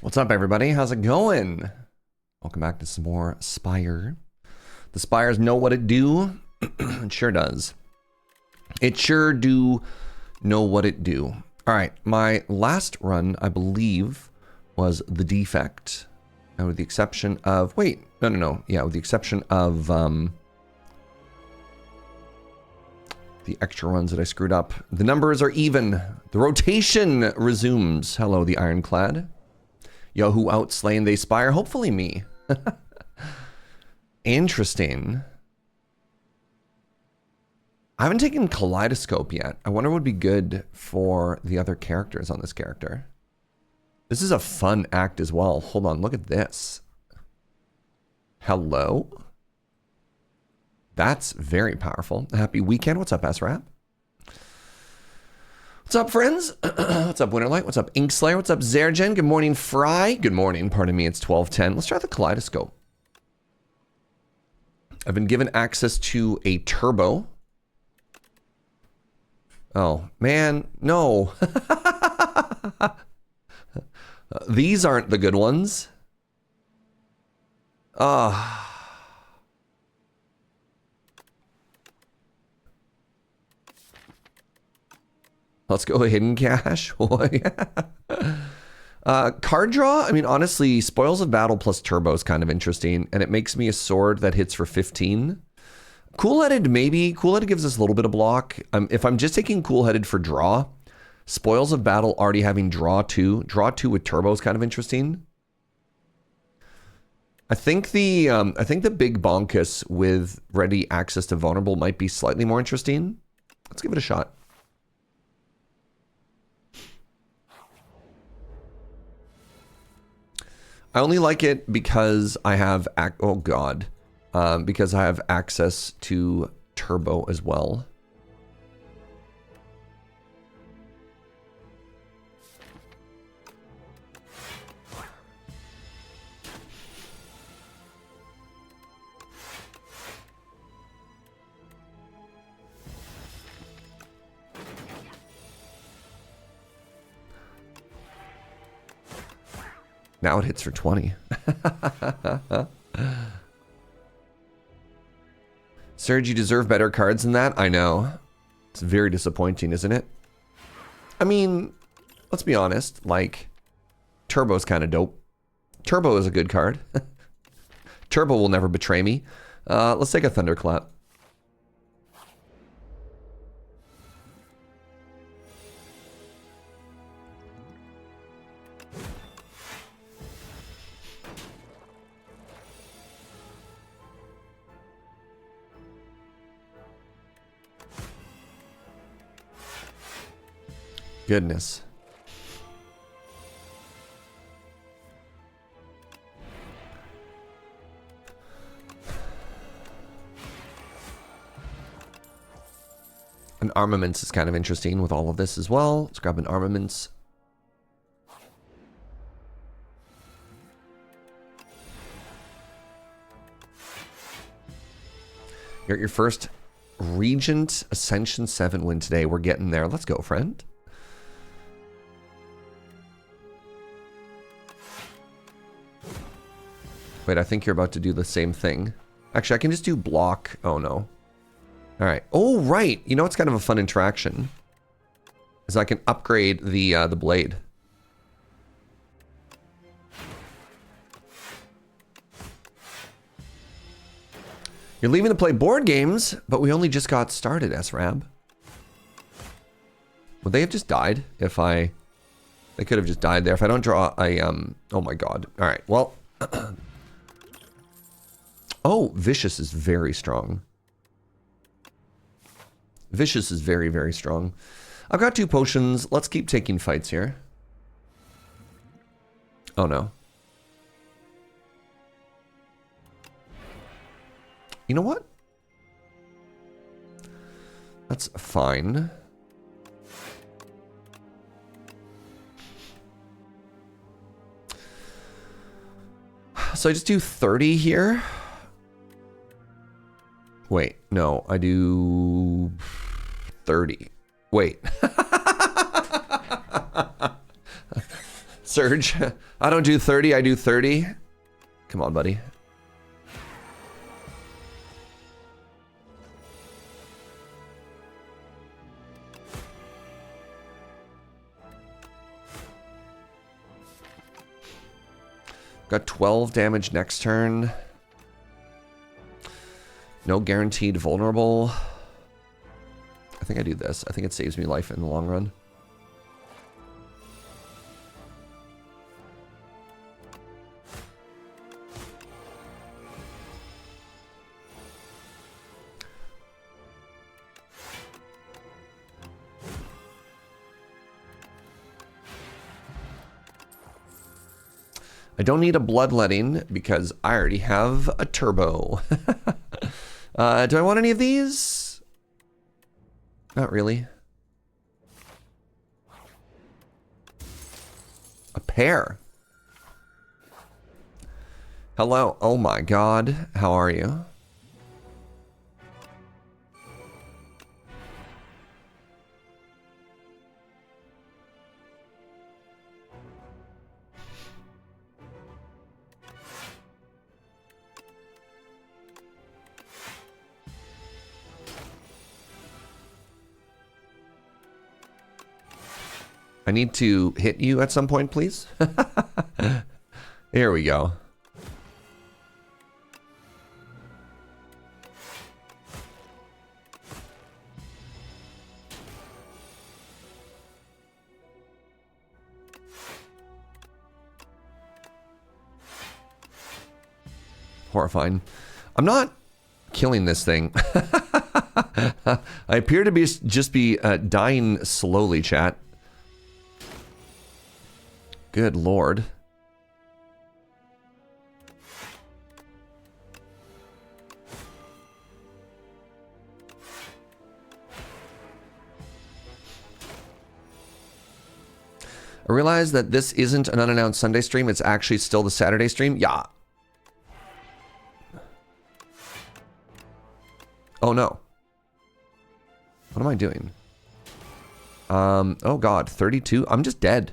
What's up, everybody? How's it going? Welcome back to some more Spire. The Spires know what it do. It sure does. It sure do know what it do. All right, my last run, I believe, was the Defect. And with the exception of... Wait, no. Yeah, with the exception of the extra runs that I screwed up. The numbers are even. The rotation resumes. Hello, the Ironclad. Yo, who outslain they Spire? Hopefully me. Interesting. I haven't taken Kaleidoscope yet. I wonder what would be good for the other characters on this character. This is a fun act as well. Hold on, look at this. Hello? That's very powerful. Happy weekend. What's up, S-Rap? What's up, friends? What's up, Winterlight? What's up, Inkslayer? What's up, Zergen? Good morning, Fry. Good morning. Pardon me, it's 12:10. Let's try the Kaleidoscope. I've been given access to a turbo. Oh, man. No. These aren't the good ones. Let's go hidden cache. Card draw, I mean, honestly, Spoils of Battle plus Turbo is kind of interesting, and it makes me a sword that hits for 15. Cool-Headed, maybe. Cool-Headed gives us a little bit of block. If I'm just taking Cool-Headed for draw, Spoils of Battle already having draw 2. Draw 2 with Turbo is kind of interesting. I think the big Bonkus with ready access to Vulnerable might be slightly more interesting. Let's give it a shot. I only like it because I have, because I have access to Turbo as well. Now it hits for 20. Serge, you deserve better cards than that? I know. It's very disappointing, isn't it? I mean, let's be honest. Like, Turbo's kind of dope. Turbo is a good card. Turbo will never betray me. Let's take a Thunderclap. Goodness. An Armaments is kind of interesting with all of this as well. Let's grab an Armaments. You're at your first Regent Ascension 7 win today. We're getting there. Let's go, friend. Wait, I think you're about to do the same thing. Actually, I can just do block. Oh, no. All right. Oh, right. You know what's kind of a fun interaction? Is I can upgrade the blade. You're leaving to play board games, but we only just got started, SRAB. Would they have just died if I... They could have just died there. If I don't draw a... Oh, my God. All right. Well... Oh, Vicious is very strong. Vicious is very, very strong. I've got 2 potions. Let's keep taking fights here. Oh, no. You know what? That's fine. So I just do 30 here. Wait, no, I do 30. Wait. Surge. I don't do 30, I do 30. Come on, buddy. Got 12 damage next turn. No guaranteed vulnerable. I think I do this. I think it saves me life in the long run. I don't need a bloodletting because I already have a turbo. Do I want any of these? Not really. A pair. Hello. Oh my god. How are you? I need to hit you at some point, please. Here we go. Horrifying. I'm not killing this thing. I appear to be just dying slowly, chat. Good lord. I realize that this isn't an unannounced Sunday stream. It's actually still the Saturday stream. Yeah. Oh no. What am I doing? Oh god, 32? I'm just dead.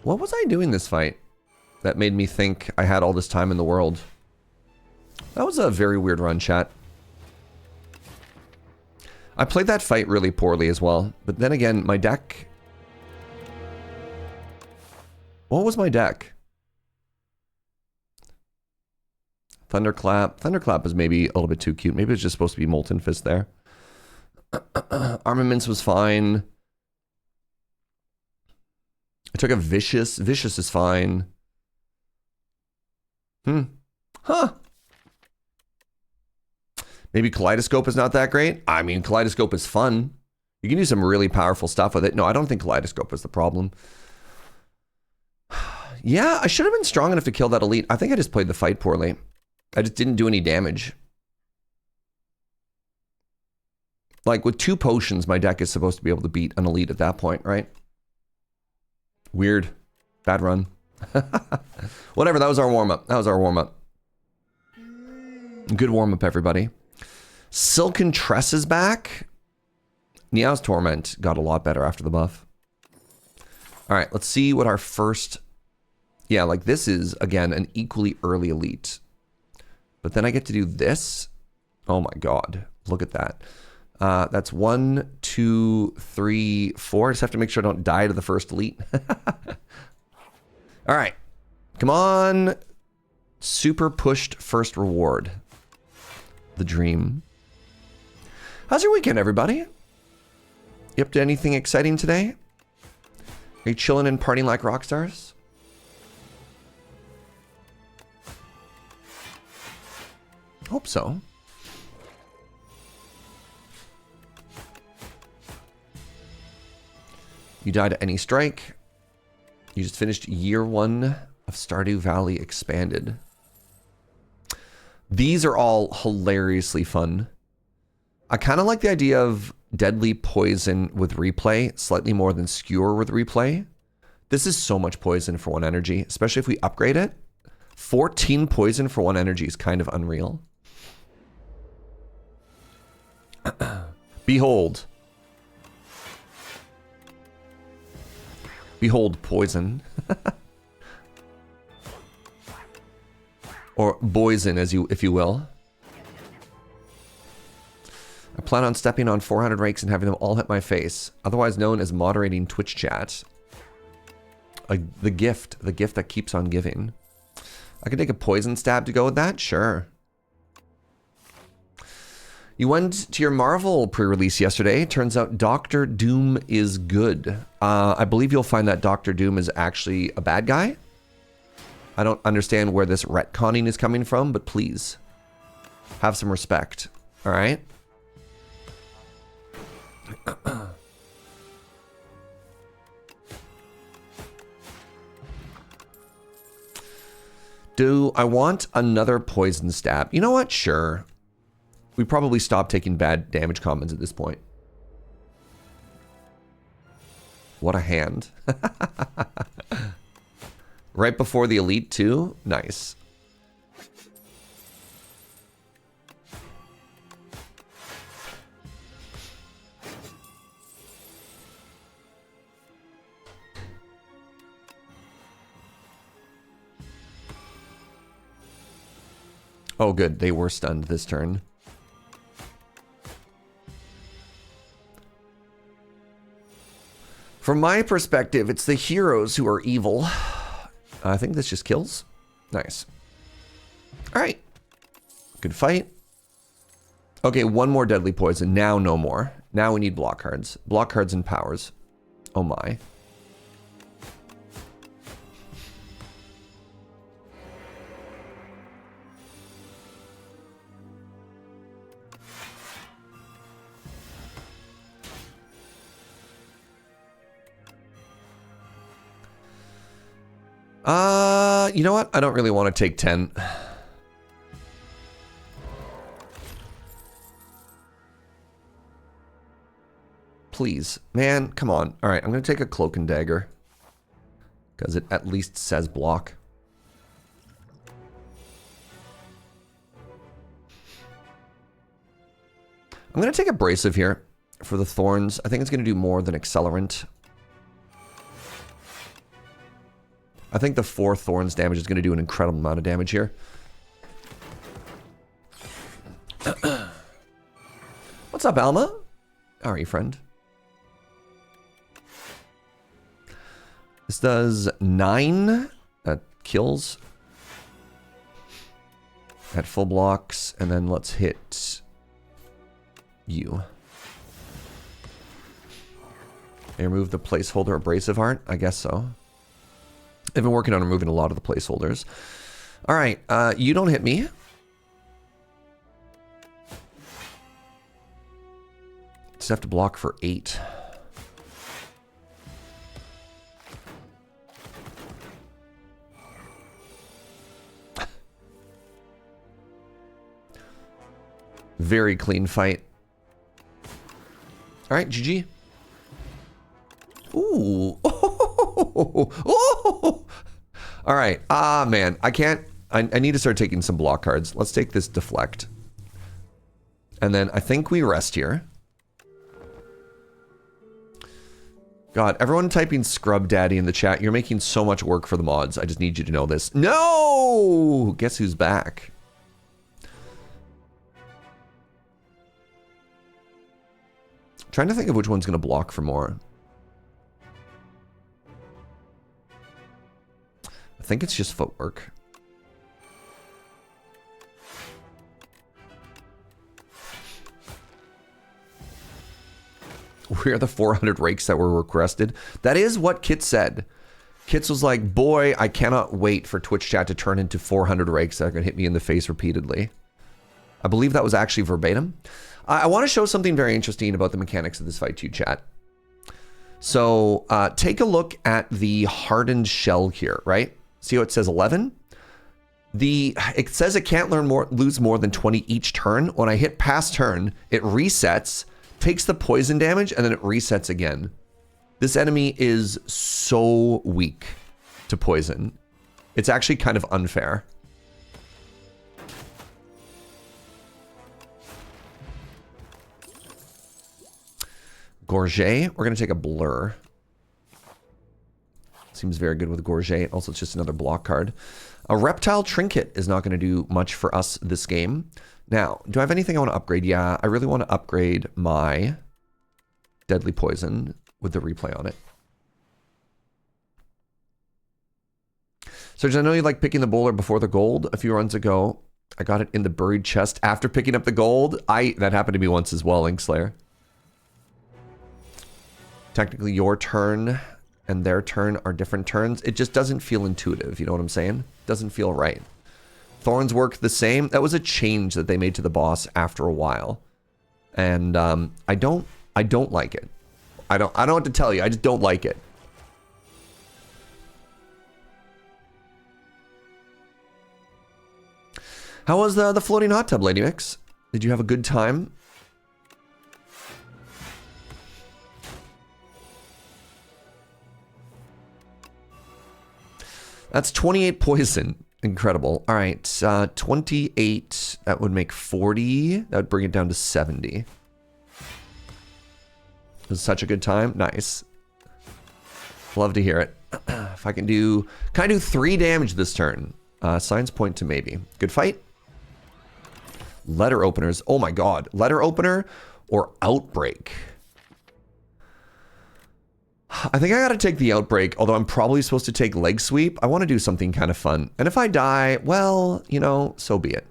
What was I doing this fight that made me think I had all this time in the world? That was a very weird run, chat. I played that fight really poorly as well. But then again, my deck... What was my deck? Thunderclap. Thunderclap is maybe a little bit too cute. Maybe it's just supposed to be Molten Fist there. Armaments was fine. I took a Vicious. Vicious is fine. Huh. Maybe Kaleidoscope is not that great. I mean, Kaleidoscope is fun. You can do some really powerful stuff with it. No, I don't think Kaleidoscope is the problem. Yeah, I should have been strong enough to kill that elite. I think I just played the fight poorly. I just didn't do any damage. Like, with 2 potions, my deck is supposed to be able to beat an elite at that point, right? Weird. Bad run. Whatever, that was our warm-up. That was our warm-up. Good warm-up, everybody. Silken Tress is back. Niao's Torment got a lot better after the buff. Alright, let's see what our first... Yeah, like this is, again, an equally early elite. But then I get to do this. Oh my god. Look at that. That's 1, 2, 3, 4. I just have to make sure I don't die to the first elite. All right. Come on. Super pushed first reward. The dream. How's your weekend, everybody? You up to anything exciting today? Are you chilling and partying like rock stars? Hope so. You die to any strike. You just finished year 1 of Stardew Valley Expanded. These are all hilariously fun. I kind of like the idea of Deadly Poison with replay, slightly more than Skewer with replay. This is so much poison for 1 energy, especially if we upgrade it. 14 poison for 1 energy is kind of unreal. Behold. Behold poison. Or poison, if you will. I plan on stepping on 400 rakes and having them all hit my face, otherwise known as moderating Twitch chat. The gift that keeps on giving. I could take a poison stab to go with that? Sure. You went to your Marvel pre-release yesterday. Turns out Doctor Doom is good. I believe you'll find that Doctor Doom is actually a bad guy. I don't understand where this retconning is coming from, but please have some respect. All right? Do I want another poison stab? You know what? Sure. We probably stopped taking bad damage commons at this point. What a hand. Right before the elite too? Nice. Oh good, they were stunned this turn. From my perspective, it's the heroes who are evil. I think this just kills. Nice. All right. Good fight. Okay, one more deadly poison. Now no more. Now we need block cards. Block cards and powers. Oh my. You know what? I don't really want to take 10. Please. Man, come on. All right, I'm going to take a Cloak and Dagger. Because it at least says block. I'm going to take Abrasive here for the Thorns. I think it's going to do more than Accelerant. I think the 4 Thorns damage is going to do an incredible amount of damage here. What's up, Alma? How are you, friend? This does 9. That kills. At full blocks. And then let's hit you. They remove the placeholder Abrasive Heart? I guess so. They've been working on removing a lot of the placeholders. All right, you don't hit me. Just have to block for 8. Very clean fight. All right, GG. Ooh. Oh. All right. Ah, man. I can't. I need to start taking some block cards. Let's take this Deflect. And then I think we rest here. God, everyone typing Scrub Daddy in the chat. You're making so much work for the mods. I just need you to know this. No! Guess who's back? Trying to think of which one's going to block for more. I think it's just footwork. We're the 400 rakes that were requested. That is what Kit said. Kits was like, boy, I cannot wait for Twitch chat to turn into 400 rakes that are going to hit me in the face repeatedly. I believe that was actually verbatim. I want to show something very interesting about the mechanics of this fight too, chat. So take a look at the hardened shell here, right? See how it says 11? It says it can't lose more than 20 each turn. When I hit past turn, it resets, takes the poison damage, and then it resets again. This enemy is so weak to poison. It's actually kind of unfair. Gorget, we're going to take a Blur. Seems very good with Gorget. Also, it's just another block card. A Reptile Trinket is not going to do much for us this game. Now, do I have anything I want to upgrade? Yeah, I really want to upgrade my Deadly Poison with the replay on it. So I know you like picking the bowler before the gold a few runs ago. I got it in the buried chest after picking up the gold. That happened to me once as well, Inkslayer. Technically, your turn and their turn are different turns. It just doesn't feel intuitive, you know what I'm saying? Doesn't feel right. Thorns work the same. That was a change that they made to the boss after a while. And I don't like it. I don't know what to tell you. I just don't like it. How was the floating hot tub, Lady Mix? Did you have a good time? That's 28 poison. Incredible. All right, 28. That would make 40. That would bring it down to 70. It was such a good time. Nice. Love to hear it. If I can do 3 damage this turn? Signs point to maybe. Good fight. Letter openers. Oh my god. Letter opener or outbreak? I think I gotta take the outbreak, although I'm probably supposed to take leg sweep. I want to do something kind of fun. And if I die, well, you know, so be it.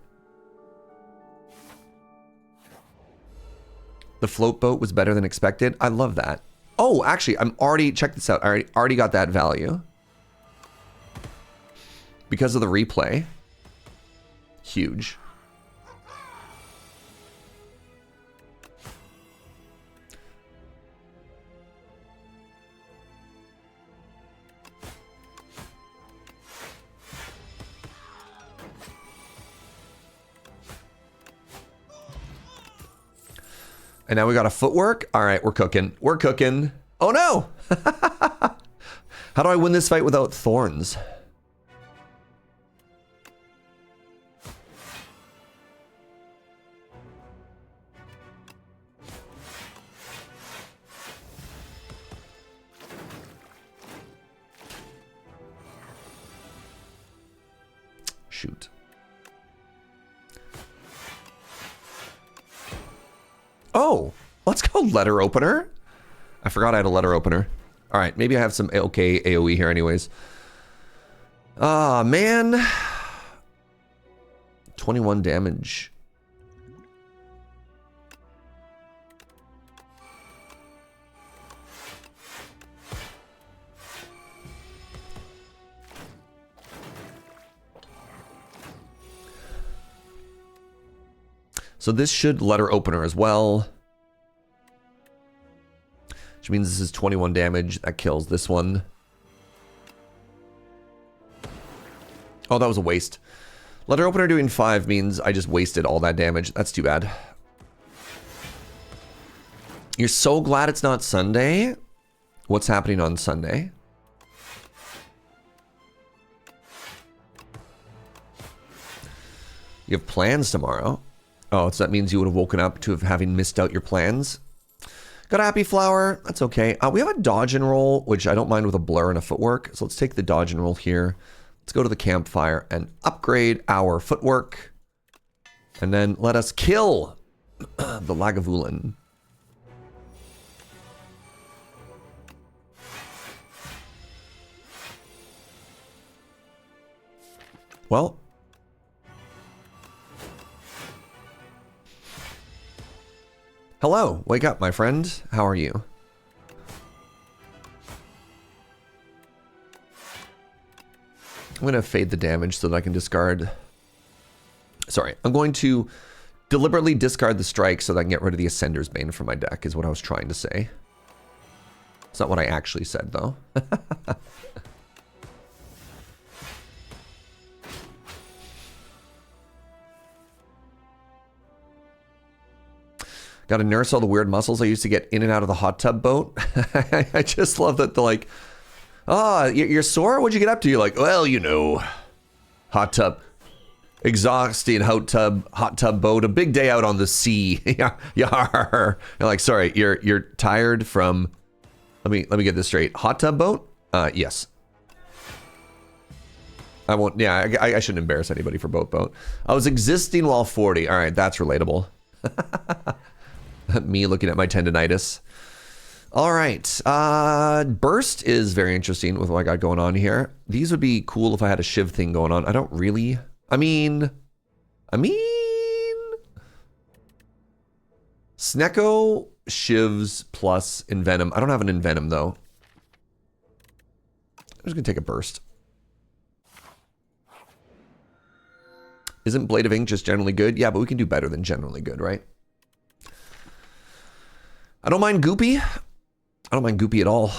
The float boat was better than expected. I love that. Oh, actually, check this out. I already got that value. Because of the replay. Huge. And now we got a footwork. All right, we're cooking. We're cooking. Oh no! How do I win this fight without thorns? Shoot. Oh, let's go letter opener. I forgot I had a letter opener. All right, maybe I have some okay AoE here anyways. Ah, man. 21 damage. So this should letter opener as well. Which means this is 21 damage. That kills this one. Oh, that was a waste. Letter opener doing 5 means I just wasted all that damage. That's too bad. You're so glad it's not Sunday? What's happening on Sunday? You have plans tomorrow. Oh, so that means you would have woken up to having missed out your plans. Got a happy flower. That's okay. We have a dodge and roll, which I don't mind with a blur and a footwork. So let's take the dodge and roll here. Let's go to the campfire and upgrade our footwork. And then let us kill the Lagavulin. Well. Hello, wake up, my friend. How are you? I'm going to fade the damage so that I can discard... Sorry, I'm going to deliberately discard the strike so that I can get rid of the Ascender's Bane from my deck, is what I was trying to say. It's not what I actually said, though. Got to nurse all the weird muscles I used to get in and out of the hot tub boat. I just love that they're like, oh, you're sore? What'd you get up to? You're like, well, you know, hot tub, exhausting hot tub boat, a big day out on the sea. Yar. You're like, sorry, you're tired from, let me get this straight. Hot tub boat? Yes. I won't, yeah, I shouldn't embarrass anybody for boat. I was existing while 40. All right, that's relatable. Me looking at my tendonitis. All right, burst is very interesting with what I got going on here. These would be cool if I had a shiv thing going on. I don't really, I mean, Snecko, shivs, plus Envenom. I don't have an Envenom though. I'm just gonna take a burst. Isn't Blade of Ink just generally good? Yeah, but we can do better than generally good, right? I don't mind Goopy. I don't mind Goopy at all.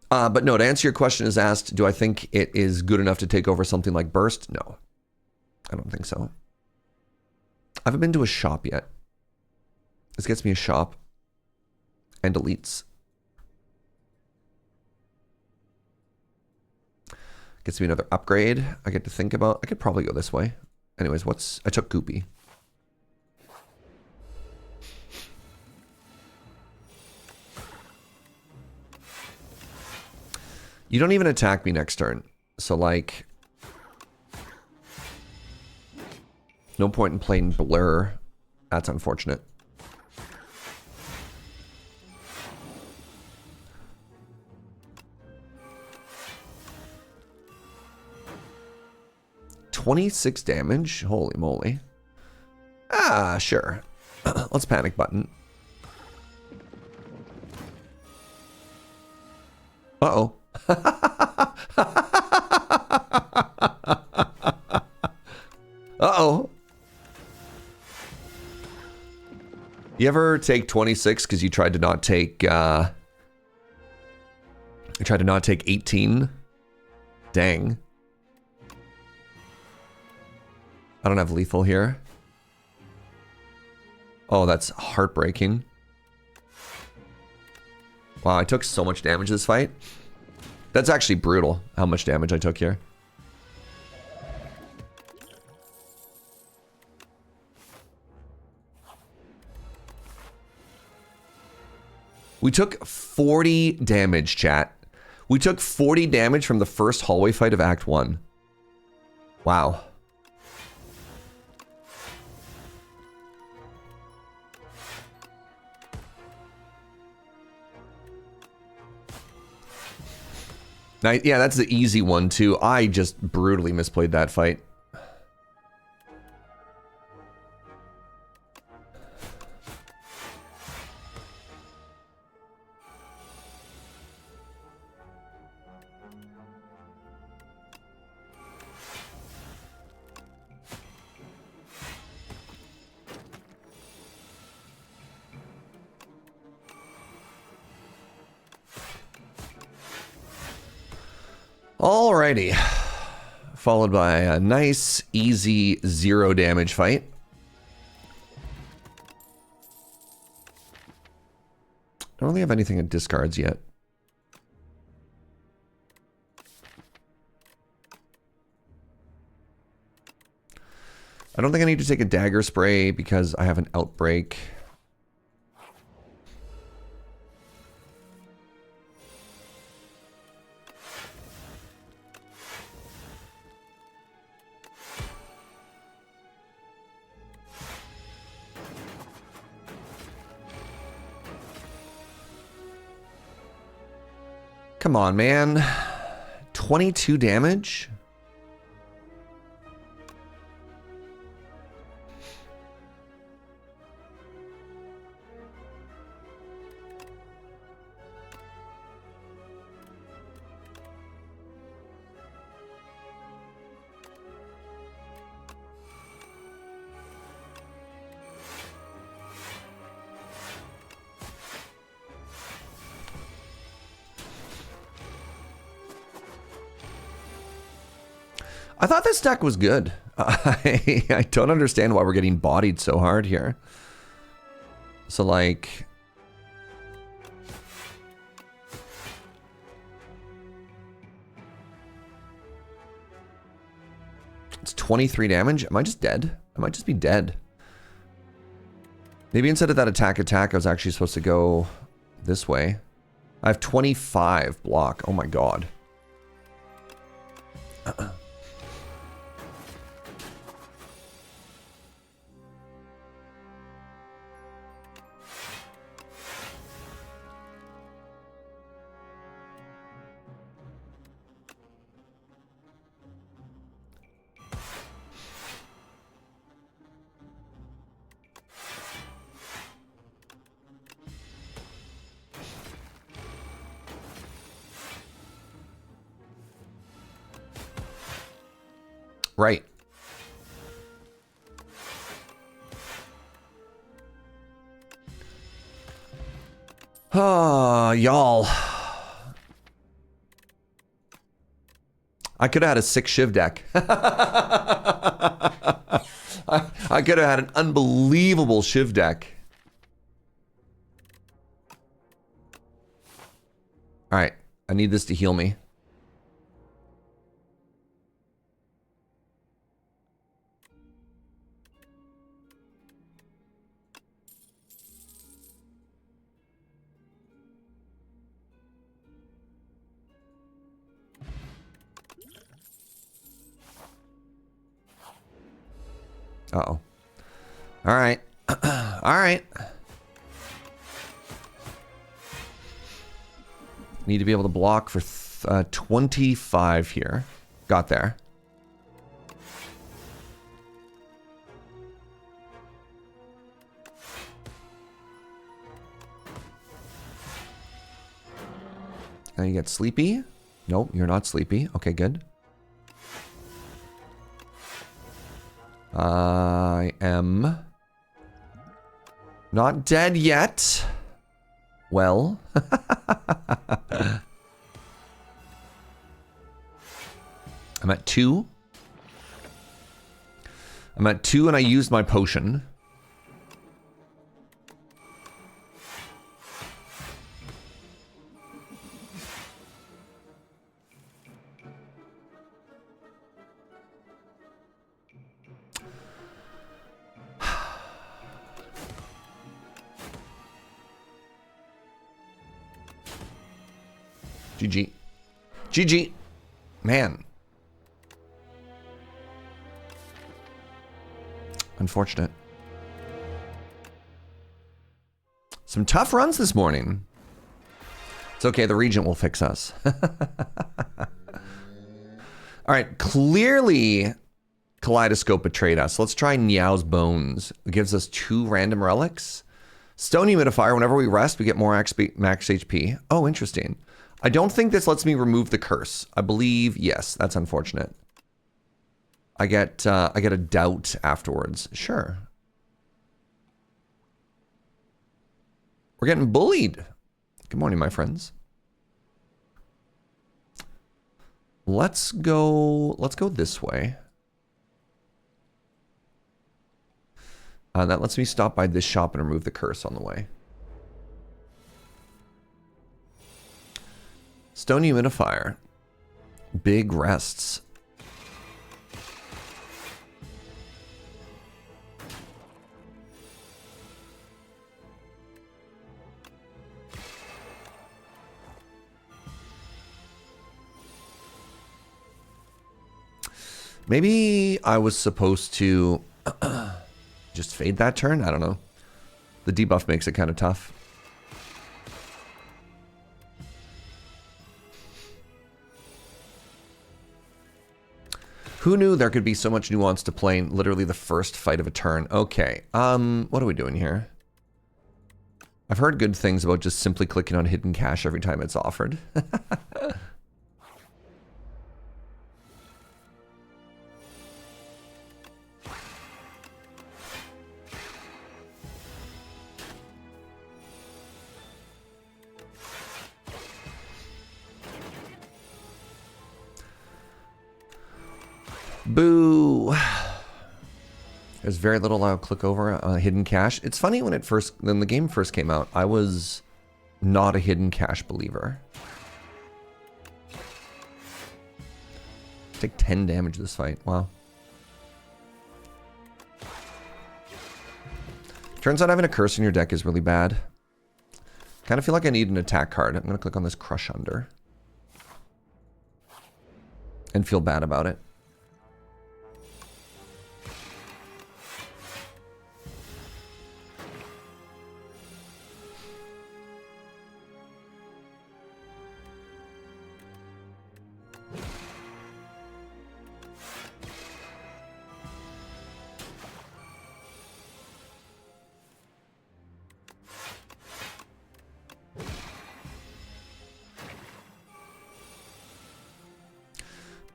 But no, to answer your question as asked, do I think it is good enough to take over something like Burst? No. I don't think so. I haven't been to a shop yet. This gets me a shop. And elites. Gets me another upgrade. I get to think about. I could probably go this way. Anyways, I took Goopy. You don't even attack me next turn. So like, no point in playing Blur. That's unfortunate. $26 damage? Holy moly. Ah, sure. Let's panic button. Uh-oh. Uh-oh. You ever take 26 because you tried to not take 18? Dang. I don't have lethal here. Oh, that's heartbreaking. Wow, I took so much damage this fight. That's actually brutal, how much damage I took here. We took 40 damage, chat. We took 40 damage from the first hallway fight of Act 1. Wow. Yeah, that's the easy one too. I just brutally misplayed that fight. Alrighty. Followed by a nice, easy, 0 damage fight. I don't really have anything in discards yet. I don't think I need to take a dagger spray because I have an outbreak. Come on, man. 22 damage? I thought this deck was good. I don't understand why we're getting bodied so hard here. So like... It's 23 damage. Am I just dead? I might just be dead. Maybe instead of that attack, I was actually supposed to go this way. I have 25 block. Oh my god. Right. Ah, y'all. I could have had a 6 Shiv deck. I could have had an unbelievable Shiv deck. All right, I need this to heal me. Uh-oh. All right. All right. Need to be able to block for 25 here. Got there. Now you get sleepy. Nope, you're not sleepy. Okay, good. I am not dead yet. Well. I'm at 2. I'm at 2 and I used my potion. GG. GG. Man. Unfortunate. Some tough runs this morning. It's okay, the Regent will fix us. All right, clearly Kaleidoscope betrayed us. Let's try Niao's Bones. It gives us 2 random relics. Stone Humidifier, whenever we rest, we get more max HP. Oh, interesting. I don't think this lets me remove the curse. I believe, yes, that's unfortunate. I get a doubt afterwards. Sure. We're getting bullied. Good morning, my friends. Let's go this way. That lets me stop by this shop and remove the curse on the way. Stone Humidifier. Big rests. Maybe I was supposed to just fade that turn? I don't know. The debuff makes it kind of tough. Who knew there could be so much nuance to playing literally the first fight of a turn? Okay, what are we doing here? I've heard good things about just simply clicking on hidden cash every time it's offered. Boo! There's very little I'll click over hidden cache. It's funny when the game first came out, I was not a hidden cache believer. Take 10 damage this fight. Wow. Turns out having a curse in your deck is really bad. Kind of feel like I need an attack card. I'm going to click on this Crush Under. and feel bad about it.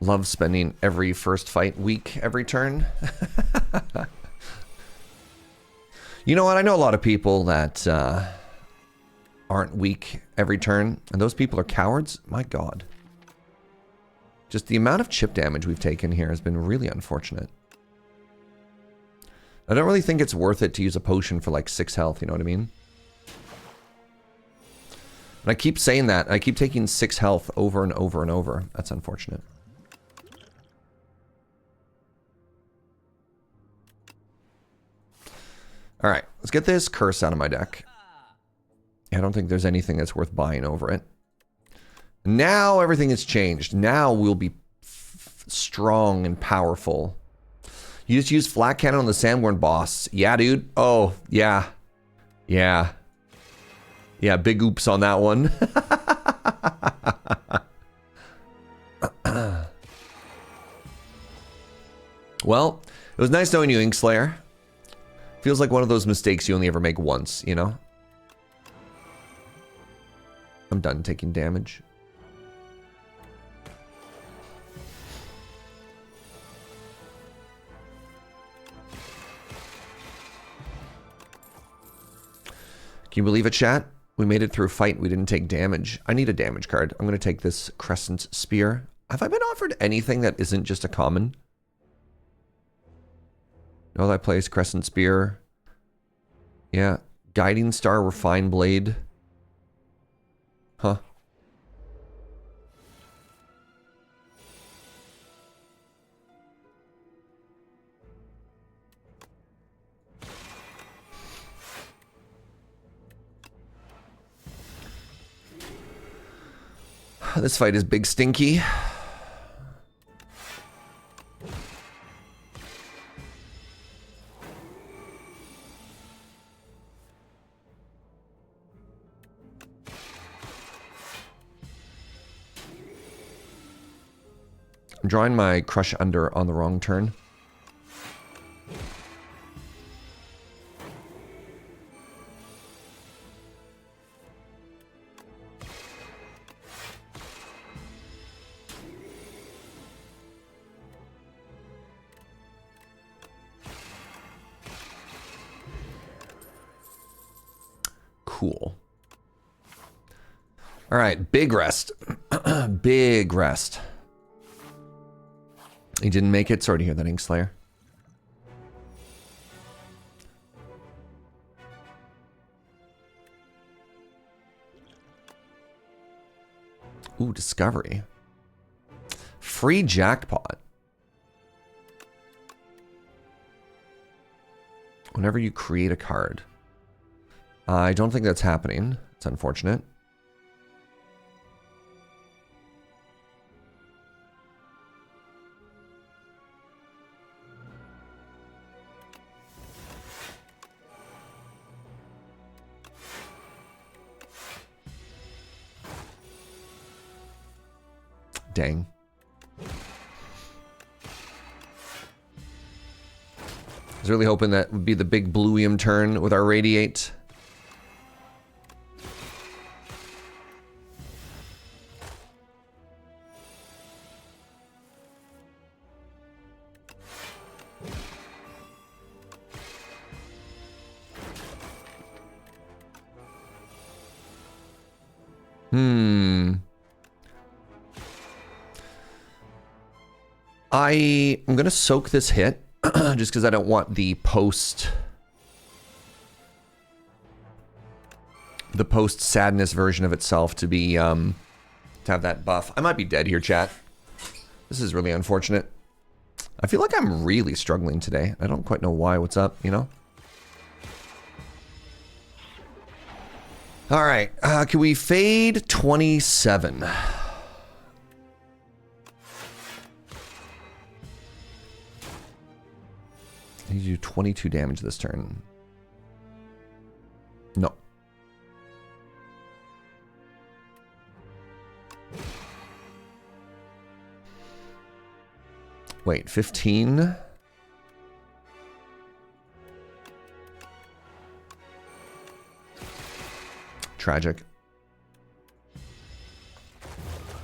Love spending every first fight week every turn. You know what? I know a lot of people that aren't weak every turn, and those people are cowards. My God. Just the amount of chip damage we've taken here has been really unfortunate. I don't really think it's worth it to use a potion for like 6 health, you know what I mean? And I keep saying that. I keep taking 6 health over and over and over. That's unfortunate. All right, let's get this curse out of my deck. I don't think there's anything that's worth buying over it. Now everything has changed. Now we'll be strong and powerful. You just use flat cannon on the Sandworn boss. Yeah, dude. Oh, yeah. Yeah. Yeah, big oops on that one. Well, it was nice knowing you, Inkslayer. Feels like one of those mistakes you only ever make once, you know? I'm done taking damage. Can you believe it, chat? We made it through a fight. We didn't take damage. I need a damage card. I'm going to take this Crescent Spear. Have I been offered anything that isn't just a common? No, that plays Crescent Spear. Yeah. Guiding Star, Refined Blade. Huh. This fight is big stinky. I'm drawing my Crush Under on the wrong turn. Cool. All right, big rest. Big rest. He didn't make it. Sorry to hear that, Inkslayer. Ooh, Discovery. Free jackpot. Whenever you create a card. I don't think that's happening. It's unfortunate. Dang. I was really hoping that would be the big Bluium turn with our Radiate. I'm going to soak this hit just because I don't want the post sadness version of itself to be to have that buff. I might be dead here, chat. This is really unfortunate. I feel like I'm really struggling today. I don't quite know why. What's up, you know? All right. Can we fade 27? I need to do 22 damage this turn. No. Wait, 15? Tragic.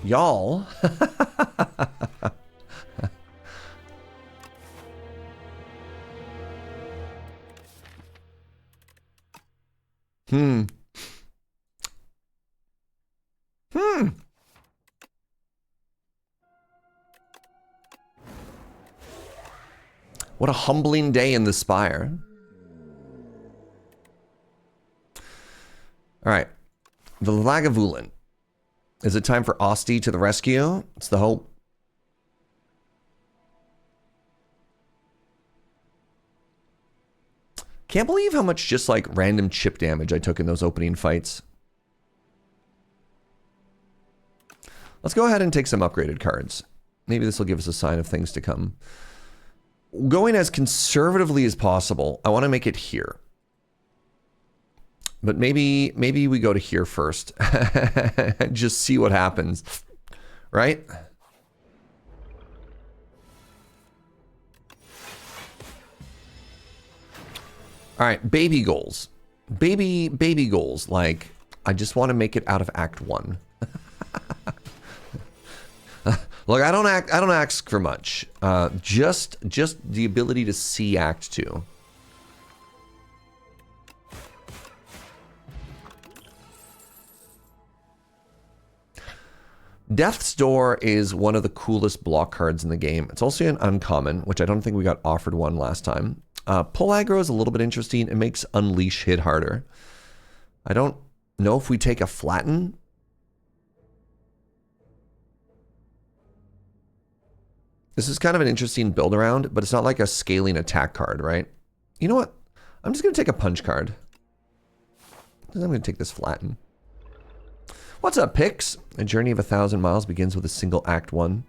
Y'all. What a humbling day in the Spire. All right. The Lagavulin. Is it time for Asti to the rescue? It's the hope. Can't believe how much just like random chip damage I took in those opening fights. Let's go ahead and take some upgraded cards. Maybe this will give us a sign of things to come. Going as conservatively as possible, I want to make it here. But maybe we go to here first. Just see what happens. Right? All right, baby goals. Baby goals. Like, I just want to make it out of Act 1. Look, I don't ask for much. Just the ability to see Act 2. Death's Door is one of the coolest block cards in the game. It's also an uncommon, which I don't think we got offered one last time. Pull aggro is a little bit interesting. It makes Unleash hit harder. I don't know if we take a Flatten. This is kind of an interesting build around, but it's not like a scaling attack card, right? You know what? I'm just going to take a punch card. I'm going to take this Flatten. What's up, Pix? A journey of 1,000 miles begins with a single Act 1.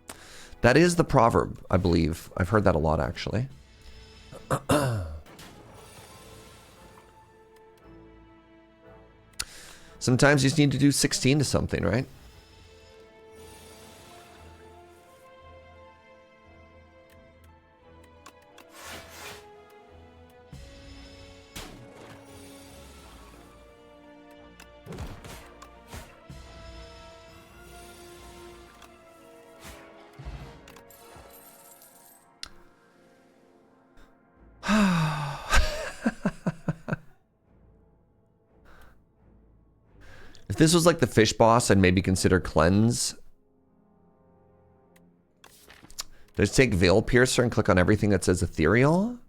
That is the proverb, I believe. I've heard that a lot, actually. Sometimes you just need to do 16 to something, right? If this was like the fish boss, I'd maybe consider Cleanse. Just take Veil Piercer and click on everything that says Ethereal.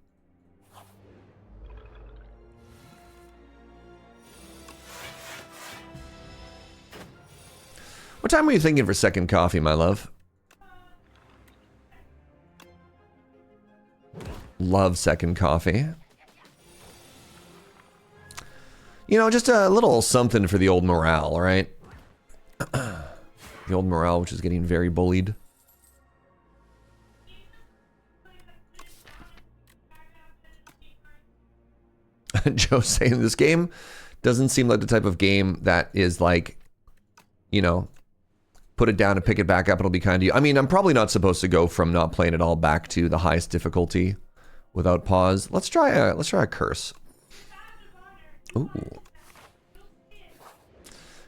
What time were you thinking for second coffee, my love? Love second coffee. You know, just a little something for the old morale, right? The old morale, which is getting very bullied. Joe saying this game doesn't seem like the type of game that is like, you know, put it down and pick it back up. It'll be kind of you. I mean, I'm probably not supposed to go from not playing at all back to the highest difficulty without pause. Let's try a curse. Ooh.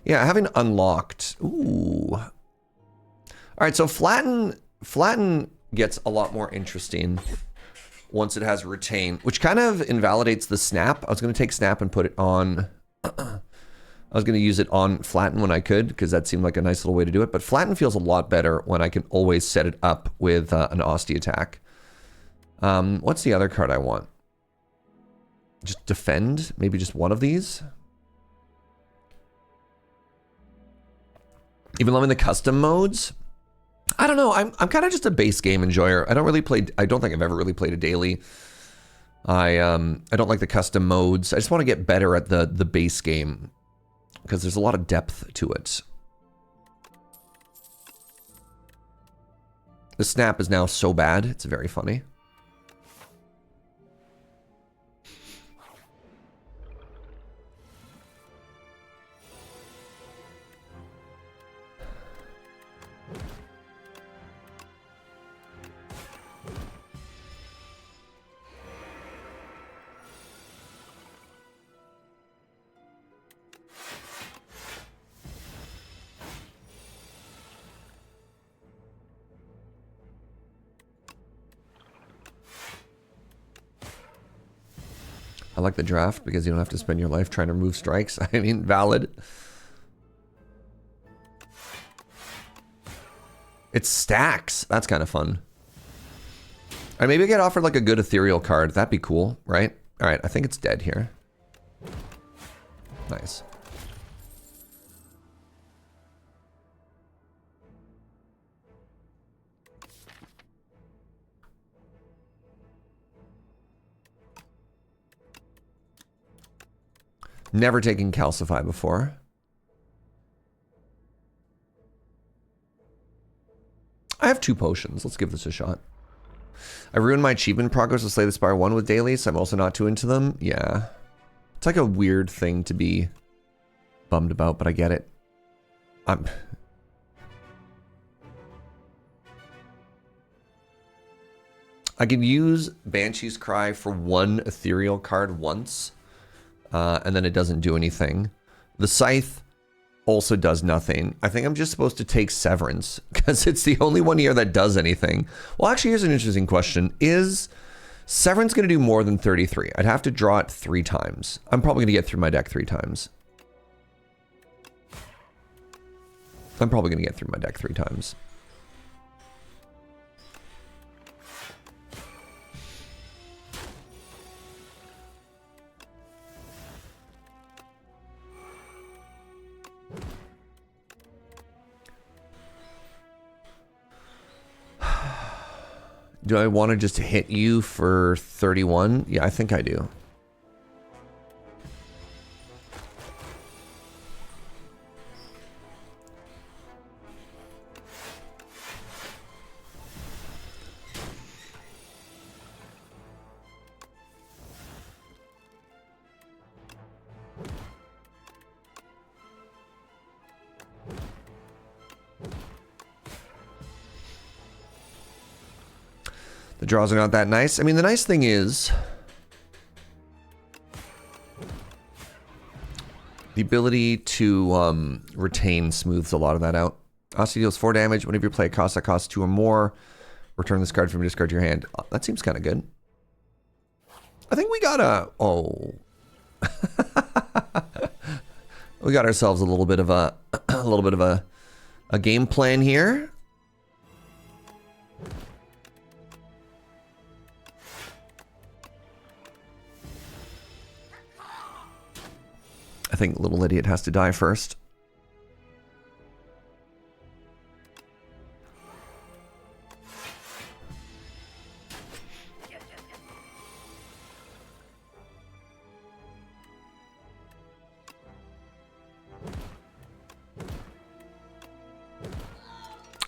Yeah, having unlocked. Ooh. All right, so flatten gets a lot more interesting once it has retain, which kind of invalidates the snap. I was going to take snap and put it on. I was going to use it on flatten when I could, because that seemed like a nice little way to do it. But flatten feels a lot better when I can always set it up with an Asti attack. What's the other card I want? Just defend? Maybe just one of these? Even loving the custom modes? I don't know. I'm kind of just a base game enjoyer. I don't think I've ever really played a daily. I don't like the custom modes. I just want to get better at the base game, because there's a lot of depth to it. The snap is now so bad, it's very funny. I like the draft because you don't have to spend your life trying to remove strikes. I mean, valid. It stacks. That's kind of fun. All right, maybe I get offered like a good ethereal card. That'd be cool, right? All right, I think it's dead here. Nice. Never taken Calcify before. I have 2 potions. Let's give this a shot. I ruined my achievement progress with Slay the Spire 1 with dailies, so I'm also not too into them. Yeah. It's like a weird thing to be bummed about, but I get it. I could use Banshee's Cry for 1 ethereal card once, and then it doesn't do anything. The Scythe also does nothing. I think I'm just supposed to take Severance because it's the only one here that does anything. Well, actually, here's an interesting question. Is Severance going to do more than 33? I'd have to draw it 3 times. I'm probably going to get through my deck 3 times. Do I want to just hit you for 31? Yeah, I think I do. The draws are not that nice. I mean, the nice thing is the ability to retain smooths a lot of that out. Also deals 4 damage. Whenever you play a cost that costs 2 or more, return this card from your discard to your hand. That seems kind of good. I think we got a... Oh. We got ourselves a little bit of a game plan here. I think little idiot has to die first.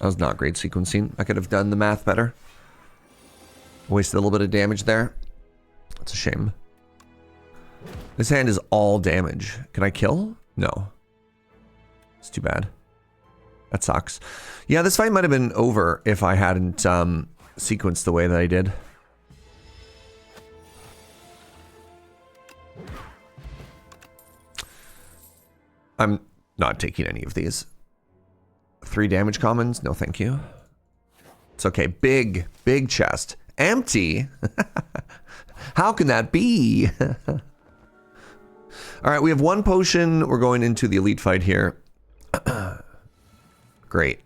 That was not great sequencing. I could have done the math better. Wasted a little bit of damage there. That's a shame. This hand is all damage. Can I kill? No. It's too bad. That sucks. Yeah, this fight might have been over if I hadn't sequenced the way that I did. I'm not taking any of these. 3 damage commons? No, thank you. It's okay. Big chest. Empty? How can that be? All right, we have 1 potion. We're going into the elite fight here. Great.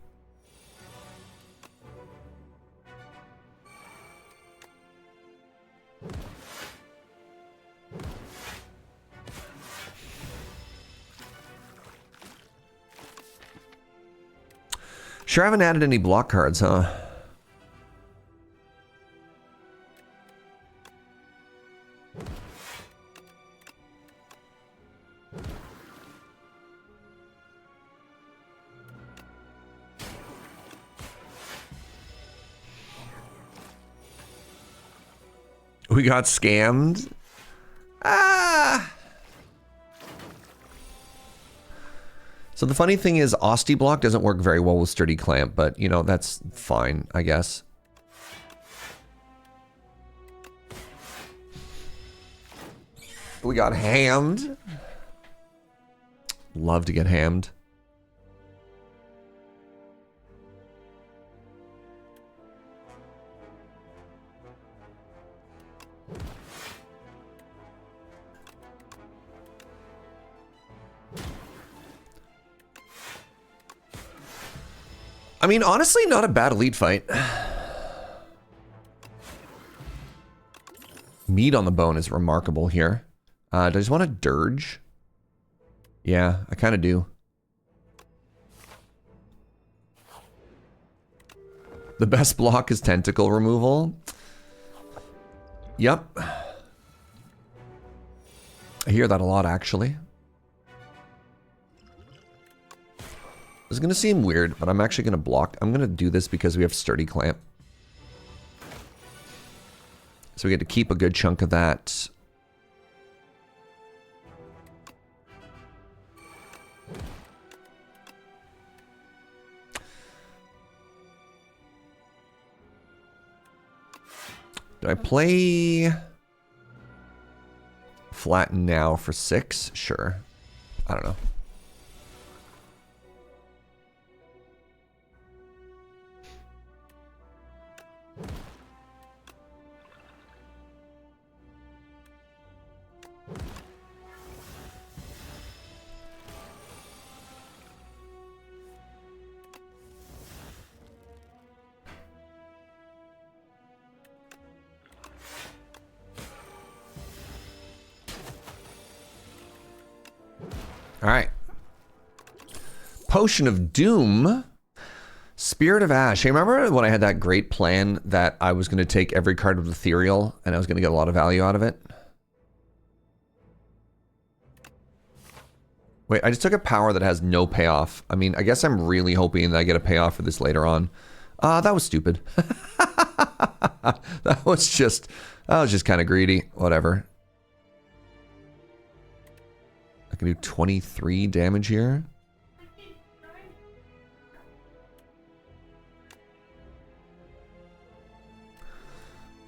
Sure, I haven't added any block cards, huh? We got scammed. Ah. So the funny thing is, Osti block doesn't work very well with sturdy clamp, but you know that's fine, I guess. We got hammed. Love to get hammed. I mean, honestly, not a bad elite fight. Meat on the bone is remarkable here. Do I just want to dirge? Yeah, I kind of do. The best block is tentacle removal. Yep. I hear that a lot, actually. It's going to seem weird, but I'm actually going to block. I'm going to do this because we have sturdy clamp. So we get to keep a good chunk of that. Do I play flatten now for 6? Sure. I don't know. All right. Potion of Doom. Spirit of Ash. Hey, remember when I had that great plan that I was going to take every card with Ethereal and I was going to get a lot of value out of it? Wait, I just took a power that has no payoff. I mean, I guess I'm really hoping that I get a payoff for this later on. That was stupid. That was just kind of greedy. Whatever. I can do 23 damage here.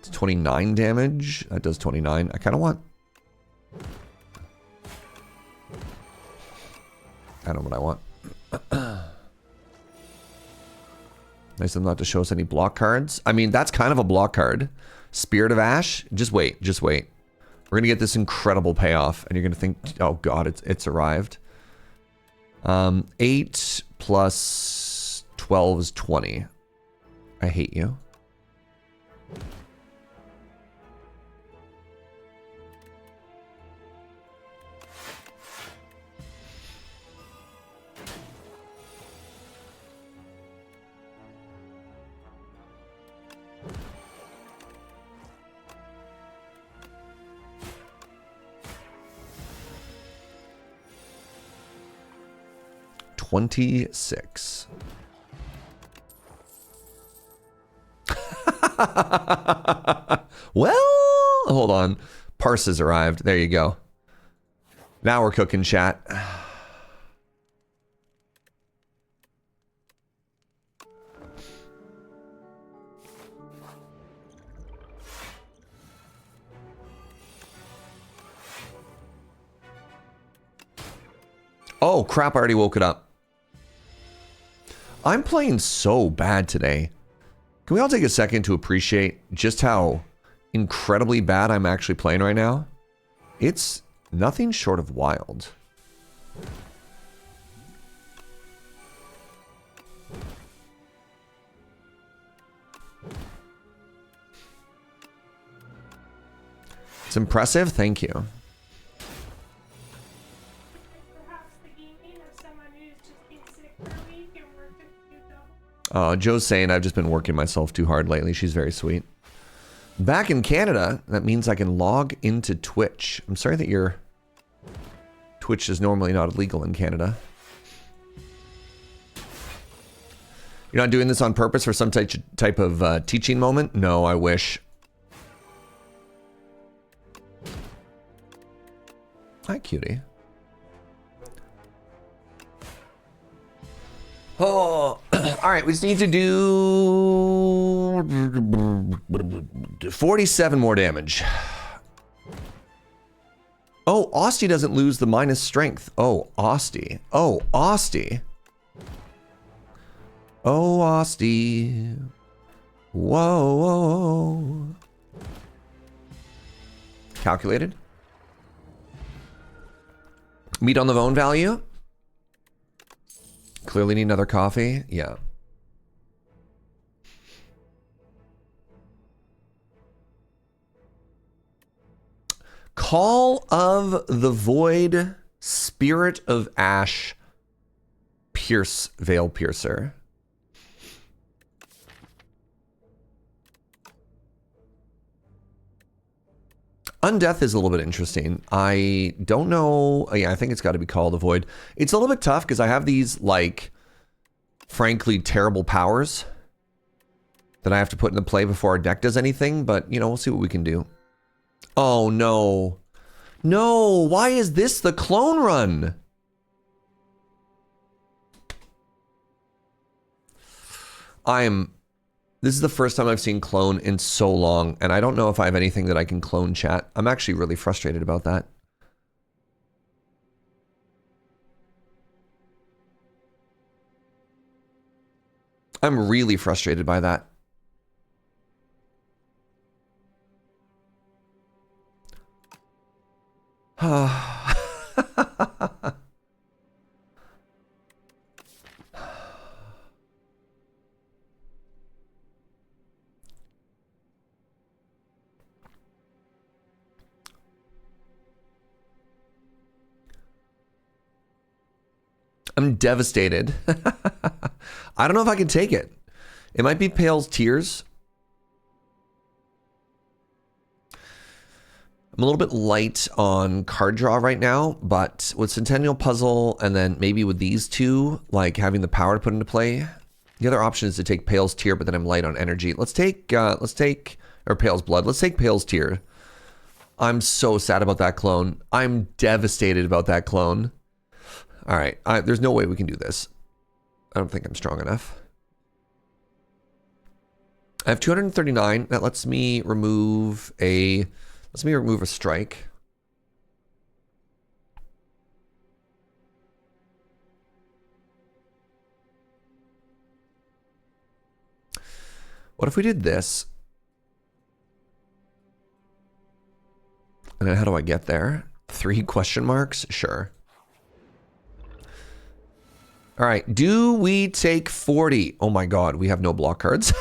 It's 29 damage. That does 29. I kind of want... I don't know what I want. Nice of them not to show us any block cards. I mean, that's kind of a block card. Spirit of Ash. Just wait. Just wait. We're going to get this incredible payoff. And you're going to think, oh god, it's arrived. 8 plus 12 is 20. I hate you. $26. Well, hold on. Parse has arrived. There you go. Now we're cooking, chat. Oh, crap. I already woke it up. I'm playing so bad today. Can we all take a second to appreciate just how incredibly bad I'm actually playing right now? It's nothing short of wild. It's impressive. Thank you. Joe's saying I've just been working myself too hard lately. She's very sweet. Back in Canada, that means I can log into Twitch. I'm sorry that your Twitch is normally not illegal in Canada. You're not doing this on purpose for some type of teaching moment? No, I wish. Hi, cutie. Oh, all right. We just need to do 47 more damage. Oh, Austie doesn't lose the minus strength. Oh, Austie. Oh, Austie. Oh, Austie. Whoa, whoa, whoa. Calculated. Meat on the bone value. Clearly need another coffee. Yeah. Call of the Void, Spirit of Ash, Pierce, Veil Piercer. Undeath is a little bit interesting. I don't know. Yeah, I think it's got to be Call of the Void. It's a little bit tough because I have these, like, frankly, terrible powers that I have to put into play before our deck does anything. But, you know, we'll see what we can do. Oh, no. No, why is this the clone run? This is the first time I've seen clone in so long, and I don't know if I have anything that I can clone, chat. I'm actually really frustrated about that. I'm really frustrated by that. I'm devastated. I don't know if I can take it. It might be Pale's Tears. I'm a little bit light on card draw right now, but with Centennial Puzzle and then maybe with these two, like having the power to put into play, the other option is to take Pale's Tear, but then I'm light on energy. Let's take or Pale's Blood. Let's take Pale's Tear. I'm so sad about that clone. I'm devastated about that clone. All right, there's no way we can do this. I don't think I'm strong enough. I have 239. That lets me remove a strike. What if we did this? And then how do I get there? 3 question marks? Sure. All right, do we take 40? Oh my God, we have no block cards.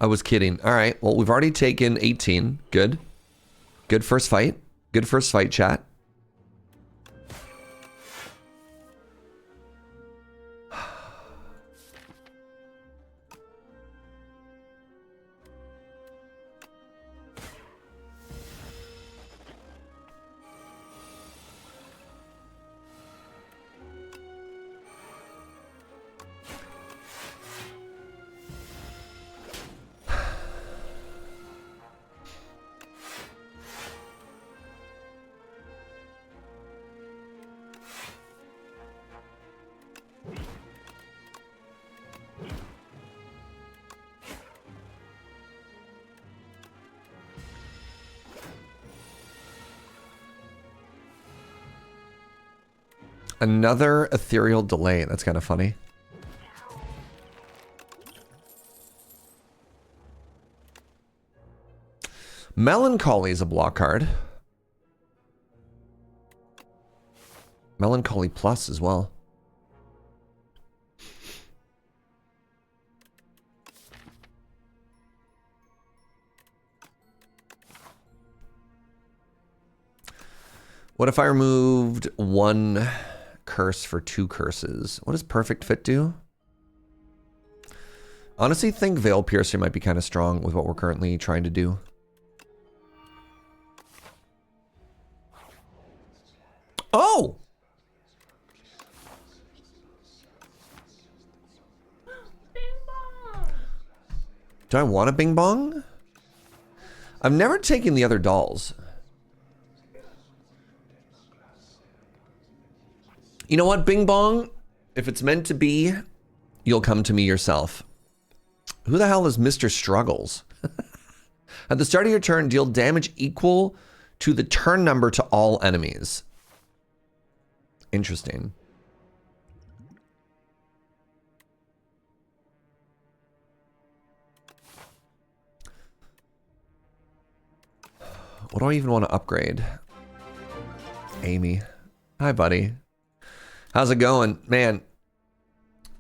I was kidding. All right, well, we've already taken 18. Good. Good first fight. Good first fight, chat. Another ethereal delay. That's kind of funny. Melancholy is a block card. Melancholy Plus as well. What if I removed 1 curse for 2 curses? What does Perfect Fit do? Honestly, think Veil Piercer might be kind of strong with what we're currently trying to do. Oh! Do I want a Bing Bong? I've never taken the other dolls. You know what, Bing Bong? If it's meant to be, you'll come to me yourself. Who the hell is Mr. Struggles? At the start of your turn, deal damage equal to the turn number to all enemies. Interesting. What do I even want to upgrade? Amy. Hi, buddy. How's it going? Man,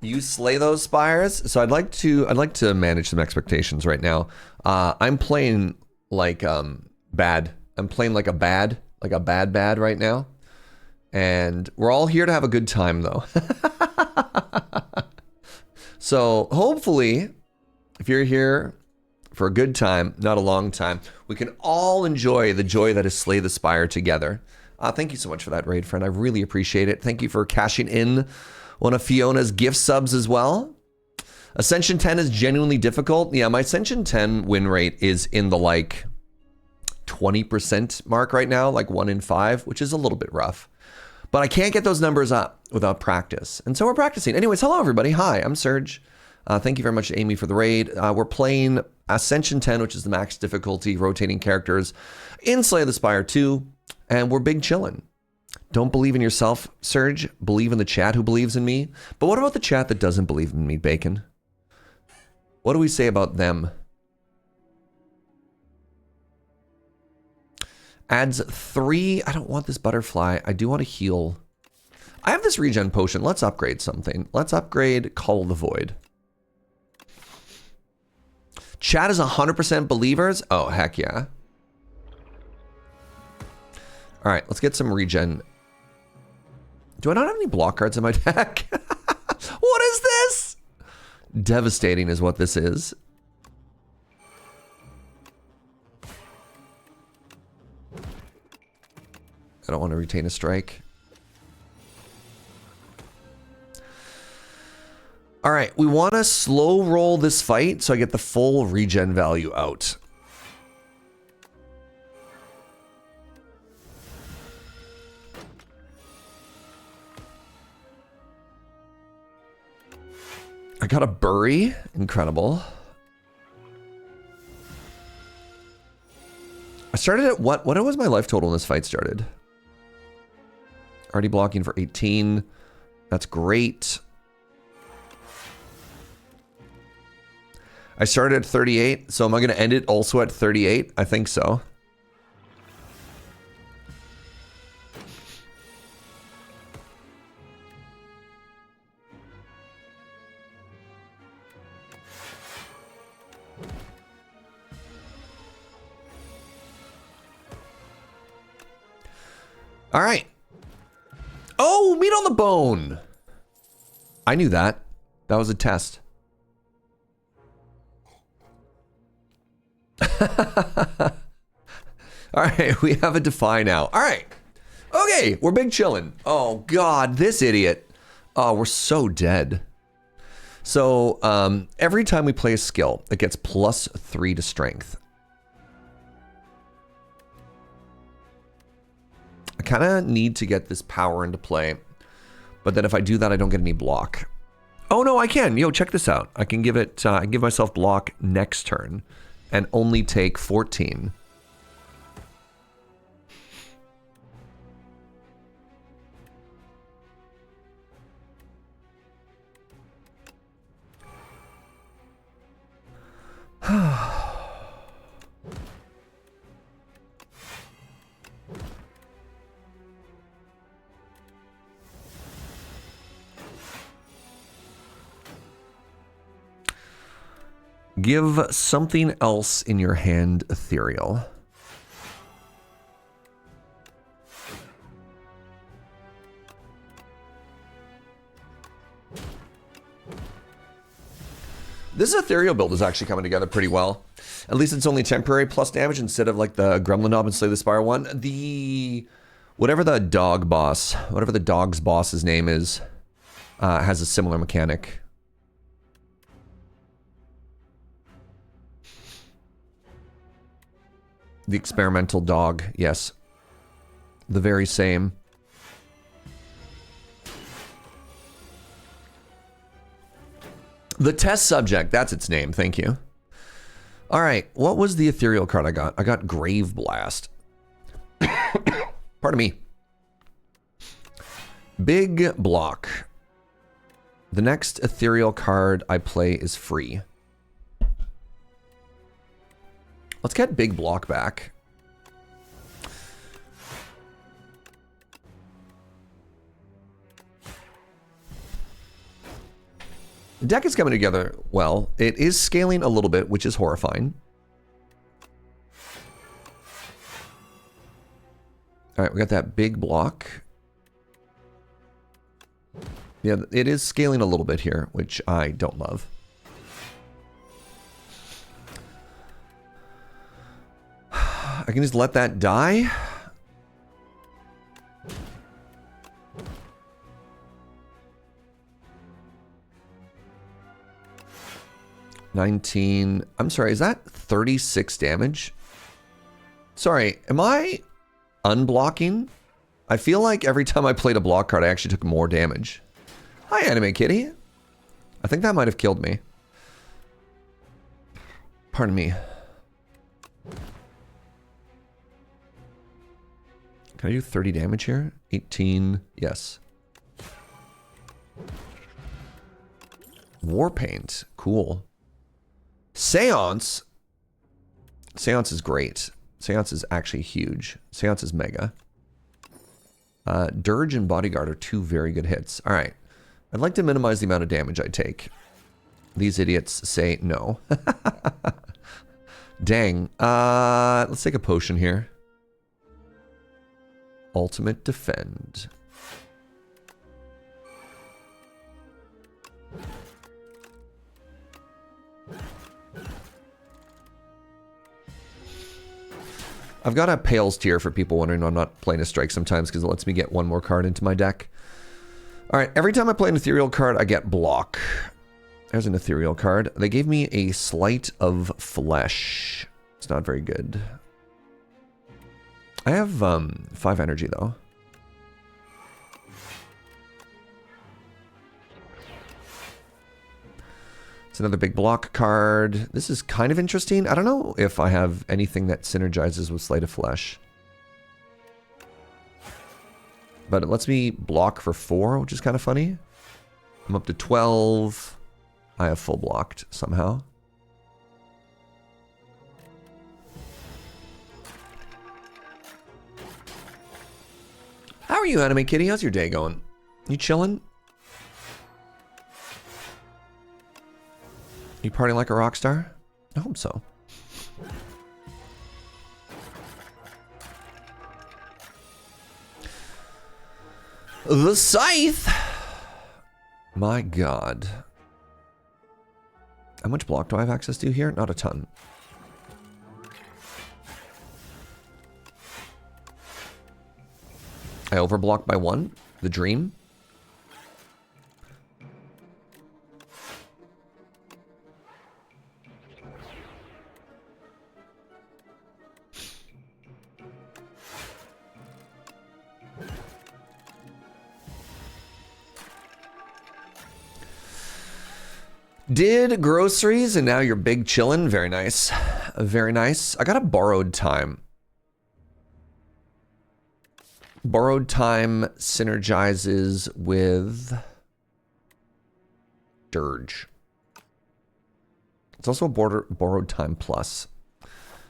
You slay those spires. So I'd like to manage some expectations right now. I'm playing like bad. I'm playing like a bad right now. And we're all here to have a good time though. So hopefully, if you're here for a good time, not a long time, we can all enjoy the joy that is Slay the Spire together. Thank you so much for that raid, friend. I really appreciate it. Thank you for cashing in one of Fiona's gift subs as well. Ascension 10 is genuinely difficult. Yeah, my Ascension 10 win rate is in the like 20% mark right now, like 1 in 5, which is a little bit rough. But I can't get those numbers up without practice. And so we're practicing. Anyways, hello everybody. Hi, I'm Serge. Thank you very much, Amy, for the raid. We're playing Ascension 10, which is the max difficulty, rotating characters in Slay the Spire 2. And we're big chillin'. Don't believe in yourself, Serge. Believe in the chat who believes in me. But what about the chat that doesn't believe in me, Bacon? What do we say about them? Adds 3. I don't want this butterfly. I do want to heal. I have this regen potion. Let's upgrade something. Let's upgrade Call of the Void. Chat is 100% believers. Oh, heck yeah. All right, let's get some regen. Do I not have any block cards in my deck? What is this? Devastating is what this is. I don't want to retain a strike. All right, we want to slow roll this fight so I get the full regen value out. I got a bury. Incredible. I started at what was my life total when this fight started? Already blocking for 18. That's great. I started at 38, so am I going to end it also at 38? I think so. All right. Oh, meat on the bone. I knew that. That was a test. All right, we have a Defy now. All right. Okay, we're big chillin'. Oh, God, this idiot. Oh, we're so dead. So, every time we play a skill, it gets +3 to strength. I kind of need to get this power into play. But then if I do that, I don't get any block. Oh, no, I can. Yo, check this out. I can give it, I can give myself block next turn and only take 14. Give something else in your hand ethereal. This ethereal build is actually coming together pretty well. At least it's only temporary plus damage instead of like the Gremlin Knob and Slay the Spire one. Whatever the dog boss, whatever the dog's boss's name is, has a similar mechanic. The experimental dog, yes. The very same. The test subject, that's its name, thank you. All right, what was the ethereal card I got? I got Grave Blast. Pardon me. Big block. The next ethereal card I play is free. Let's get big block back. Deck is coming together well. It is scaling a little bit, which is horrifying. All right, we got that big block. Yeah, it is scaling a little bit here, which I don't love. I can just let that die. $19. I'm sorry, is that 36 damage? Sorry, am I unblocking? I feel like every time I played a block card, I actually took more damage. Hi, Anime Kitty. I think that might have killed me. Pardon me. Can I do 30 damage here? 18, yes. Warpaint, cool. Seance. Seance is great. Seance is actually huge. Seance is mega. Dirge and Bodyguard are two very good hits. All right. I'd like to minimize the amount of damage I take. These idiots say no. Dang. Let's take a potion here. Ultimate Defend. I've got a Pales tier for people wondering why I'm not playing a Strike sometimes because it lets me get one more card into my deck. All right, every time I play an Ethereal card, I get Block. There's an Ethereal card. They gave me a Sleight of Flesh. It's not very good. I have 5 energy though. It's another big block card. This is kind of interesting. I don't know if I have anything that synergizes with Sleight of Flesh. But it lets me block for 4, which is kind of funny. I'm up to 12. I have full blocked somehow. How are you, Anime Kitty? How's your day going? You chilling? You partying like a rock star? I hope so. The Scythe! My god. How much block do I have access to here? Not a ton. I overblocked by 1. The Dream. Did groceries and now you're big chillin'. Very nice. Very nice. I got a Borrowed Time. Borrowed Time synergizes with Dirge. It's also a Borrowed Time Plus.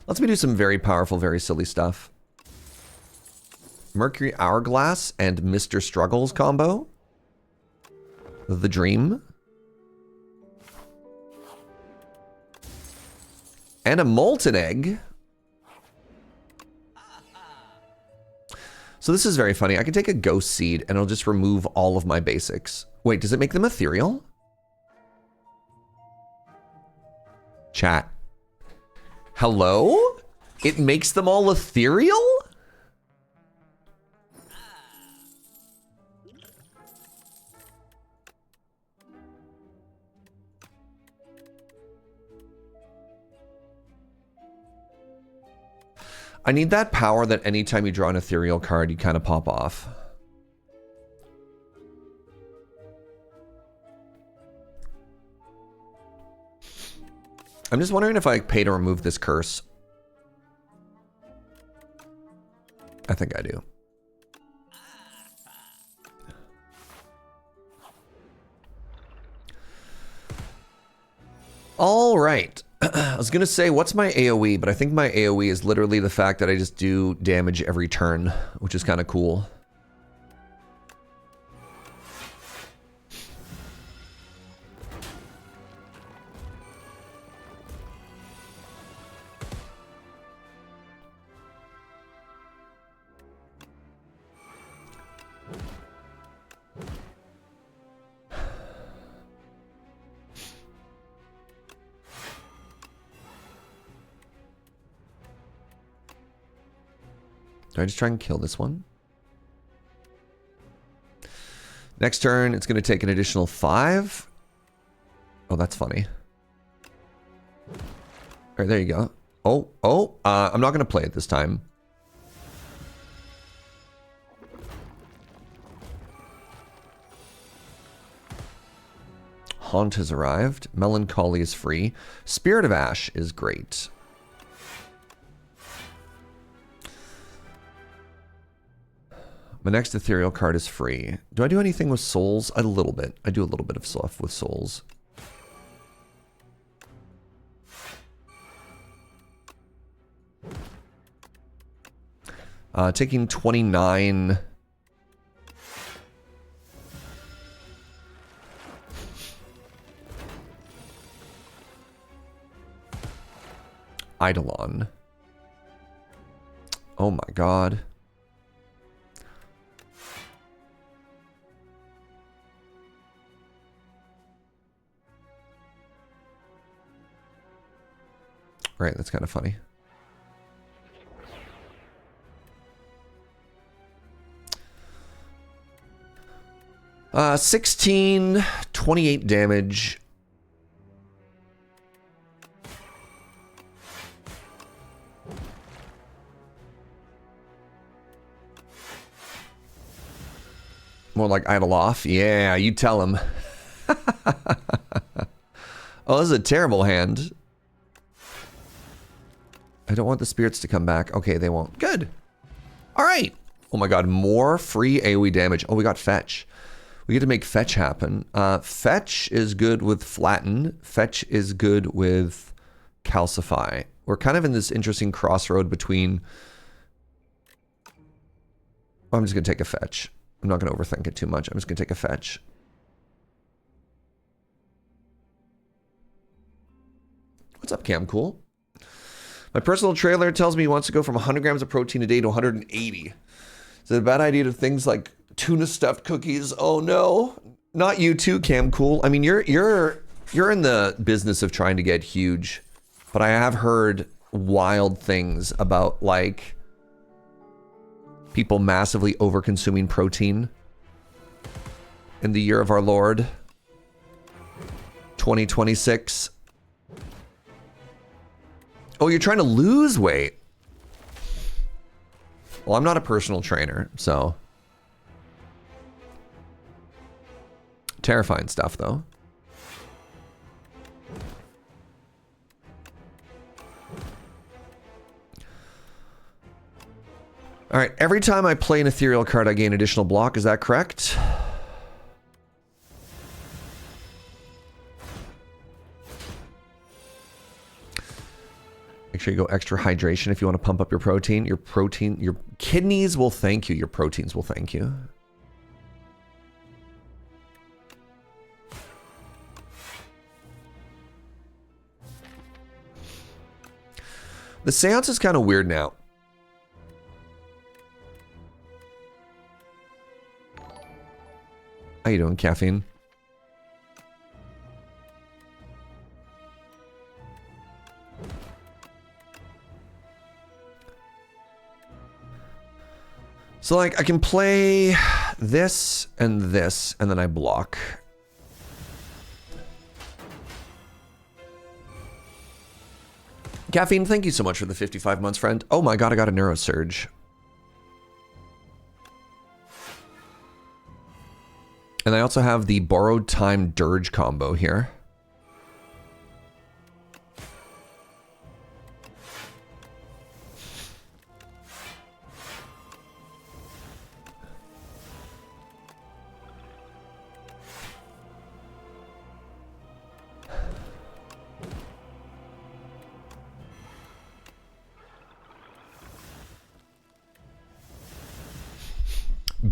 Lets me do some very powerful, very silly stuff. Mercury Hourglass and Mr. Struggles combo. The Dream. And a Molten Egg. So this is very funny. I can take a Ghost Seed and it'll just remove all of my basics. Wait, does it make them ethereal? Chat. Hello? It makes them all ethereal? I need that power that anytime you draw an ethereal card, you kind of pop off. I'm just wondering if I pay to remove this curse. I think I do. All right. I was going to say, what's my AoE? But I think my AoE is literally the fact that I just do damage every turn, which is kind of cool. Do I just try and kill this one? Next turn, it's going to take an additional 5. Oh, that's funny. All right, there you go. I'm not going to play it this time. Haunt has arrived. Melancholy is free. Spirit of Ash is great. My next ethereal card is free. Do I do anything with souls? A little bit. I do a little bit of stuff with souls. Taking 29. Eidolon. Oh my god. Right, that's kind of funny. Uh, 16, 28 damage. More like idle off. Yeah, you tell him. Oh, this is a terrible hand. I don't want the spirits to come back. Okay, they won't. Good. All right. Oh my god, more free AoE damage. Oh, we got fetch. We get to make fetch happen. Fetch is good with flatten. Fetch is good with calcify. We're kind of in this interesting crossroad between... Oh, I'm just going to take a fetch. I'm not going to overthink it too much. I'm just going to take a fetch. What's up, Cam Cool? My personal trailer tells me he wants to go from 100 grams of protein a day to 180. Is it a bad idea to things like tuna stuffed cookies? Oh no, not you too, Cam Cool. I mean, you're in the business of trying to get huge, but I have heard wild things about like people massively over consuming protein in the year of our Lord 2026. Oh, you're trying to lose weight. Well, I'm not a personal trainer, so. Terrifying stuff, though. All right, every time I play an ethereal card, I gain additional block. Is that correct? Make sure you go extra hydration if you want to pump up your protein. Your kidneys will thank you. Your proteins will thank you. The seance is kind of weird now. How you doing, Caffeine? So, like, I can play this, and then I block. Caffeine, thank you so much for the 55 months, friend. Oh my god, I got a neurosurge. And I also have the borrowed time dirge combo here.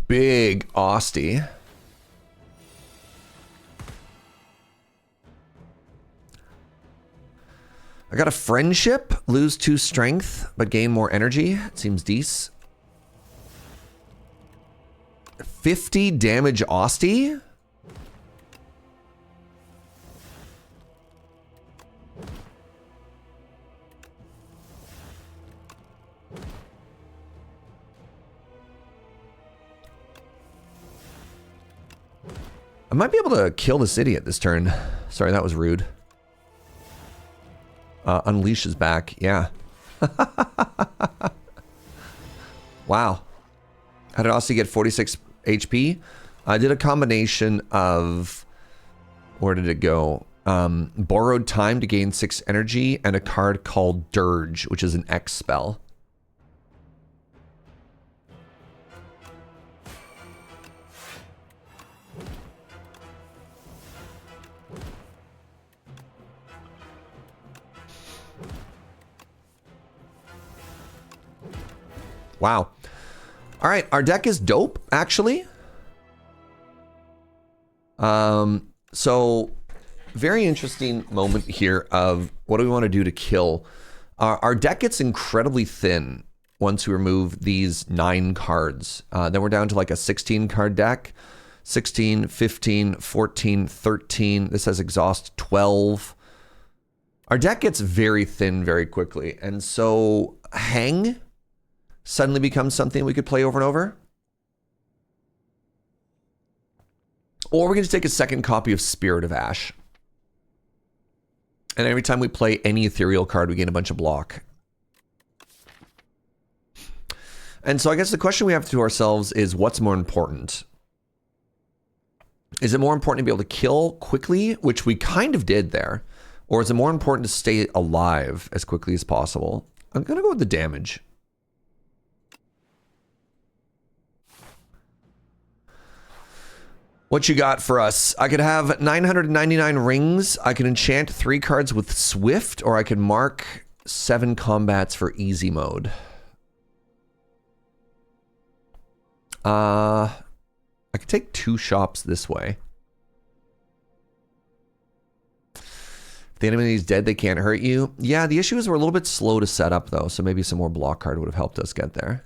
Big Austie. I got a friendship, lose 2 strength, but gain more energy. It seems decent. 50 damage Austie? I might be able to kill this idiot this turn. Sorry, that was rude. Unleash is back. Yeah. Wow. How did Aussie get 46 HP? I did a combination of... Where did it go? Borrowed time to gain 6 energy and a card called Dirge, which is an X spell. Wow. All right, our deck is dope, actually. So very interesting moment here of what do we want to do to kill. Our deck gets incredibly thin once we remove these 9 cards. Then we're down to like a 16 card deck. 16, 15, 14, 13. This has exhaust 12. Our deck gets very thin very quickly. And so Hang suddenly becomes something we could play over and over. Or we're going to take a second copy of Spirit of Ash. And every time we play any ethereal card, we gain a bunch of block. And so I guess the question we have to ourselves is, what's more important? Is it more important to be able to kill quickly, which we kind of did there? Or is it more important to stay alive as quickly as possible? I'm going to go with the damage. What you got for us? I could have 999 rings. I could enchant 3 cards with Swift, or I could mark 7 combats for easy mode. I could take 2 shops this way. If the enemy is dead, they can't hurt you. Yeah, the issue is we're a little bit slow to set up, though, so maybe some more block card would have helped us get there.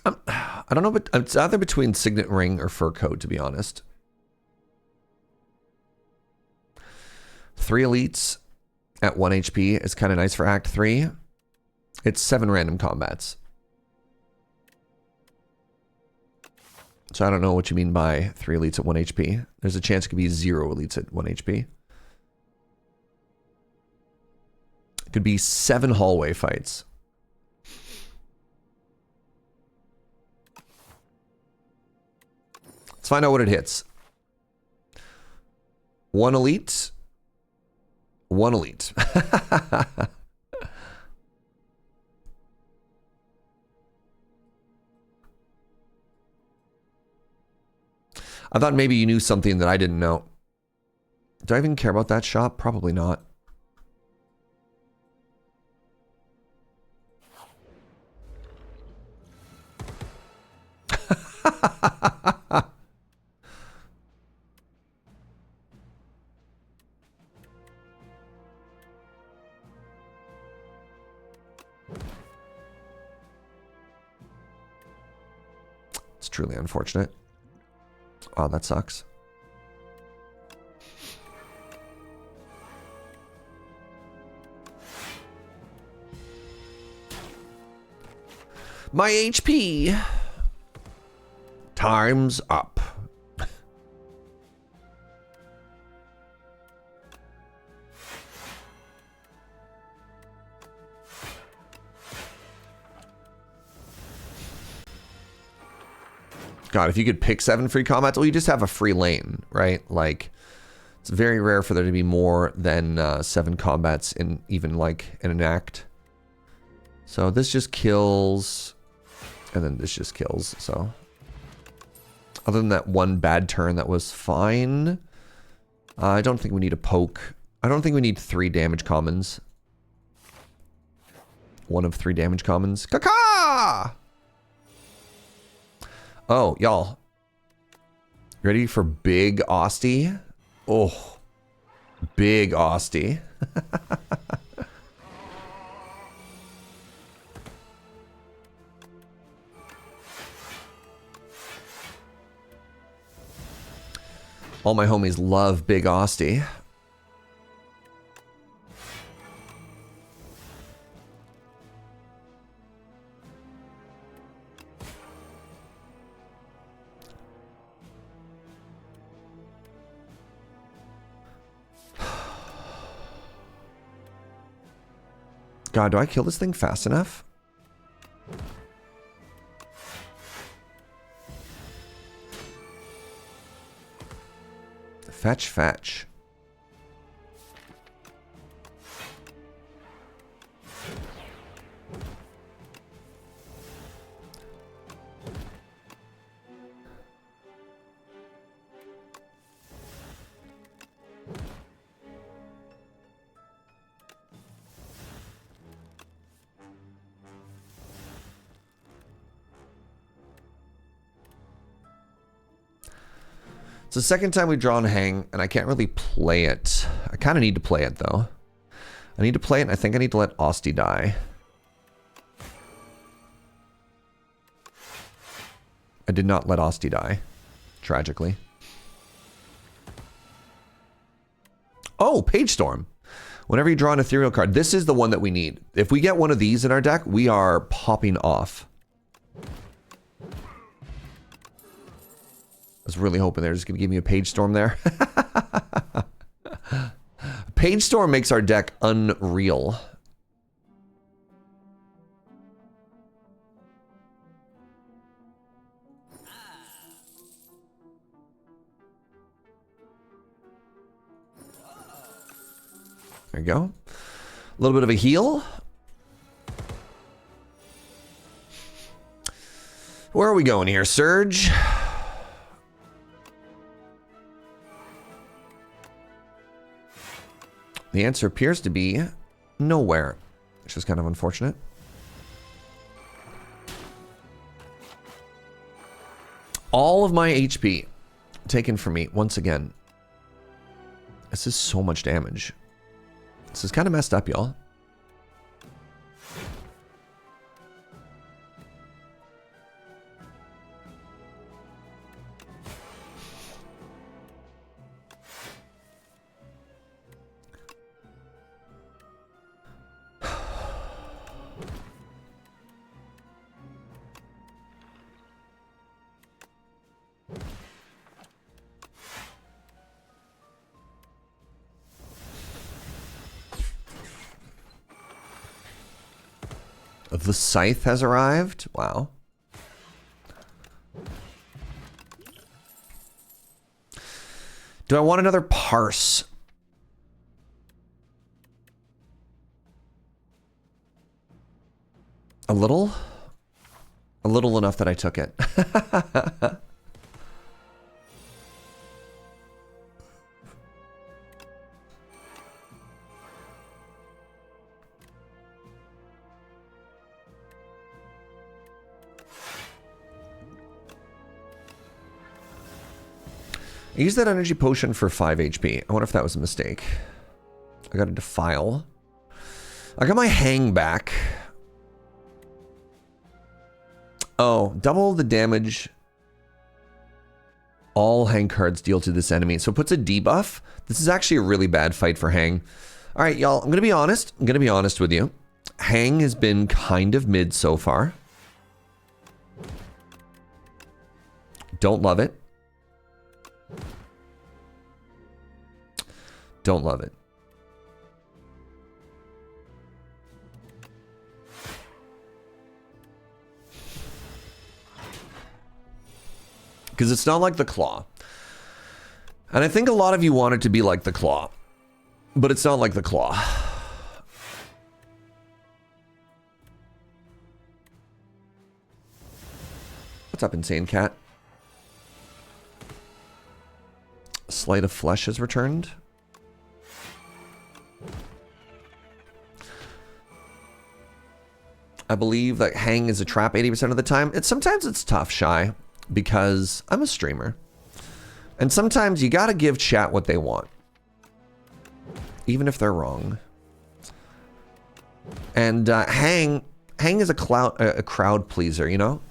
I don't know, but it's either between Signet Ring or Fur Coat, to be honest. 3 elites at 1 HP is kind of nice for Act 3. It's 7 random combats. So I don't know what you mean by 3 elites at 1 HP. There's a chance it could be 0 elites at 1 HP. It could be 7 hallway fights. Let's find out what it hits. 1 elite. 1 elite. I thought maybe you knew something that I didn't know. Do I even care about that shop? Probably not. It's truly unfortunate. Oh, that sucks. My HP. Time's up. God, if you could pick 7 free combats, well, you just have a free lane, right? Like, it's very rare for there to be more than 7 combats in even like in an act. So this just kills, and then this just kills. So other than that one bad turn, that was fine. I don't think we need a poke. I don't think we need 3 damage commons. 1 of 3 damage commons. Caca! Oh, y'all. Ready for big Osty? Oh, big Osty. All my homies love Big Austie. God, do I kill this thing fast enough? Fetch, fetch. It's the second time we've drawn Hang, and I can't really play it. I kind of need to play it, though. I need to play it, and I think I need to let Austie die. I did not let Austie die, tragically. Oh, Page Storm. Whenever you draw an ethereal card, this is the one that we need. If we get one of these in our deck, we are popping off. I was really hoping they're just going to give me a Page Storm there. Page Storm makes our deck unreal. There you go. A little bit of a heal. Where are we going here, Surge? The answer appears to be nowhere, which is kind of unfortunate. All of my HP taken from me once again. This is so much damage. This is kind of messed up, y'all. The Scythe has arrived. Wow. Do I want another Parse? A little? A little enough that I took it. I used that energy potion for 5 HP. I wonder if that was a mistake. I got a Defile. I got my Hang back. Oh, double the damage all Hang cards deal to this enemy. So it puts a debuff. This is actually a really bad fight for Hang. All right, y'all, I'm going to be honest. I'm going to be honest with you. Hang has been kind of mid so far. Don't love it. Don't love it. Because it's not like the Claw. And I think a lot of you want it to be like the Claw. But it's not like the Claw. What's up, Insane Cat? Sleight of Flesh has returned. I believe that Hang is a trap 80% of the time. Sometimes it's tough, Shy, because I'm a streamer. And sometimes you gotta give chat what they want. Even if they're wrong. And Hang is a crowd pleaser, you know?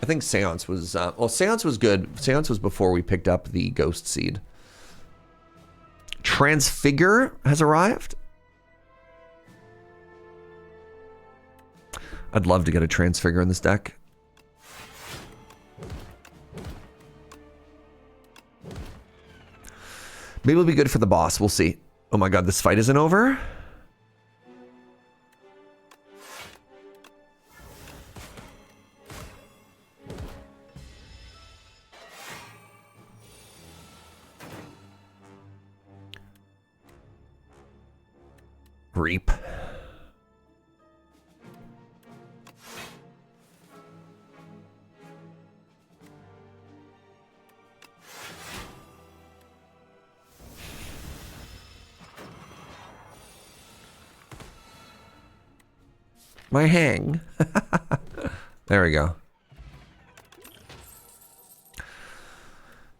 I think Seance was, well, Seance was good. Seance was before we picked up the Ghost Seed. Transfigure has arrived. I'd love to get a Transfigure in this deck. Maybe it'll be good for the boss. We'll see. Oh my god, this fight isn't over? Reap. My hang. There we go.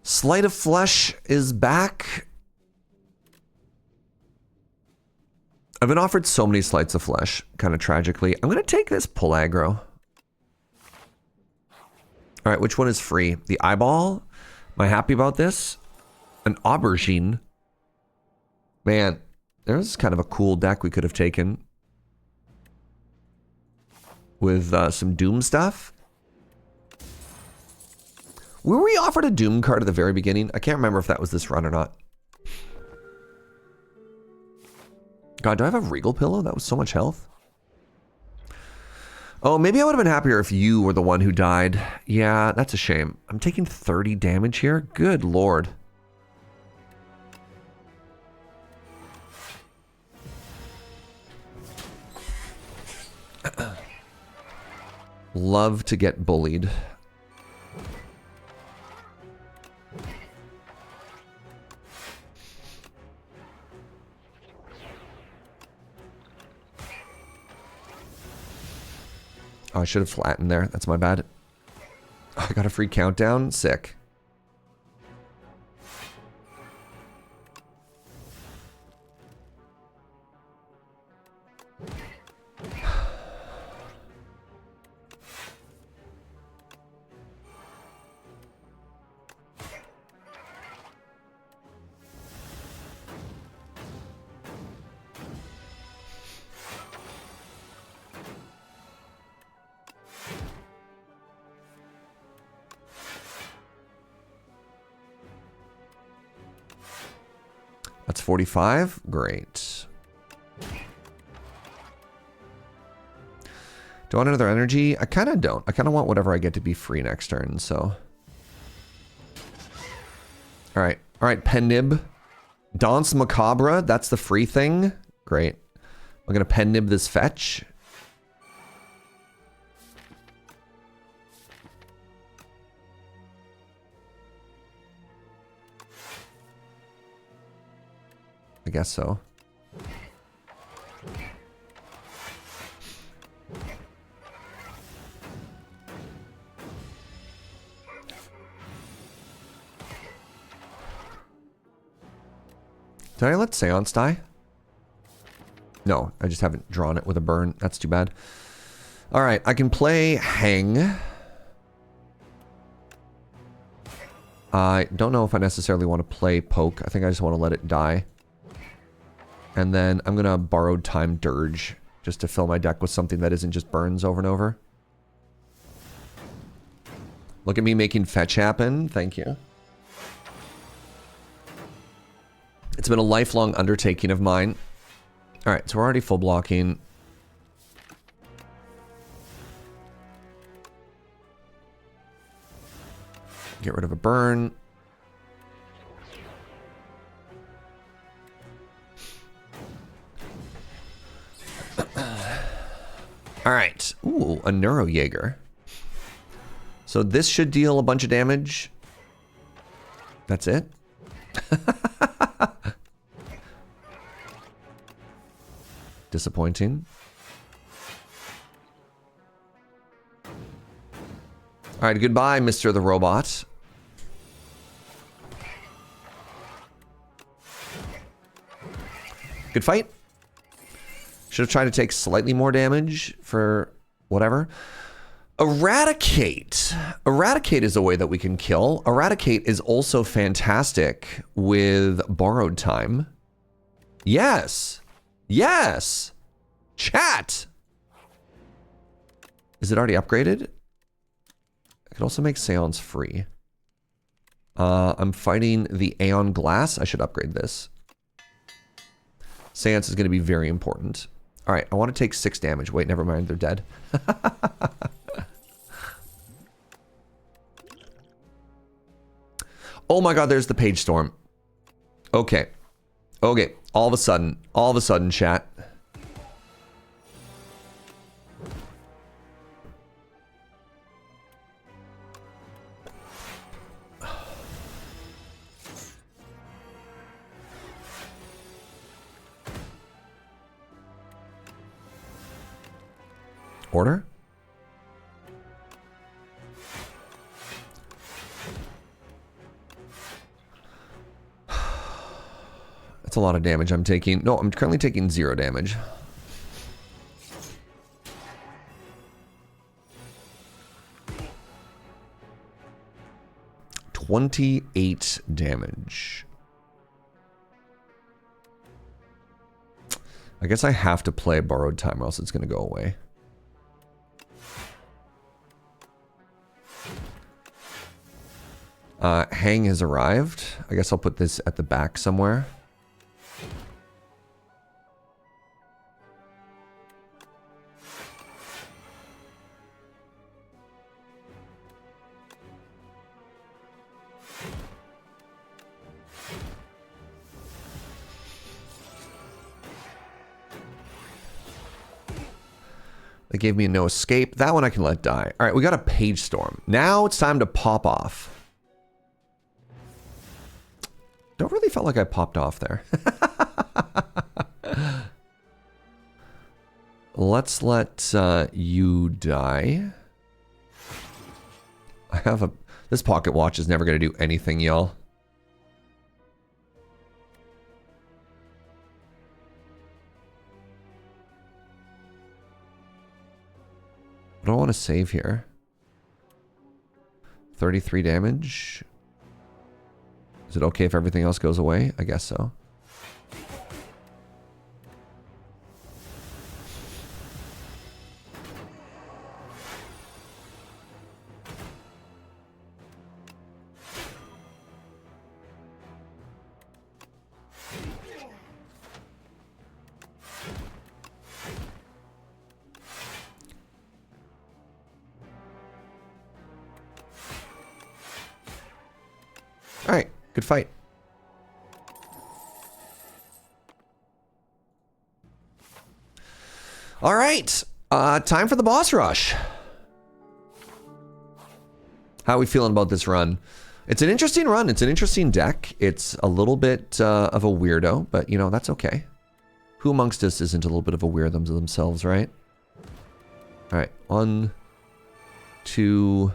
Sleight of Flesh is back. I've been offered so many Sleights of Flesh, kind of tragically. I'm going to take this pull aggro. All right, which one is free? The Eyeball? Am I happy about this? An Aubergine. Man, there's kind of a cool deck we could have taken. With some Doom stuff. Were we offered a Doom card at the very beginning? I can't remember if that was this run or not. God, do I have a Regal Pillow? That was so much health. Oh, maybe I would have been happier if you were the one who died. Yeah, that's a shame. I'm taking 30 damage here? Good lord. Love to get bullied. Oh, I should have flattened there. That's my bad. Oh, I got a free countdown. Sick. That's 45. Great. Do I want another energy? I kind of don't. I kind of want whatever I get to be free next turn, so. All right. All right, Pen-Nib. Danse Macabre. That's the free thing. Great. I'm going to Pen-Nib this fetch. I guess so. Did I let Seance die? No, I just haven't drawn it with a burn. That's too bad. All right, I can play Hang. I don't know if I necessarily want to play Poke. I think I just want to let it die. And then I'm going to Borrowed Time Dirge just to fill my deck with something that isn't just burns over and over. Look at me making fetch happen. Thank you. It's been a lifelong undertaking of mine. All right, so we're already full blocking. Get rid of a burn. All right. Ooh, a Neurojaeger. So this should deal a bunch of damage. That's it. Disappointing. All right, goodbye, Mr. the Robot. Good fight. Should have tried to take slightly more damage for whatever. Eradicate. Eradicate is a way that we can kill. Eradicate is also fantastic with borrowed time. Yes. Yes. Chat. Is it already upgraded? I could also make Seance free. I'm fighting the Aeon Glass. I should upgrade this. Seance is going to be very important. All right, I want to take 6 damage. Wait, never mind. They're dead. Oh my god, there's the Page Storm. Okay. Okay, all of a sudden, chat. Order? That's a lot of damage I'm taking. No, I'm currently taking 0 damage. $28 damage. I guess I have to play borrowed time or else it's going to go away. Hang has arrived. I guess I'll put this at the back somewhere. They gave me a no escape. That one I can let die. All right, we got a Page Storm. Now it's time to pop off. Don't really felt like I popped off there. Let's let you die. I have a... This pocket watch is never going to do anything, y'all. I don't want to save here. 33 damage. Is it okay if everything else goes away? I guess so. All right. Good fight. All right. Time for the boss rush. How are we feeling about this run? It's an interesting run. It's an interesting deck. It's a little bit of a weirdo, but you know, that's okay. Who amongst us isn't a little bit of a weirdo themselves, right? All right. 1, 2...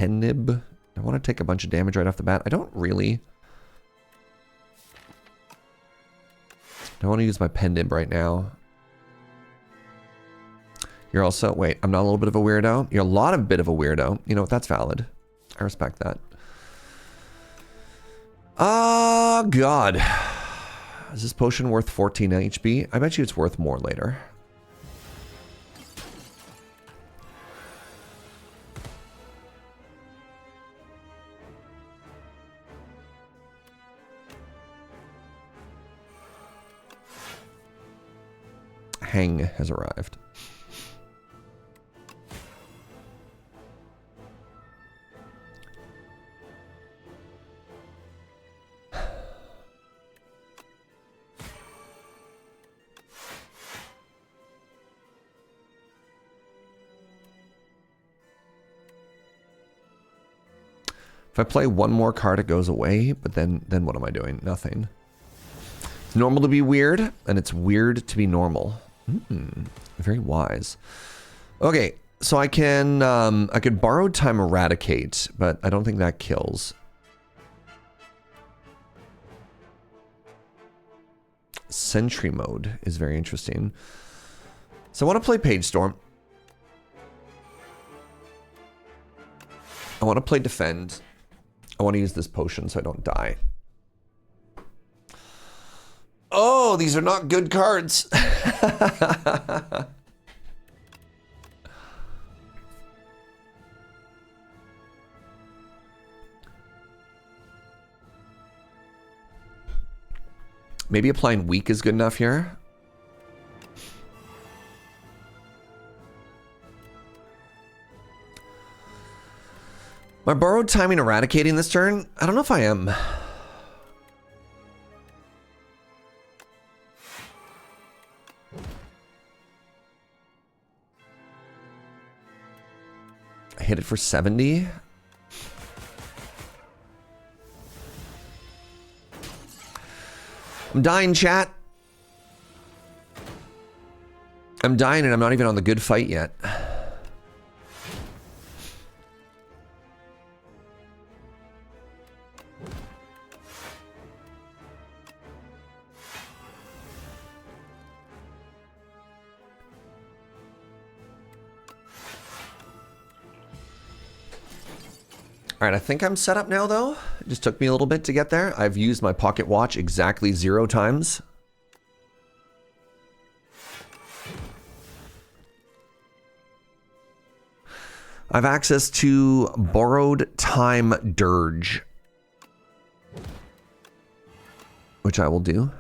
Nib. I want to take a bunch of damage right off the bat. I don't really. I want to use my pen nib right now. You're also... Wait, I'm not a little bit of a weirdo? You're a lot of bit of a weirdo. You know what? That's valid. I respect that. Oh, God. Is this potion worth 14 HP? I bet you it's worth more later. Hang has arrived. If I play one more card, it goes away, but then what am I doing? Nothing. It's normal to be weird, and it's weird to be normal. Very wise. Okay, so I could borrowed time eradicate, but I don't think that kills. Sentry mode is very interesting. So I want to play Page Storm. I want to play Defend. I want to use this potion so I don't die. Oh, these are not good cards. Maybe applying weak is good enough here. Am I borrowed timing eradicating this turn? I don't know if I am. I hit it for 70. I'm dying, chat. I'm dying and I'm not even on the good fight yet. All right, I think I'm set up now, though. It just took me a little bit to get there. I've used my pocket watch exactly 0 times. I have access to Borrowed Time Dirge, which I will do.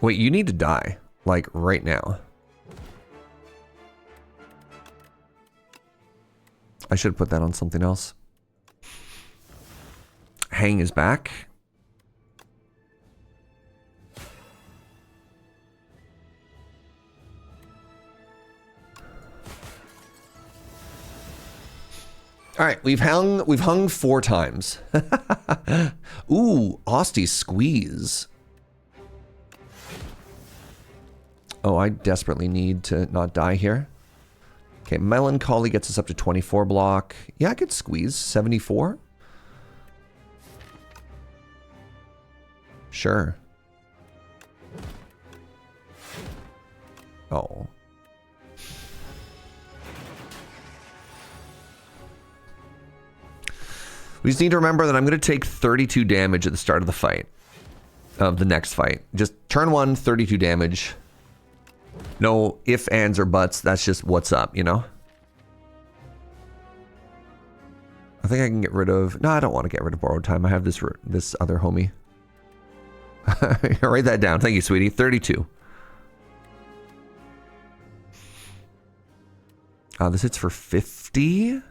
Wait, you need to die, like right now. I should put that on something else. Hang is back. All right, we've hung 4 times. Ooh, Austie Squeeze. Oh, I desperately need to not die here. Okay, Melancholy gets us up to 24 block. Yeah, I could squeeze 74. Sure. Oh. We just need to remember that I'm going to take 32 damage at the start of the fight. Of the next fight. Just turn 1, 32 damage. No ifs, ands, or buts. That's just what's up, you know? I think I can get rid of... No, I don't want to get rid of Borrowed Time. I have this other homie. Write that down. Thank you, sweetie. 32. This hits for 50.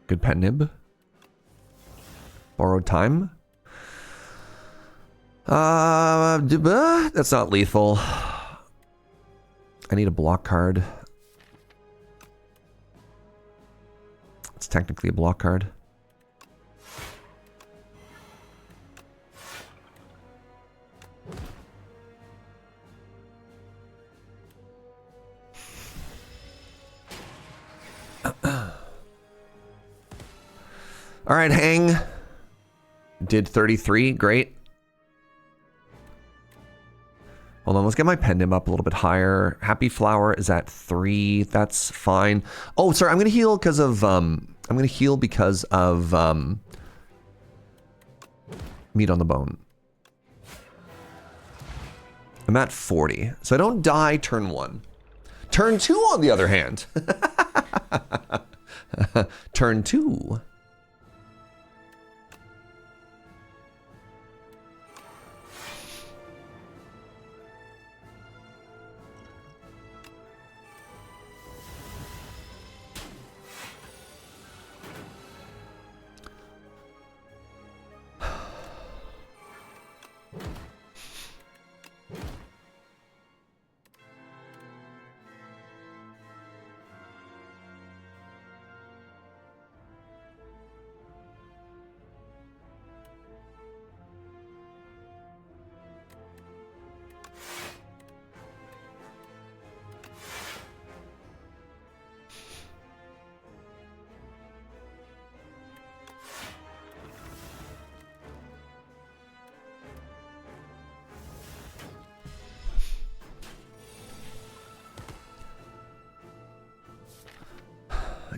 Good pen nib. Borrowed Time. That's not lethal. I need a block card. It's technically a block card. All right, Hang. Did 33, great. Hold on, let's get my pen nib up a little bit higher. Happy Flower is at 3, that's fine. Oh, sorry, I'm gonna heal because of, Meat on the Bone. I'm at 40, so I don't die turn 1. Turn 2, on the other hand. Turn 2.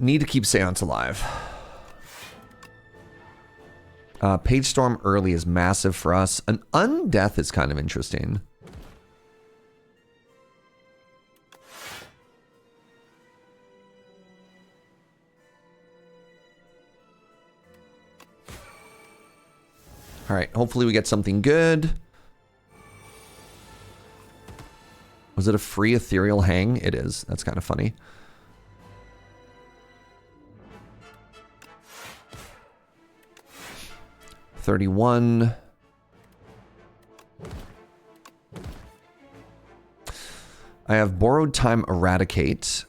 Need to keep Seance alive. Page Storm early is massive for us. An Undeath is kind of interesting. All right, hopefully we get something good. Was it a free ethereal hang? It is. That's kind of funny. $31. I have Borrowed Time Eradicate.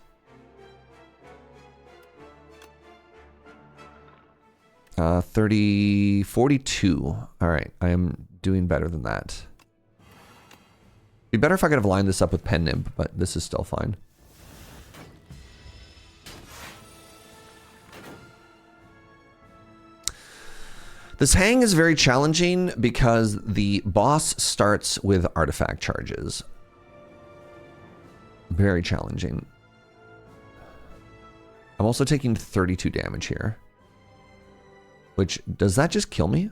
42. All right, I am doing better than that. Be better if I could have lined this up with Pen Nib, but this is still fine. This hang is very challenging because the boss starts with artifact charges. Very challenging. I'm also taking 32 damage here. Which, does that just kill me?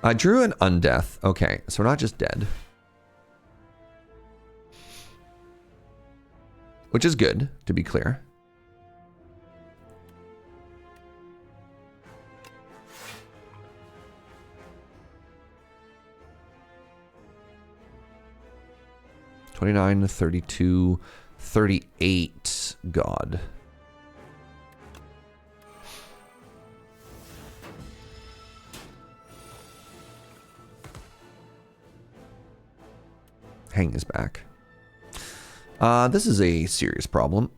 I drew an Undeath. Okay, so we're not just dead. Which is good, to be clear. $29, $32, $38. God. Hang is back. This is a serious problem.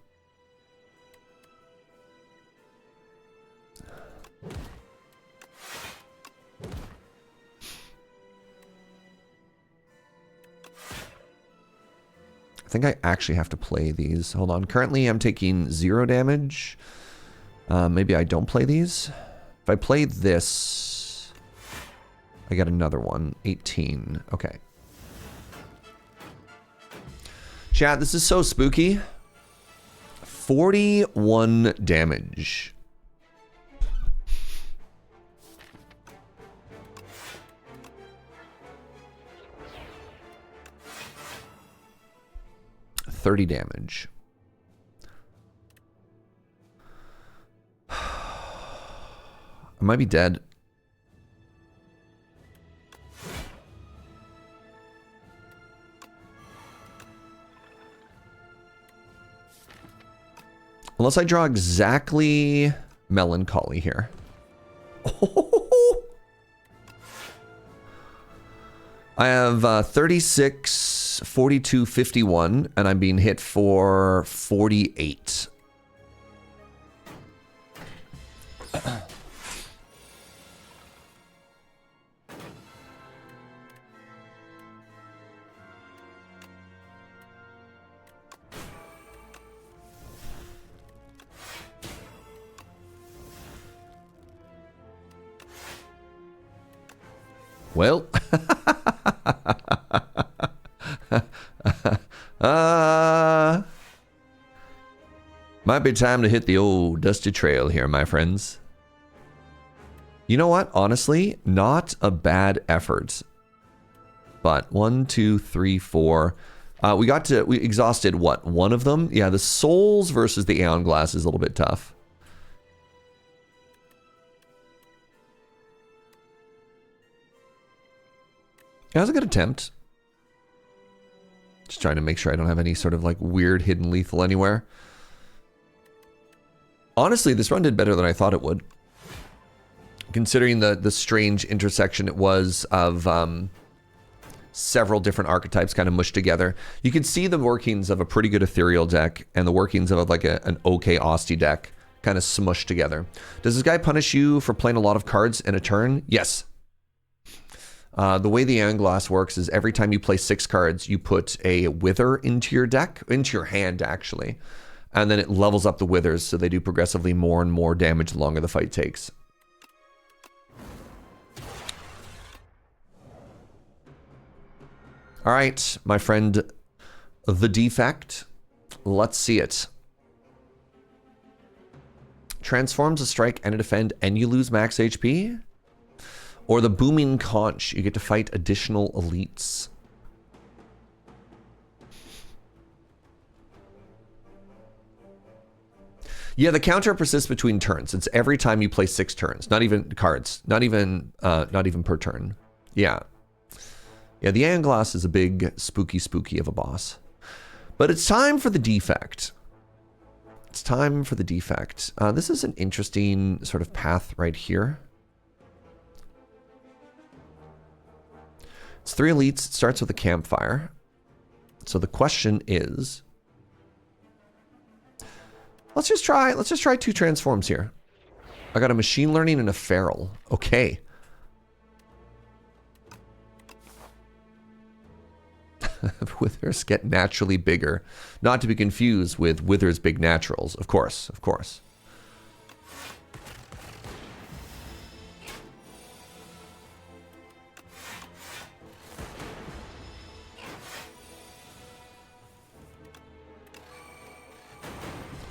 I think I actually have to play these. Hold on. Currently, I'm taking 0 damage. Maybe I don't play these. If I play this, I get another one. 18. Okay. Chat, this is so spooky. 41 damage. $30 damage. I might be dead. Unless I draw exactly Melancholy here. I have 36, 42, 51, and I'm being hit for 48. Well, might be time to hit the old dusty trail here, my friends. You know what? Honestly, not a bad effort. But 1, 2, 3, 4. We exhausted what? One of them? Yeah, the souls versus the Aeon Glass is a little bit tough. That was a good attempt. Just trying to make sure I don't have any sort of like weird hidden lethal anywhere. Honestly, this run did better than I thought it would. Considering the strange intersection it was of several different archetypes kind of mushed together. You can see the workings of a pretty good ethereal deck and the workings of like an okay Austie deck kind of smushed together. Does this guy punish you for playing a lot of cards in a turn? Yes. The way the Aeon Glass works is every time you play 6 cards, you put a wither into your deck, into your hand actually, and then it levels up the withers so they do progressively more and more damage the longer the fight takes. All right, my friend, the Defect. Let's see it. Transforms a strike and a defend, and you lose max HP? Or the Booming Conch, you get to fight additional elites. Yeah, the counter persists between turns. It's every time you play 6 turns, not even cards, not even per turn. Yeah. Yeah, the Anglass is a big spooky of a boss. But it's time for the Defect. It's time for the Defect. This is an interesting sort of path right here. It's 3 elites. It starts with a campfire. So the question is, let's just try 2 transforms here. I got a machine learning and a feral. Okay. Withers get naturally bigger. Not to be confused with Withers big naturals. Of course, of course.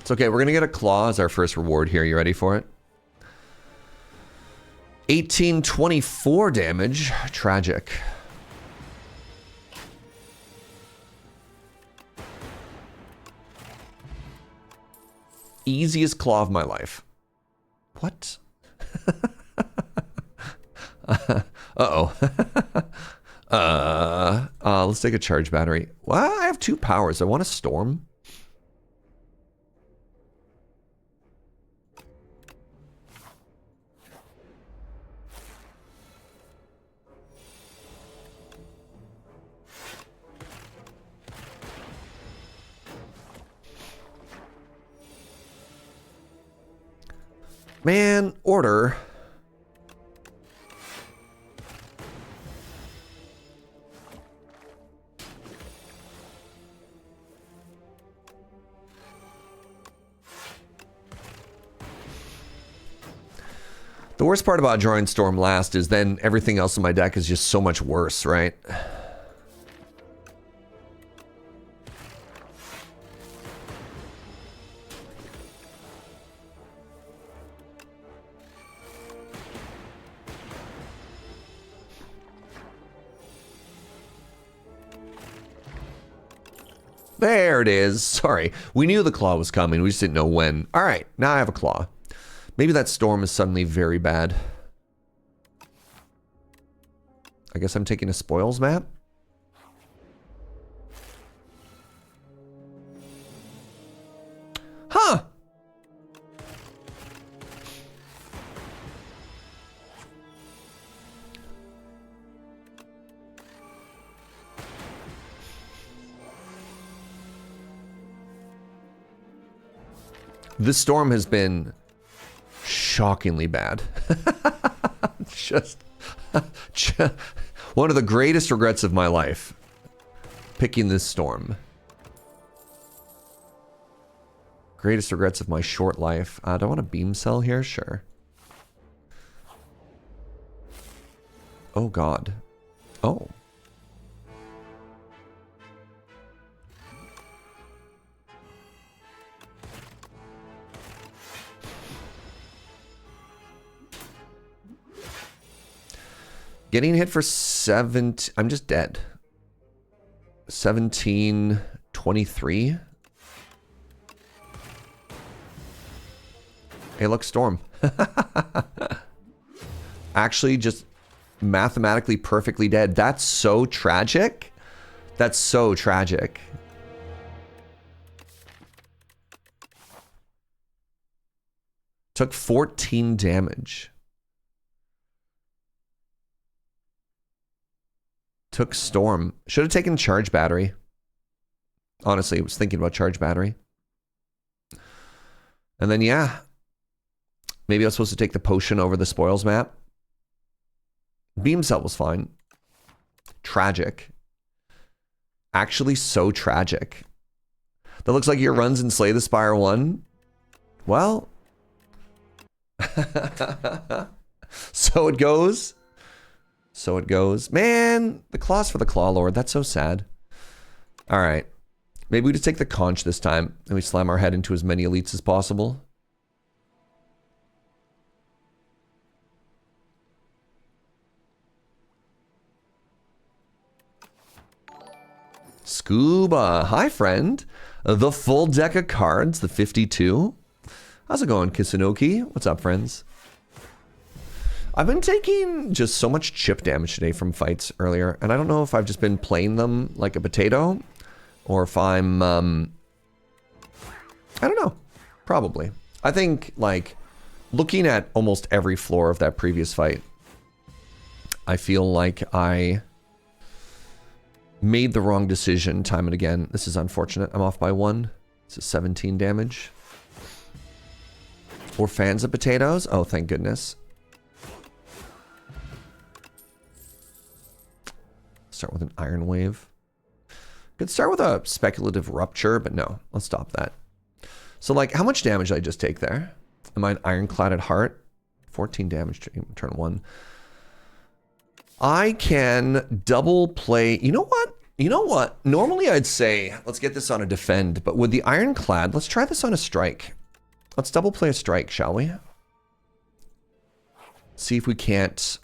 It's okay, we're gonna get a claw as our first reward here. You ready for it? 1824 damage. Tragic. Easiest claw of my life. What? Uh-oh. Let's take a charge battery. Well, I have 2 powers. I want a storm. Man, order. The worst part about drawing Storm last is then everything else in my deck is just so much worse, right? There it is. Sorry. We knew the claw was coming. We just didn't know when. All right. Now I have a claw. Maybe that storm is suddenly very bad. I guess I'm taking a spoils map. Huh. This storm has been shockingly bad. just one of the greatest regrets of my life, picking this storm. Greatest regrets of my short life. Do I want a beam cell here? Sure. Oh God. Oh. Getting hit for 7. I'm just dead. 1723. Hey, look, storm. Actually, just mathematically perfectly dead. That's so tragic. That's so tragic. Took 14 damage. Took storm. Should have taken charge battery. Honestly, I was thinking about charge battery. And then, yeah. Maybe I was supposed to take the potion over the spoils map. Beam cell was fine. Tragic. Actually, so tragic. That looks like your runs in Slay the Spire 1. Well. So it goes. So it goes. Man, the claws for the Claw Lord. That's so sad. All right. Maybe we just take the conch this time and we slam our head into as many elites as possible. Scuba. Hi, friend. The full deck of cards, the 52. How's it going, Kisanoki? What's up, friends? I've been taking just so much chip damage today from fights earlier, and I don't know if I've just been playing them like a potato, or if I'm, I don't know. Probably. I think, like, looking at almost every floor of that previous fight, I feel like I made the wrong decision time and again. This is unfortunate. I'm off by 1. This is 17 damage. We're fans of potatoes. Oh, thank goodness. Start with an Iron Wave. Could start with a Speculative Rupture, but no. Let's stop that. So, like, how much damage did I just take there? Am I an Ironclad at heart? 14 damage to turn 1. I can double play. You know what? You know what? Normally I'd say, let's get this on a defend, but with the Ironclad, let's try this on a strike. Let's double play a strike, shall we? See if we can't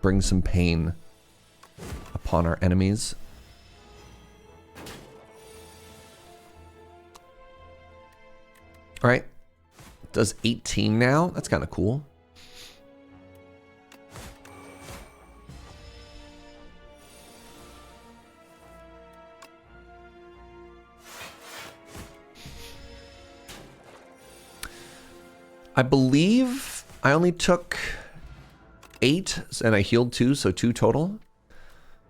bring some pain upon our enemies. All right. It does 18 now. That's kind of cool. I believe I only took 8 and I healed 2, so 2 total.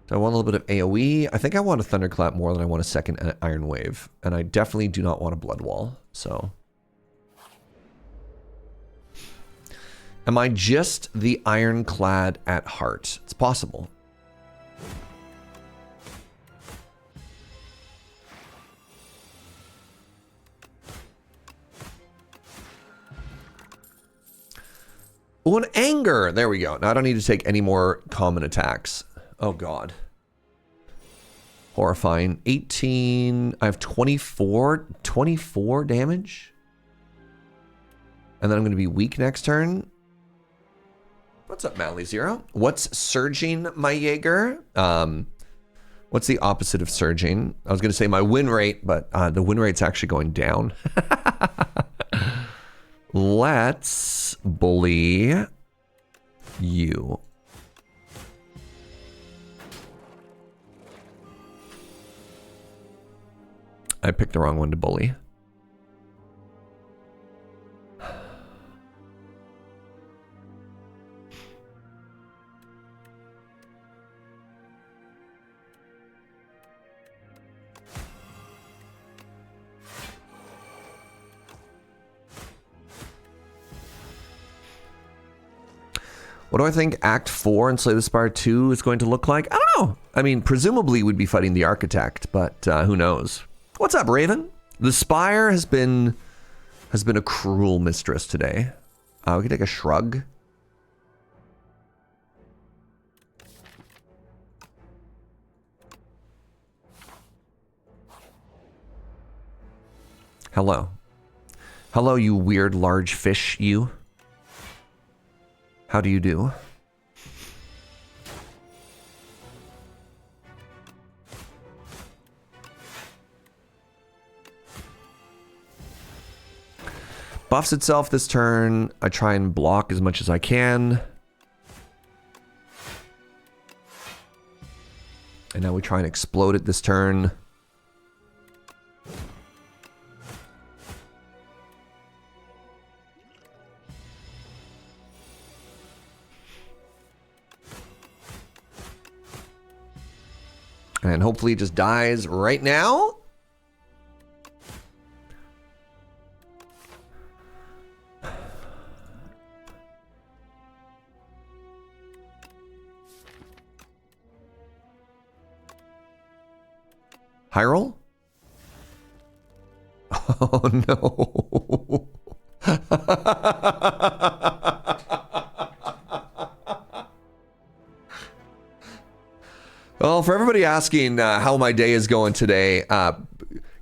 I want a little bit of AoE. I think I want a Thunderclap more than I want a second Iron Wave. And I definitely do not want a Blood Wall, so. Am I just the Ironclad at heart? It's possible. Oh, an Anger. There we go. Now I don't need to take any more common attacks. Oh, God. Horrifying. 18. I have 24 damage. And then I'm going to be weak next turn. What's up, Mally Zero? What's surging, my Jaeger? What's the opposite of surging? I was going to say my win rate, but the win rate's actually going down. Let's bully you. I picked the wrong one to bully. What do I think Act 4 in Slay the Spire 2 is going to look like? I don't know. I mean, presumably we'd be fighting the Architect, but who knows? What's up, Raven? The Spire has been a cruel mistress today. We can take a shrug. Hello. Hello, you weird large fish, you. How do you do? Buffs itself this turn. I try and block as much as I can. And now we try and explode it this turn. And hopefully it just dies right now. Hyrule? Oh no. Somebody asking how my day is going today.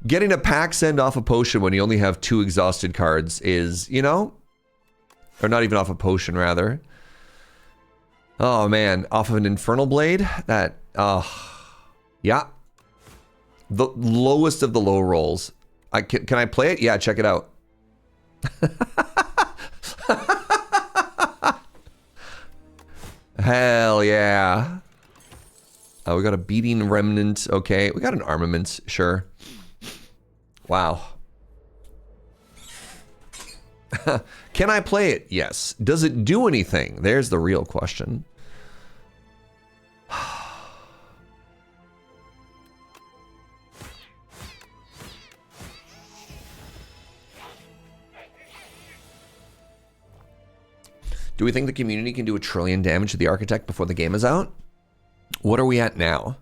Getting a pack send off a potion when you only have 2 exhausted cards is, you know, or not even off a potion, rather. Oh man, off of an Infernal Blade? That, yeah. The lowest of the low rolls. Can I play it? Yeah, check it out. Hell yeah. We got a beating remnant. Okay, we got an armament. Sure. Wow. Can I play it? Yes. Does it do anything? There's the real question. Do we think the community can do 1 trillion damage to the architect before the game is out? What are we at now?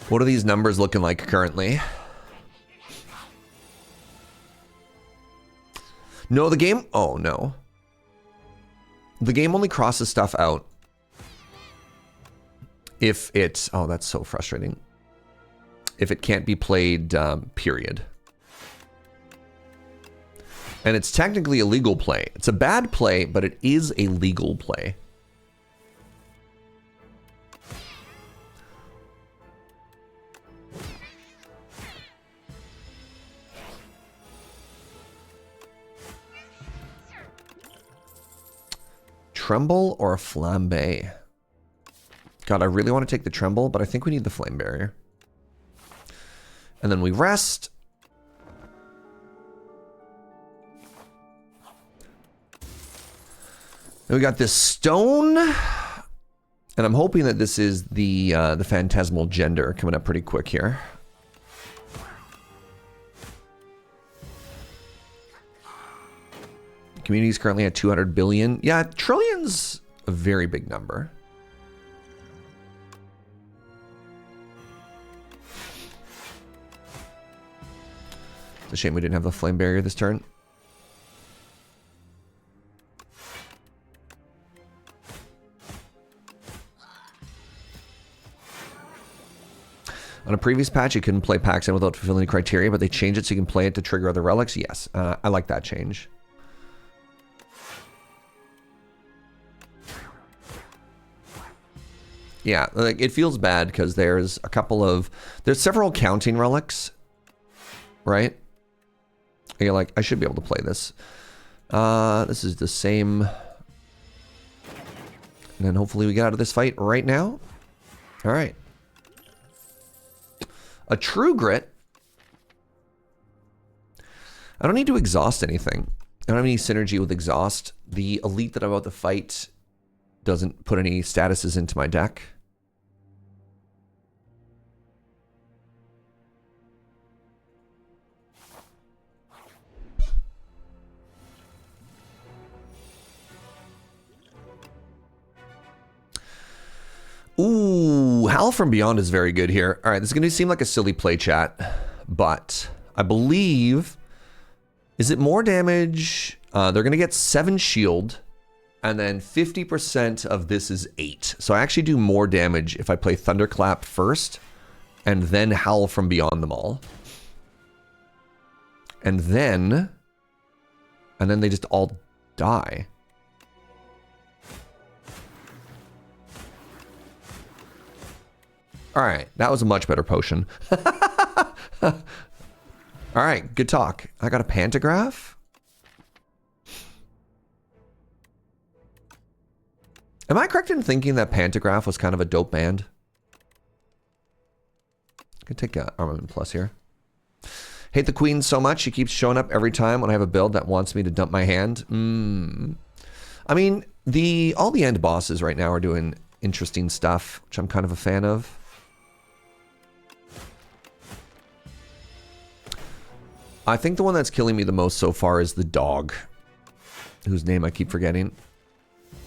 What are these numbers looking like currently? No, the game... Oh, no. The game only crosses stuff out if it's... Oh, that's so frustrating. If it can't be played, period. And it's technically a legal play. It's a bad play, but it is a legal play. Tremble or a flambe? God, I really want to take the tremble, but I think we need the flame barrier. And then we rest. Then we got this stone. And I'm hoping that this is the phantasmal gender coming up pretty quick here. Community's currently at 200 billion. Yeah, trillion's a very big number. It's a shame we didn't have the flame barrier this turn. On a previous patch, you couldn't play packs in without fulfilling the criteria, but they changed it so you can play it to trigger other relics. Yes, I like that change. Yeah, like it feels bad because there's several counting relics, right? And you're like, I should be able to play this. This is the same. And then hopefully we get out of this fight right now. All right. A true grit. I don't need to exhaust anything. I don't have any synergy with exhaust. The elite that I'm about to fight doesn't put any statuses into my deck. Ooh, Hal from Beyond is very good here. All right, this is going to seem like a silly play chat, but I believe... Is it more damage? They're going to get 7 shield. And then 50% of this is 8. So I actually do more damage if I play Thunderclap first and then Howl from Beyond them all. And then they just all die. All right, that was a much better potion. All right, good talk. I got a pantograph. Am I correct in thinking that Pantograph was kind of a dope band? I can take Armament Plus here. Hate the Queen so much. She keeps showing up every time when I have a build that wants me to dump my hand. I mean, all the end bosses right now are doing interesting stuff, which I'm kind of a fan of. I think the one that's killing me the most so far is the dog, whose name I keep forgetting.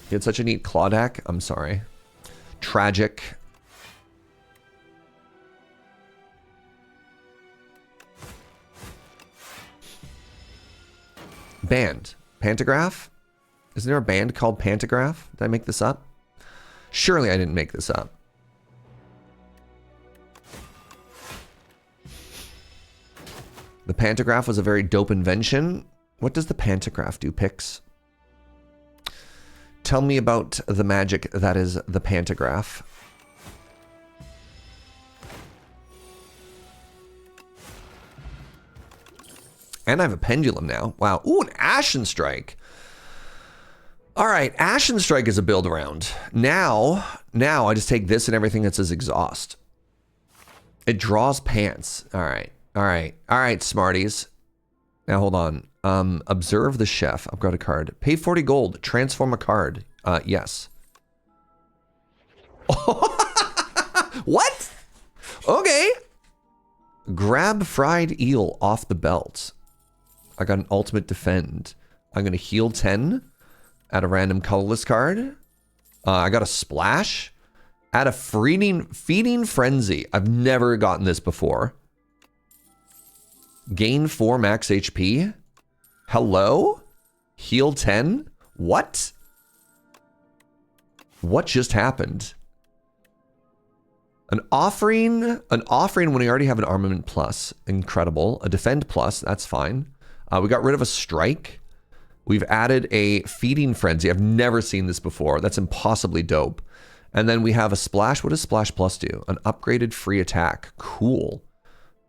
He had such a neat claw deck. I'm sorry. Tragic. Band. Pantograph? Isn't there a band called Pantograph? Did I make this up? Surely I didn't make this up. The pantograph was a very dope invention. What does the pantograph do, Pix? Tell me about the magic that is the pantograph. And I have a pendulum now. Wow. Ooh, an Ashen Strike. All right, Ashen Strike is a build around. Now I just take this and everything that says exhaust. It draws pants. All right, smarties. Now hold on. Observe the chef. Upgrade a card. Pay 40 gold. Transform a card. Yes. What? Okay. Grab fried eel off the belt. I got an ultimate defend. I'm gonna heal 10. Add a random colorless card. I got a splash. Add a feeding frenzy. I've never gotten this before. Gain 4 max HP. Hello? Heal 10? What? What just happened? An offering when we already have an armament plus. Incredible. A defend plus, that's fine. We got rid of a strike. We've added a feeding frenzy. I've never seen this before. That's impossibly dope. And then we have a splash. What does splash plus do? An upgraded free attack. Cool.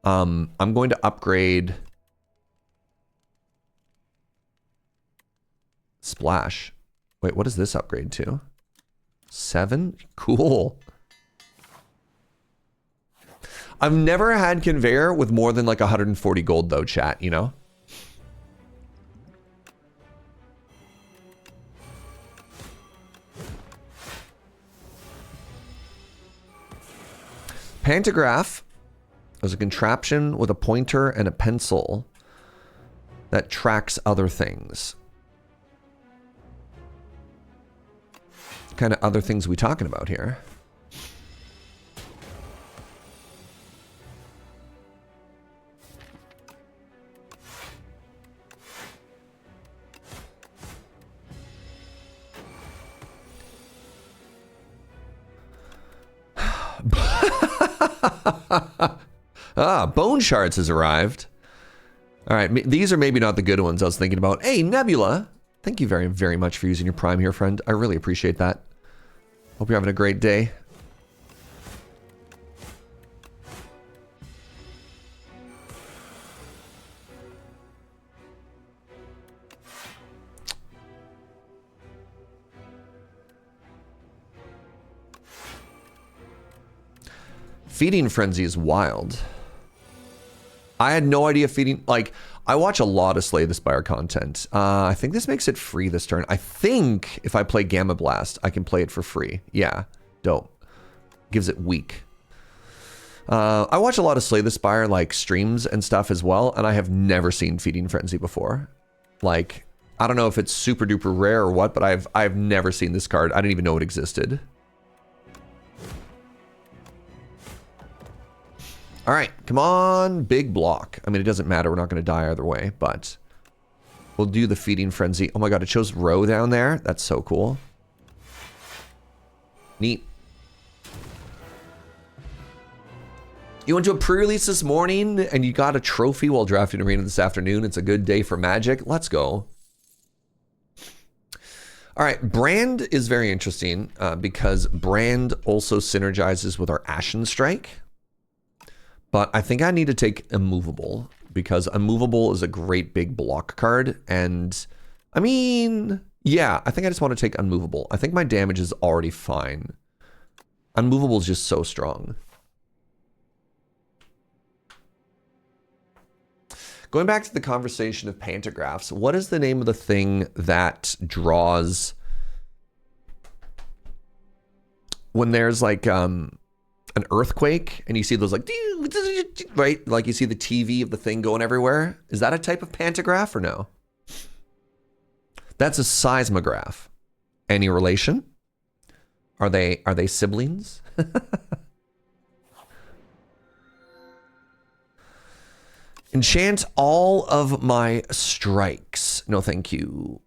I'm going to upgrade splash. Wait, what does this upgrade to? 7? Cool. I've never had conveyor with more than like 140 gold though, chat, you know? Pantograph is a contraption with a pointer and a pencil that tracks other things. What kind of other things are we talking about here? Bone shards has arrived. All right, these are maybe not the good ones I was thinking about. Hey, Nebula. Thank you very, very much for using your Prime here, friend. I really appreciate that. Hope you're having a great day. Feeding frenzy is wild. I had no idea feeding, like, I watch a lot of Slay the Spire content. I think this makes it free this turn. I think if I play Gamma Blast, I can play it for free. Yeah, dope. Gives it weak. I watch a lot of Slay the Spire, like, streams and stuff as well, and I have never seen Feeding Frenzy before. Like, I don't know if it's super duper rare or what, but I've never seen this card. I didn't even know it existed. All right, come on, big block. I mean, it doesn't matter. We're not going to die either way, but we'll do the Feeding Frenzy. Oh my god, it shows Row down there. That's so cool. Neat. You went to a pre-release this morning and you got a trophy while drafting Arena this afternoon. It's a good day for Magic. Let's go. All right, Brand is very interesting because Brand also synergizes with our Ashen Strike. But I think I need to take Immovable because Immovable is a great big block card. And I mean, yeah, I think I just want to take Unmovable. I think my damage is already fine. Unmovable is just so strong. Going back to the conversation of pantographs, what is the name of the thing that draws when there's like an earthquake and you see those like, right? Like you see the TV of the thing going everywhere. Is that a type of pantograph or no? That's a seismograph. Any relation? Are they siblings? Enchant all of my strikes. No, thank you.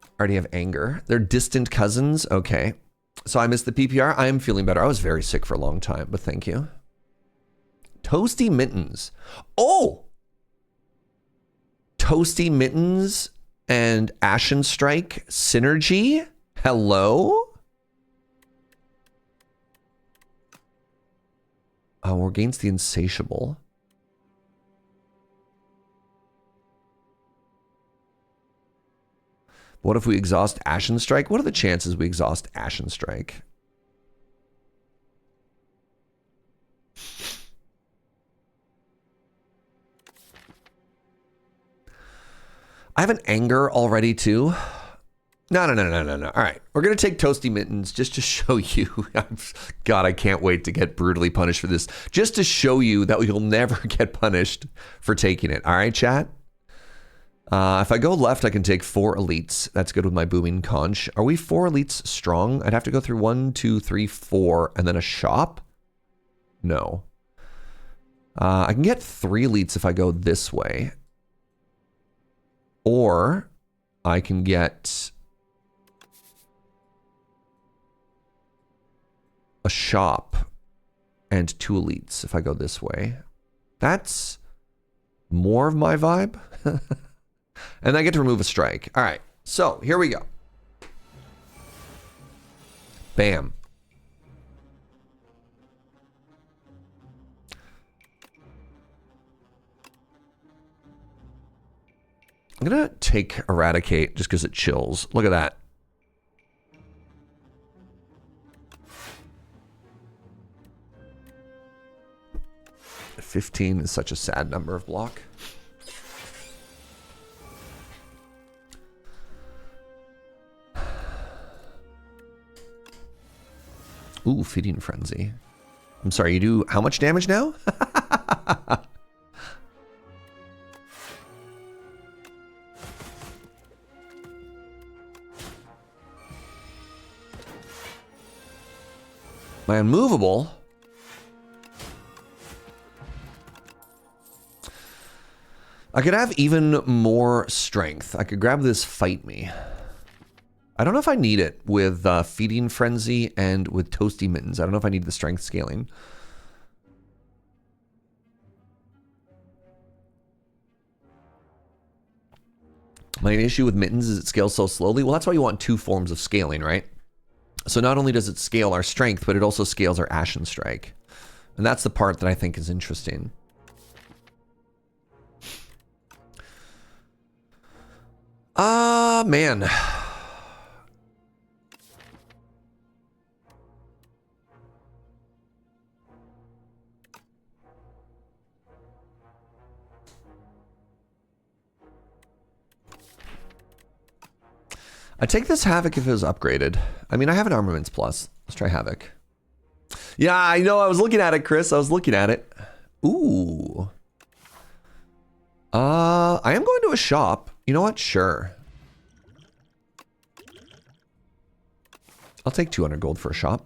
I already have anger. They're distant cousins. Okay. So I missed the PPR. I am feeling better. I was very sick for a long time, but thank you. Toasty Mittens. Oh! Toasty Mittens and Ashen Strike synergy? Hello? We're against the Insatiable. What if we exhaust Ashen Strike? What are the chances we exhaust Ashen Strike? I have an Anger already too. No. All right. We're going to take Toasty Mittens just to show you. God, I can't wait to get brutally punished for this. Just to show you that we'll never get punished for taking it. All right, chat? If I go left, I can take 4 elites. That's good with my booming conch. Are we 4 elites strong? I'd have to go through 1, 2, 3, 4, and then a shop? No. I can get 3 elites if I go this way. Or I can get a shop and 2 elites if I go this way. That's more of my vibe. And I get to remove a strike. All right, so here we go. Bam. I'm gonna take Eradicate just because it chills. Look at that. $15 is such a sad number of block. Ooh, Feeding Frenzy. I'm sorry, you do how much damage now? My unmovable. I could have even more strength. I could grab this Fight Me. I don't know if I need it with Feeding Frenzy and with Toasty Mittens. I don't know if I need the strength scaling. My issue with Mittens is it scales so slowly. Well, that's why you want 2 forms of scaling, right? So not only does it scale our strength, but it also scales our Ashen Strike. And that's the part that I think is interesting. Man. I take this Havoc if it was upgraded. I mean, I have an Armaments Plus. Let's try Havoc. Yeah, I know. I was looking at it, Chris. I was looking at it. Ooh. I am going to a shop. You know what? Sure. I'll take 200 gold for a shop.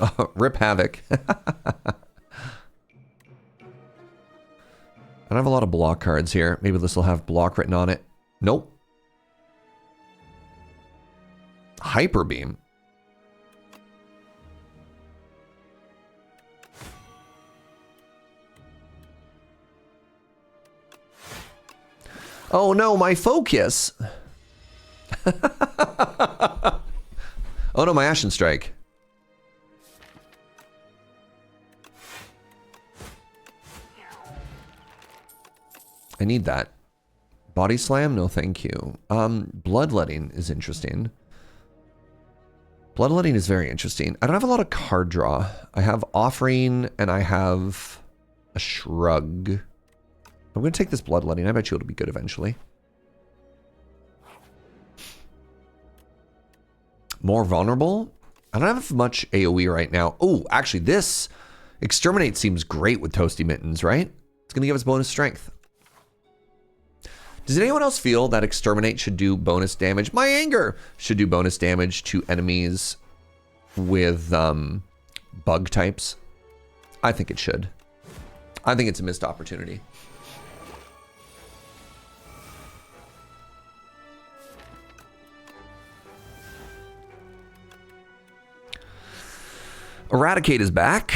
Oh, rip Havoc. I don't have a lot of block cards here. Maybe this will have block written on it. Nope. Hyper Beam. Oh no, my focus. Oh no, my Ashen Strike. I need that. Body Slam? No, thank you. Bloodletting is interesting. Bloodletting is very interesting. I don't have a lot of card draw. I have Offering and I have a Shrug. I'm going to take this Bloodletting. I bet you it'll be good eventually. More Vulnerable? I don't have much AoE right now. Oh, actually this Exterminate seems great with Toasty Mittens, right? It's going to give us bonus strength. Does anyone else feel that Exterminate should do bonus damage? My Anger should do bonus damage to enemies with bug types. I think it should. I think it's a missed opportunity. Eradicate is back.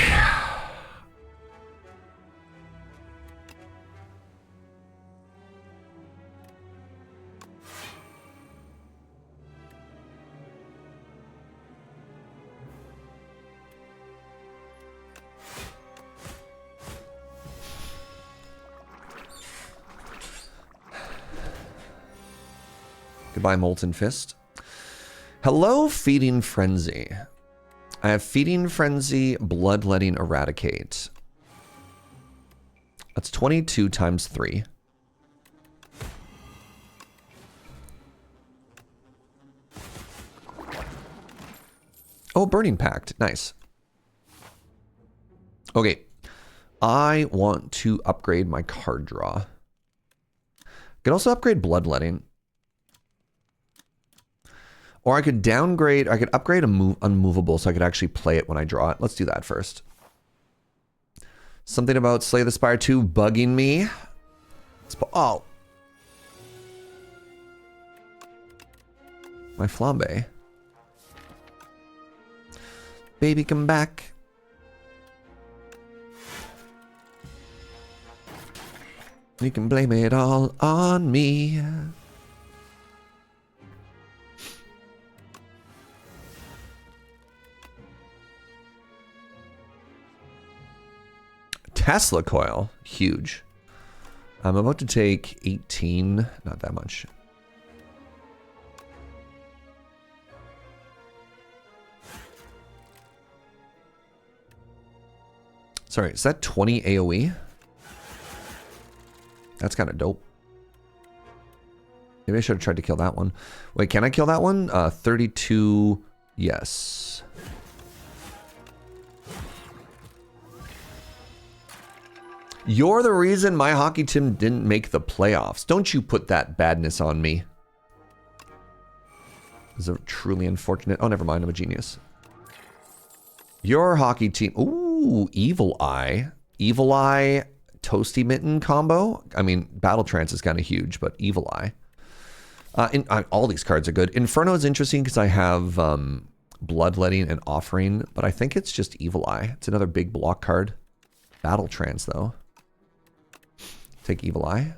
Goodbye, Molten Fist. Hello, Feeding Frenzy. I have Feeding Frenzy, Bloodletting, Eradicate. That's 22 times 3. Oh, Burning Pact. Nice. Okay. I want to upgrade my card draw. I could also upgrade Bloodletting. Or I could downgrade, I could upgrade Unmovable so I could actually play it when I draw it. Let's do that first. Something about Slay the Spire 2 bugging me. Oh. My flambe. Baby, come back. You can blame it all on me. Tesla coil, huge. I'm about to take 18, not that much. Sorry, is that 20 AoE? That's kind of dope. Maybe I should have tried to kill that one. Wait, can I kill that one? 32, yes. You're the reason my hockey team didn't make the playoffs. Don't you put that badness on me. This is truly unfortunate. Oh, never mind. I'm a genius. Your hockey team. Ooh, Evil Eye. Evil Eye, Toasty Mitten combo. I mean, Battle Trance is kind of huge, but Evil Eye. All these cards are good. Inferno is interesting because I have Bloodletting and Offering, but I think it's just Evil Eye. It's another big block card. Battle Trance, though. Take Evil Eye.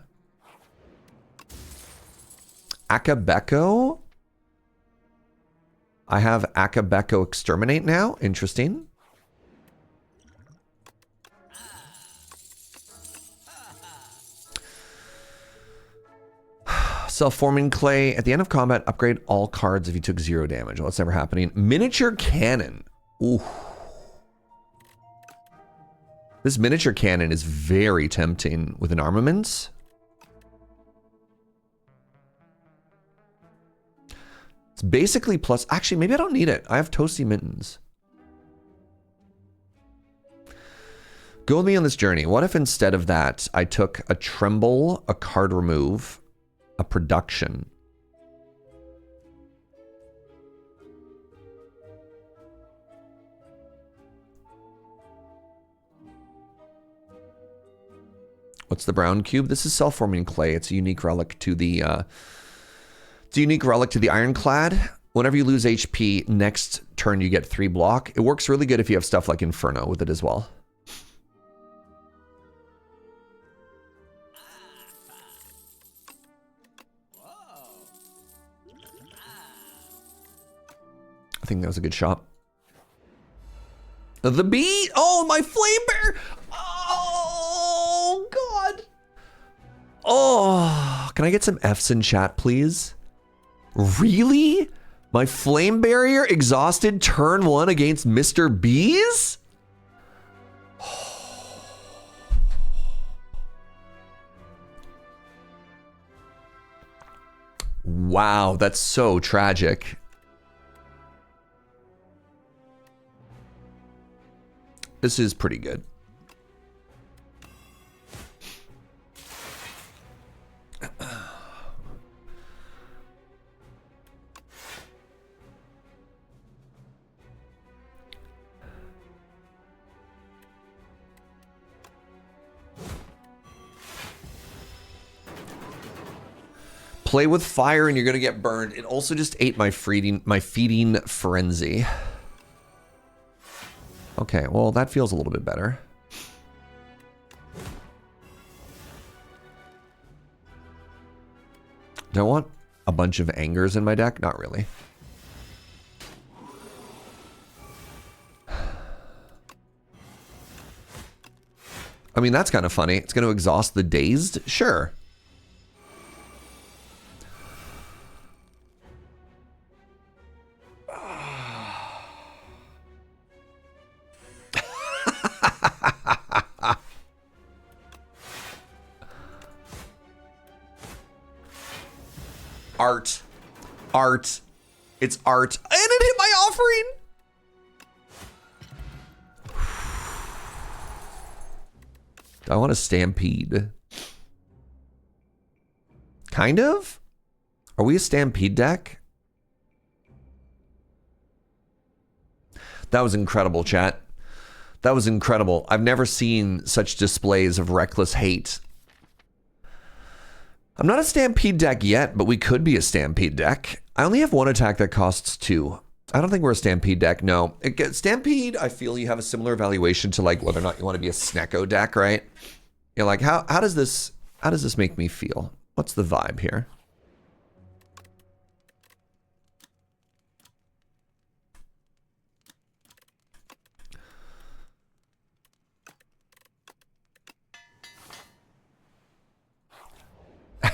Akabeko. I have Akabeko Exterminate now. Interesting. Self-forming clay. At the end of combat, upgrade all cards if you took 0 damage. Well, that's never happening. Miniature cannon. Ooh. This miniature cannon is very tempting with an armament. It's basically plus... Actually, maybe I don't need it. I have Toasty Mittens. Go with me on this journey. What if instead of that, I took a Tremble, a card remove, a Production... What's the brown cube? This is self-forming clay. It's a unique relic to the Ironclad. Whenever you lose HP, next turn you get 3 block. It works really good if you have stuff like Inferno with it as well. I think that was a good shot. The bee! Oh, my flame bear! Oh, God. Oh, can I get some Fs in chat, please? Really? My flame barrier exhausted turn 1 against Mr. Bees? Wow, that's so tragic. This is pretty good. Play with fire and you're gonna get burned. It also just ate my feeding frenzy. Okay, well, that feels a little bit better. Do I want a bunch of angers in my deck? Not really. I mean, that's kind of funny. It's going to exhaust the dazed? Sure. Art. Art. It's art. And it hit my offering! Do I want to stampede? Kind of? Are we a stampede deck? That was incredible, chat. That was incredible. I've never seen such displays of reckless hate. I'm not a stampede deck yet, but we could be a stampede deck. I only have one attack that costs 2. I don't think we're a stampede deck. No, stampede. I feel you have a similar evaluation to like whether or not you want to be a Snecko deck, right? You're like, how does this make me feel? What's the vibe here?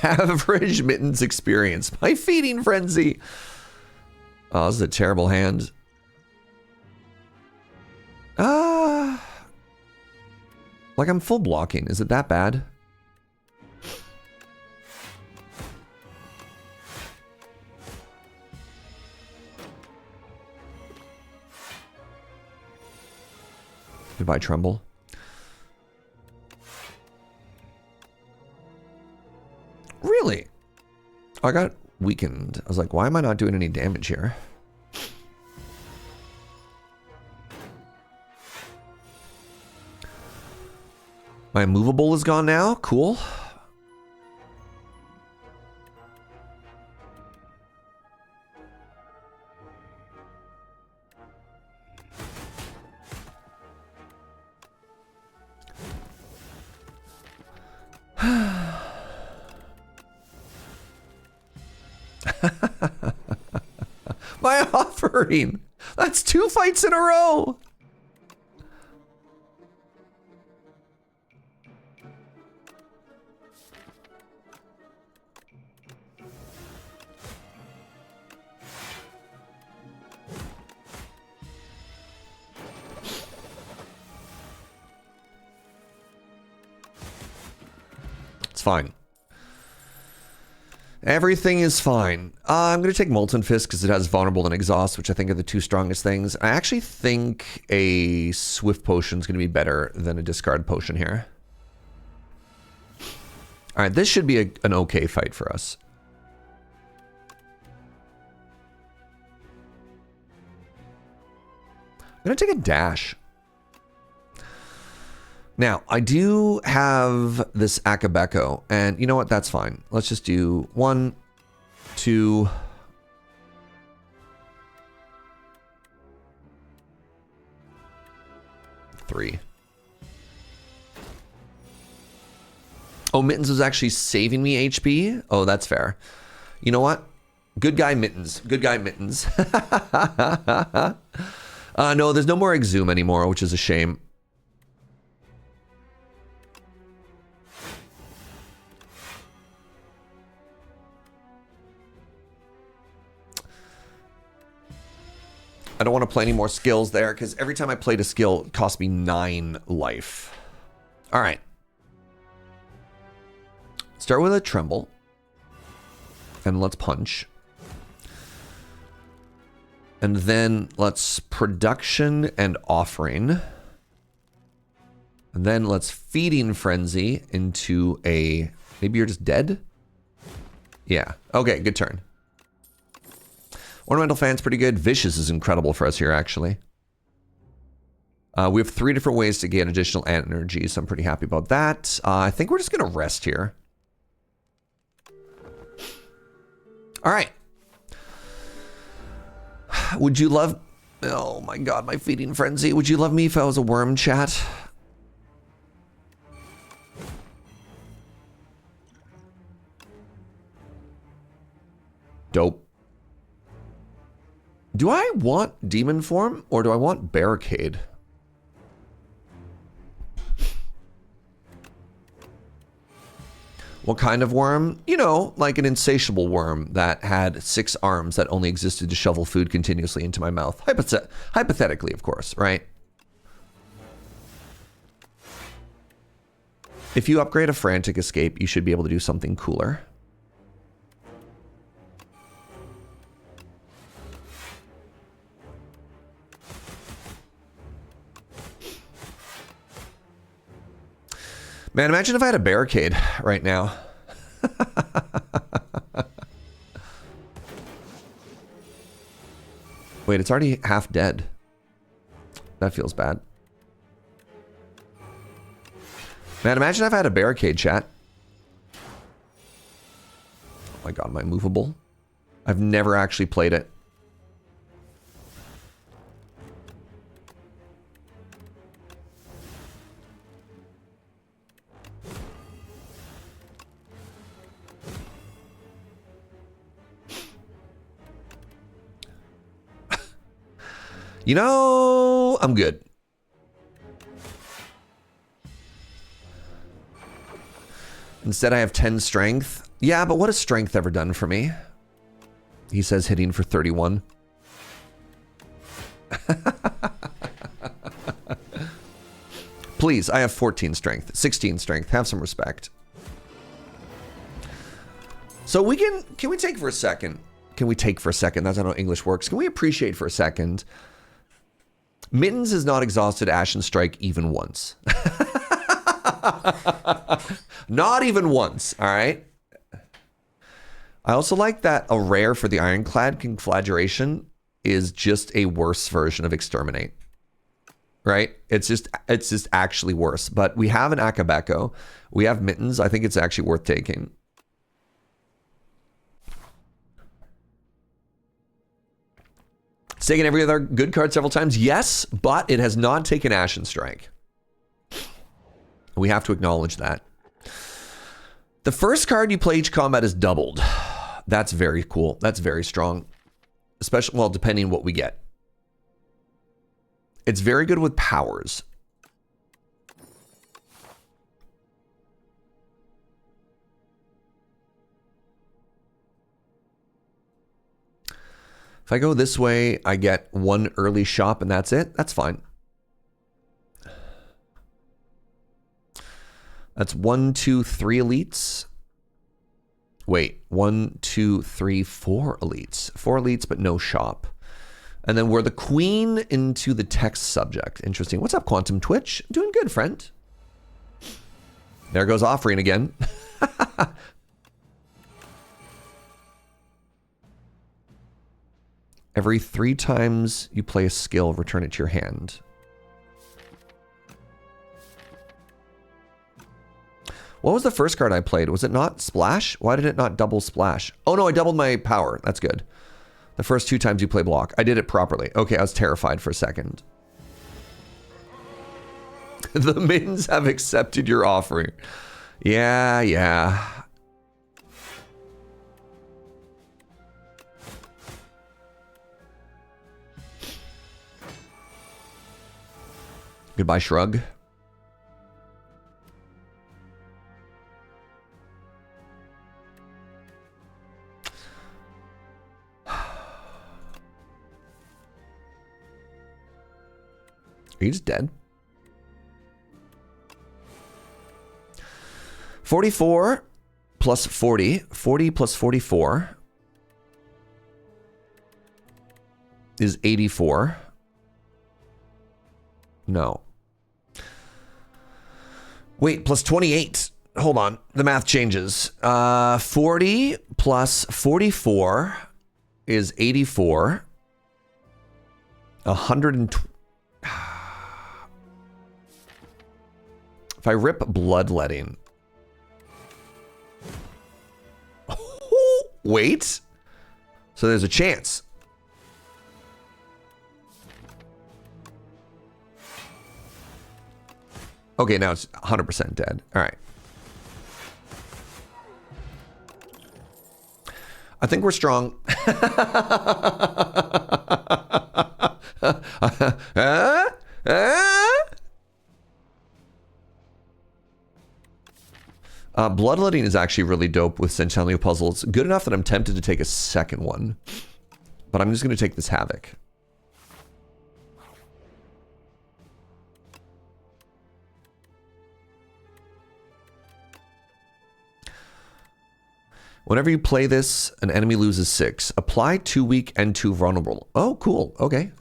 Average Mittens experience. My feeding frenzy. Oh, this is a terrible hand. Like I'm full blocking. Is it that bad? Goodbye, Tremble. Really? Oh, I got weakened. I was like, why am I not doing any damage here? My immovable is gone now. Cool. My offering. That's 2 fights in a row. It's fine. Everything is fine. I'm going to take Molten Fist because it has Vulnerable and Exhaust, which I think are the 2 strongest things. I actually think a Swift Potion is going to be better than a Discard Potion here. All right, this should be an okay fight for us. I'm going to take a dash. Now, I do have this Akabeko, and you know what? That's fine. Let's just do 1, 2... 3. Oh, Mittens was actually saving me HP? Oh, that's fair. You know what? Good guy Mittens. Good guy Mittens. No, there's no more Exhume anymore, which is a shame. I don't want to play any more skills there because every time I played a skill, it cost me 9 life. All right. Start with a Tremble. And let's punch. And then let's Production and Offering. And then let's Feeding Frenzy into a... Maybe you're just dead? Yeah. Okay, good turn. Ornamental Fan's pretty good. Vicious is incredible for us here, actually. We have 3 different ways to gain additional energy, so I'm pretty happy about that. I think we're just going to rest here. All right. Would you love Oh my god, my feeding frenzy. Would you love me if I was a worm, chat? Dope. Do I want demon form or do I want barricade? What kind of worm? You know, like an insatiable worm that had 6 arms that only existed to shovel food continuously into my mouth. Hypothetically, of course, right? If you upgrade a frantic escape, you should be able to do something cooler. Man, imagine if I had a barricade right now. Wait, it's already half dead. That feels bad. Man, imagine if I had a barricade, chat. Oh my god, am I movable? I've never actually played it. You know, I'm good. Instead, I have 10 strength. Yeah, but what has strength ever done for me? He says hitting for 31. Please, I have 14 strength, 16 strength. Have some respect. So we can we take for a second? Can we take for a second? That's not how English works. Can we appreciate for a second? Mittens has not exhausted Ashen Strike even once. Not even once, all right? I also like that a rare for the Ironclad Conflagration is just a worse version of Exterminate. Right? It's just actually worse. But we have an Akabeko. We have Mittens. I think it's actually worth taking. It's taken every other good card several times. Yes, but it has not taken Ashen Strike. We have to acknowledge that. The first card you play each combat is doubled. That's very cool. That's very strong. Especially, well, depending on what we get. It's very good with powers. If I go this way, I get 1 early shop and that's it. That's fine. That's 1, 2, 3 elites. Wait, 1, 2, 3, 4 elites. 4 elites, but no shop. And then we're the queen into the text subject. Interesting. What's up, Quantum Twitch? Doing good, friend. There goes offering again. Every 3 times you play a skill, return it to your hand. What was the first card I played? Was it not Splash? Why did it not double Splash? Oh no, I doubled my power. That's good. The first 2 times you play block. I did it properly. Okay, I was terrified for a second. The mittens have accepted your offering. Yeah, yeah. Goodbye, Shrug. Are you just dead? 44 plus 40. 40 plus 44 is 84. No. Wait, plus 28. Hold on. The math changes. 40 plus 44 is 84. 120. If I rip bloodletting. Wait. So there's a chance. Okay, now it's 100% dead. All right. I think we're strong. Bloodletting is actually really dope with Centennial puzzles. Good enough that I'm tempted to take a second one. But I'm just going to take this Havoc. Whenever you play this, an enemy loses 6. Apply 2 weak and 2 vulnerable. Oh, cool. Okay.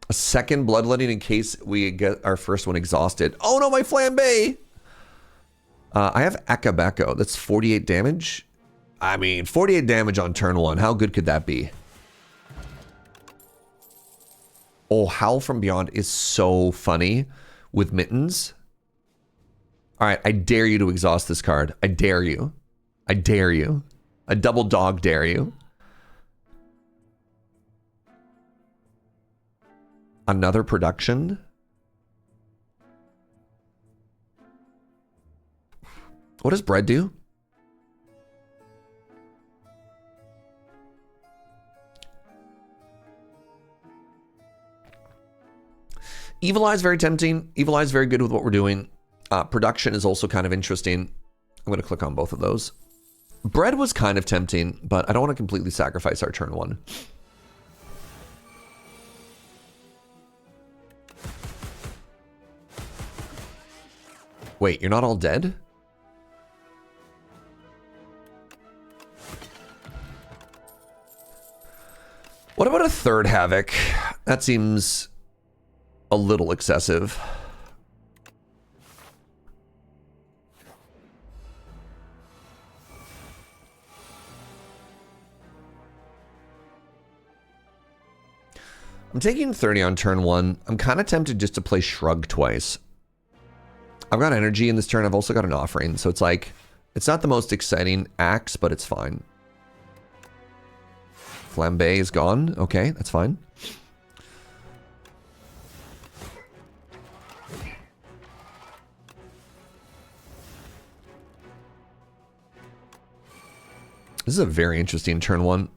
A second bloodletting in case we get our first one exhausted. Oh no, my flambe! I have Akabako. That's 48 damage. I mean, 48 damage on turn 1. How good could that be? Oh, Howl from Beyond is so funny with Mittens. All right, I dare you to exhaust this card. I dare you. I dare you. A double dog dare you. Another production. What does bread do? Evil Eye is very tempting. Evil Eye is very good with what we're doing. Production is also kind of interesting. I'm going to click on both of those. Bread was kind of tempting, but I don't want to completely sacrifice our turn 1. Wait, you're not all dead? What about a third Havoc? That seems a little excessive. I'm taking 30 on turn 1. I'm kind of tempted just to play Shrug twice. I've got energy in this turn. I've also got an offering. So it's like, it's not the most exciting axe, but it's fine. Flambe is gone. Okay, that's fine. This is a very interesting turn 1.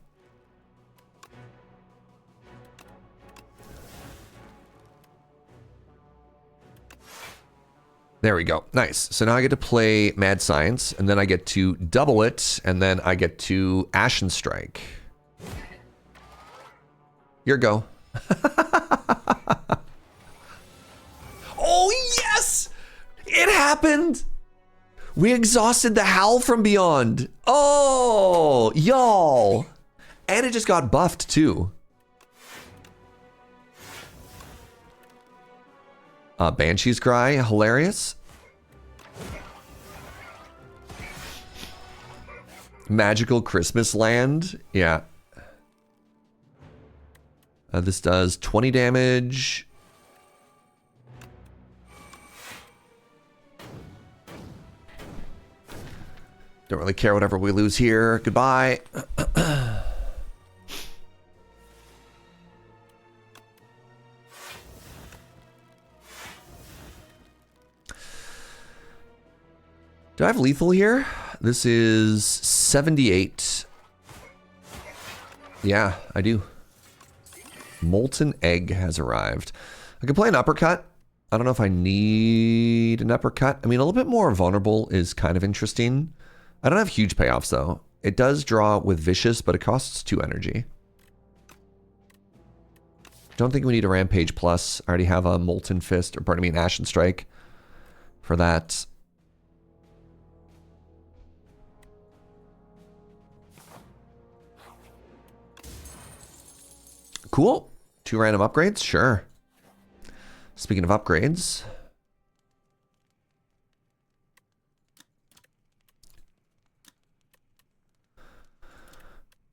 There we go. Nice. So now I get to play Mad Science, and then I get to double it, and then I get to Ashen Strike. Your go. Oh, yes! It happened! We exhausted the Howl from Beyond. Oh, y'all. And it just got buffed, too. Banshee's Cry, hilarious. Magical Christmas Land, yeah. This does 20 damage. Don't really care whatever we lose here. Goodbye. Do I have lethal here? This is 78. Yeah, I do. Molten Egg has arrived. I can play an uppercut. I don't know if I need an uppercut. I mean, a little bit more vulnerable is kind of interesting. I don't have huge payoffs, though. It does draw with Vicious, but it costs 2 energy. Don't think we need a Rampage Plus. I already have a Molten Fist, or pardon me, an Ashen Strike for that. Cool. 2 random upgrades? Sure. Speaking of upgrades.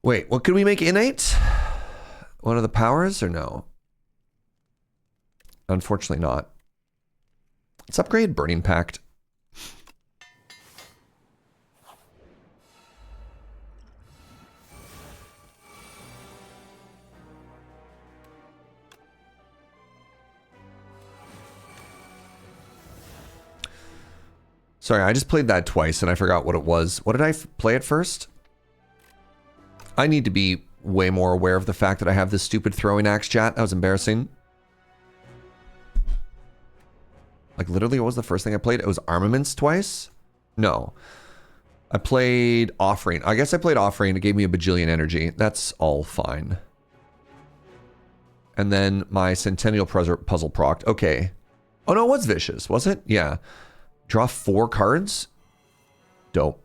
Wait, what could we make innate? One of the powers or no? Unfortunately not. Let's upgrade Burning Pact. Sorry, I just played that twice and I forgot what it was. What did I play at first? I need to be way more aware of the fact that I have this stupid throwing axe chat. That was embarrassing. Like, literally, what was the first thing I played? It was Armaments twice? No. I played Offering. I guess I played Offering. It gave me a bajillion energy. That's all fine. And then my Centennial Puzzle procced. Okay. Oh, no, it was Vicious, was it? Yeah. Draw 4 cards? Dope.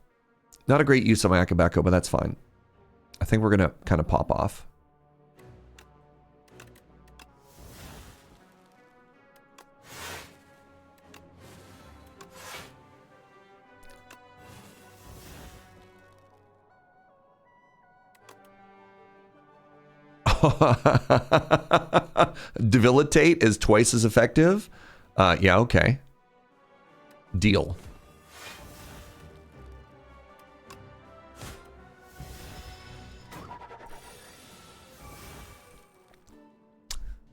Not a great use of my Akabeko, but that's fine. I think we're going to kind of pop off. Debilitate is twice as effective? Yeah, okay. Deal.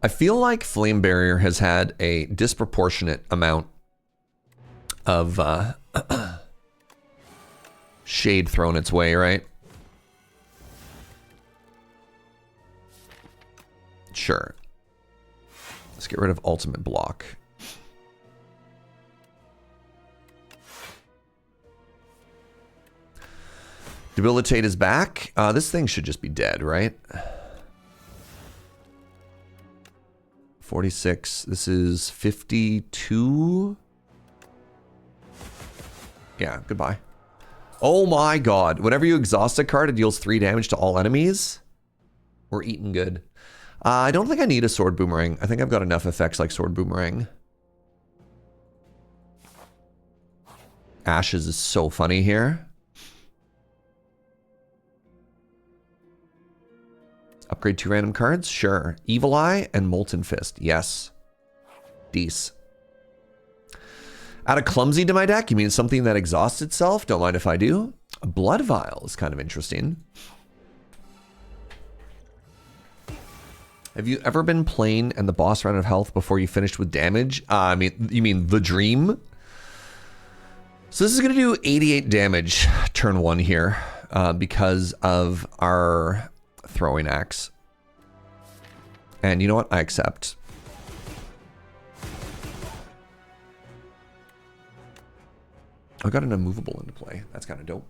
I feel like Flame Barrier has had a disproportionate amount of shade thrown its way, right? Sure. Let's get rid of ultimate block. Debilitate is back. This thing should just be dead, right? 46. This is 52. Yeah, goodbye. Oh my god. Whenever you exhaust a card, it deals 3 damage to all enemies. We're eating good. I don't think I need a Sword Boomerang. I think I've got enough effects like Sword Boomerang. Ashes is so funny here. Upgrade 2 random cards? Sure. Evil Eye and Molten Fist. Yes. Dece. Add a Clumsy to my deck? You mean something that exhausts itself? Don't mind if I do. A Blood Vial is kind of interesting. Have you ever been playing and the boss ran out of health before you finished with damage? I mean, you mean the dream? So this is going to do 88 damage turn 1 here because of our throwing axe. And you know what? I accept. I got an immovable into play. That's kind of dope.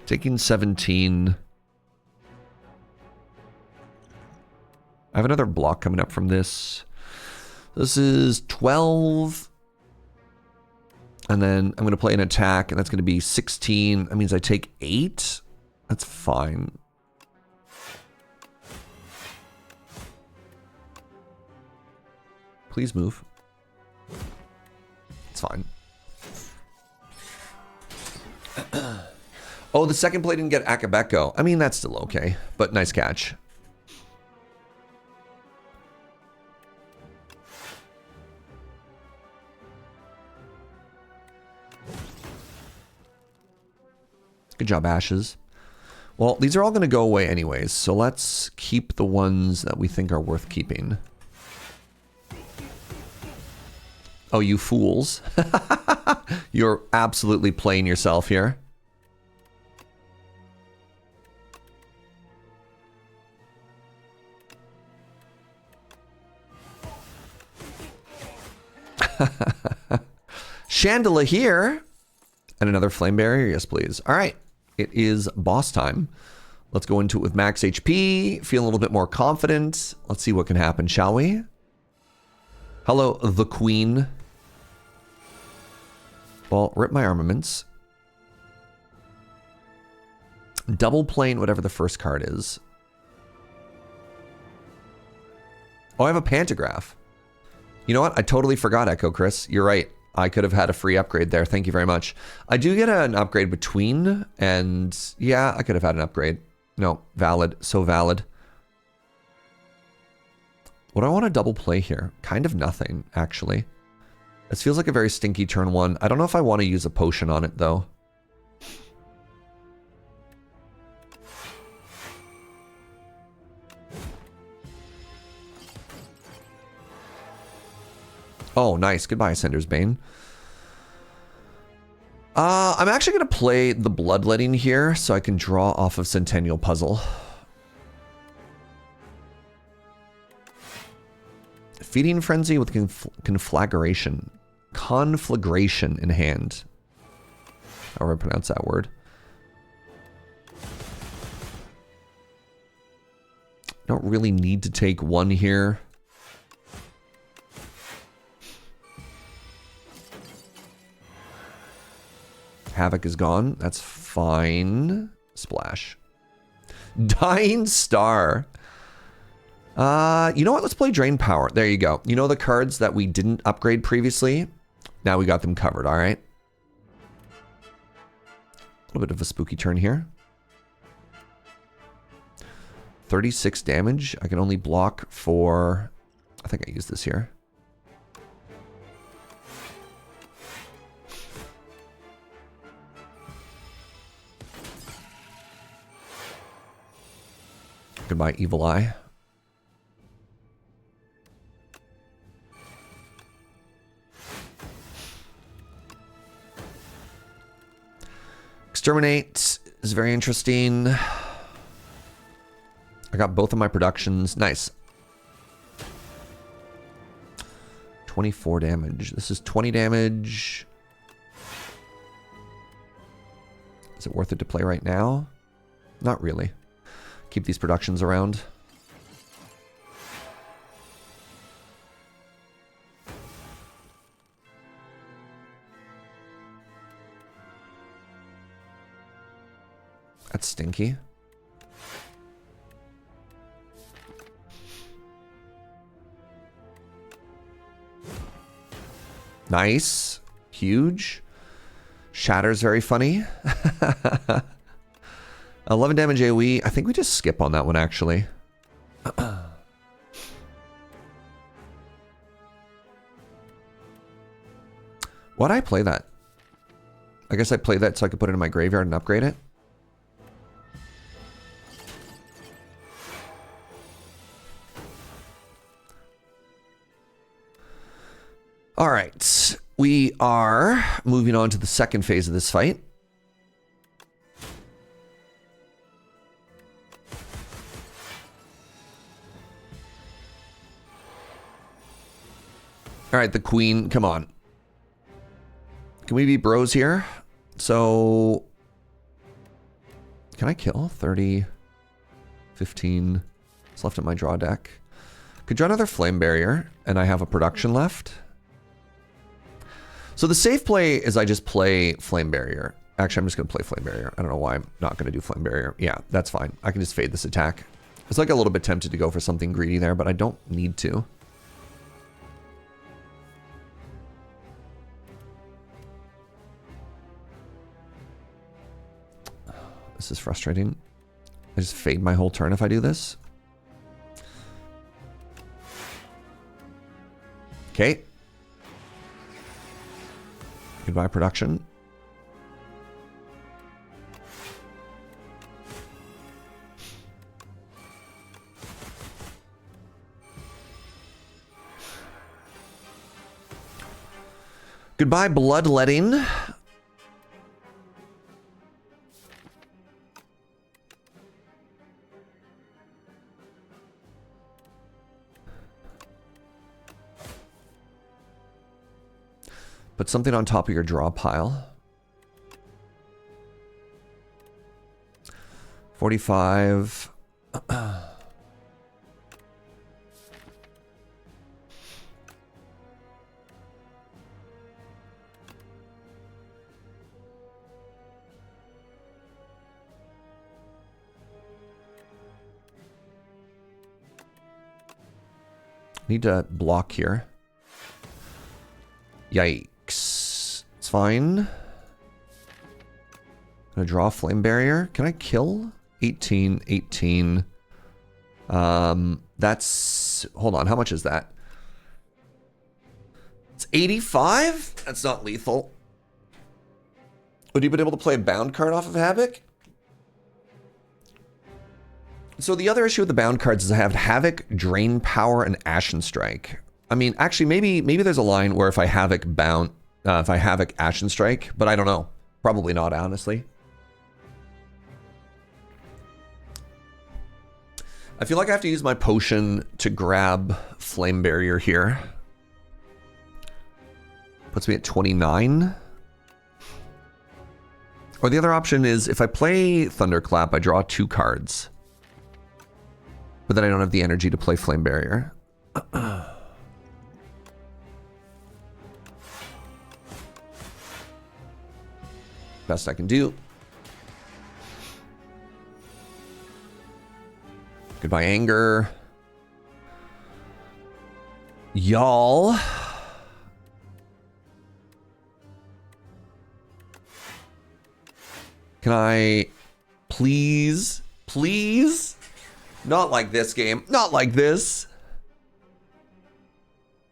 Taking 17. I have another block coming up from this. This is 12. And then I'm going to play an attack, and that's going to be 16. That means I take 8. That's fine. Please move. It's fine. Oh, the second play didn't get Akabeko. I mean, that's still okay, but nice catch. Good job, Ashes. Well, these are all going to go away anyways, so let's keep the ones that we think are worth keeping. Oh, you fools. You're absolutely playing yourself here. Chandelier here. And another Flame Barrier. Yes, please. All right. It is boss time. Let's go into it with max HP. Feel a little bit more confident. Let's see what can happen, shall we? Hello, the Queen. Well, rip my armaments. Double plane, whatever the first card is. Oh, I have a Pantograph. You know what? I totally forgot, Echo Chris. You're right. I could have had a free upgrade there. Thank you very much. I do get an upgrade between, and yeah, I could have had an upgrade. No, valid. So valid. What do I want to double play here? Kind of nothing, actually. This feels like a very stinky turn 1. I don't know if I want to use a potion on it, though. Oh, nice. Goodbye, Sender's Bane. I'm actually going to play the Bloodletting here so I can draw off of Centennial Puzzle. Feeding Frenzy with Conflagration. Conflagration in hand. However I pronounce that word. Don't really need to take one here. Havoc is gone. That's fine. Splash. Dying Star. You know what? Let's play Drain Power. There you go. You know the cards that we didn't upgrade previously? Now we got them covered, all right? A little bit of a spooky turn here. 36 damage. I can only block for... I think I used this here. Goodbye, Evil Eye. Exterminate is very interesting. I got both of my productions. Nice. 24 damage. This is 20 damage. Is it worth it to play right now? Not really. Keep these productions around. That's stinky. Nice. Huge. Shatter's very funny. 11 damage AoE. I think we just skip on that one, actually. Why'd I play that? I guess I played that so I could put it in my graveyard and upgrade it. All right. We are moving on to the second phase of this fight. All right, the queen, come on. Can we be bros here? So, can I kill? 30, 15. It's left in my draw deck. Could draw another Flame Barrier, and I have a production left. So the safe play is I just play Flame Barrier. Actually, I'm just going to play Flame Barrier. I don't know why I'm not going to do Flame Barrier. Yeah, that's fine. I can just fade this attack. It's like a little bit tempted to go for something greedy there, but I don't need to. This is frustrating. I just fade my whole turn if I do this. Okay. Goodbye, production. Goodbye, Bloodletting. Put something on top of your draw pile. 45. Need to block here. Yikes. It's fine. Gonna draw a Flame Barrier. Can I kill? 18, 18. That's... Hold on, how much is that? It's 85? That's not lethal. Would you been able to play a bound card off of Havoc? So the other issue with the bound cards is I have Havoc, Drain Power, and Ashen Strike. I mean, actually, maybe there's a line where if I Havoc bound, if I Havoc Ashen Strike, but I don't know. Probably not, honestly. I feel like I have to use my potion to grab Flame Barrier here. Puts me at 29. Or the other option is if I play Thunderclap, I draw 2 cards. But then I don't have the energy to play Flame Barrier. Best I can do. Goodbye, Anger. Y'all. Can I please, not like this game, not like this.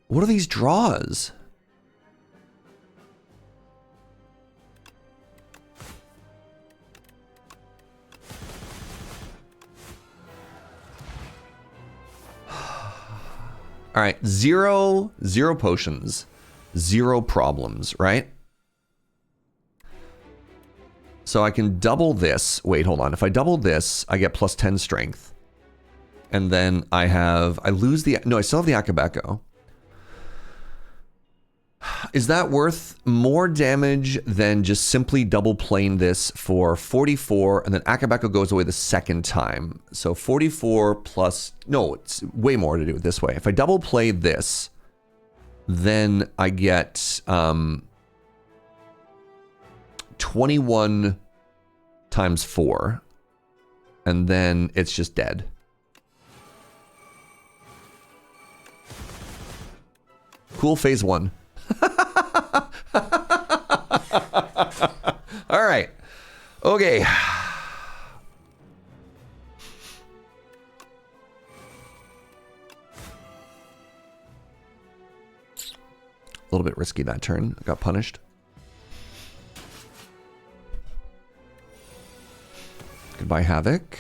What are these draws? All right, zero potions, 0 problems, right? So I can double this. Wait, hold on. If I double this, I get plus 10 strength. And then I lose the, no, I still have the Akabeko. Is that worth more damage than just simply double playing this for 44 and then Akabeko goes away the second time? So 44 plus, no, it's way more to do it this way. If I double play this, then I get 21 times 4. And then it's just dead. Cool, phase 1. All right. Okay. A little bit risky that turn. I got punished. Goodbye, Havoc.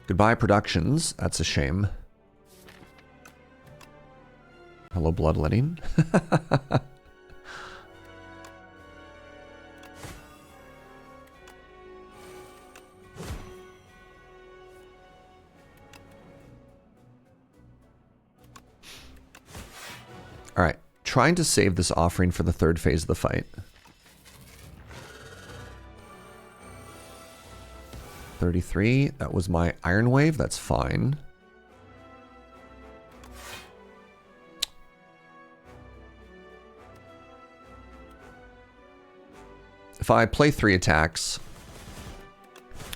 Goodbye, Productions. That's a shame. Hello, Bloodletting. All right. Trying to save this offering for the 3rd phase of the fight. 33. That was my Iron Wave. That's fine. If I play 3 attacks,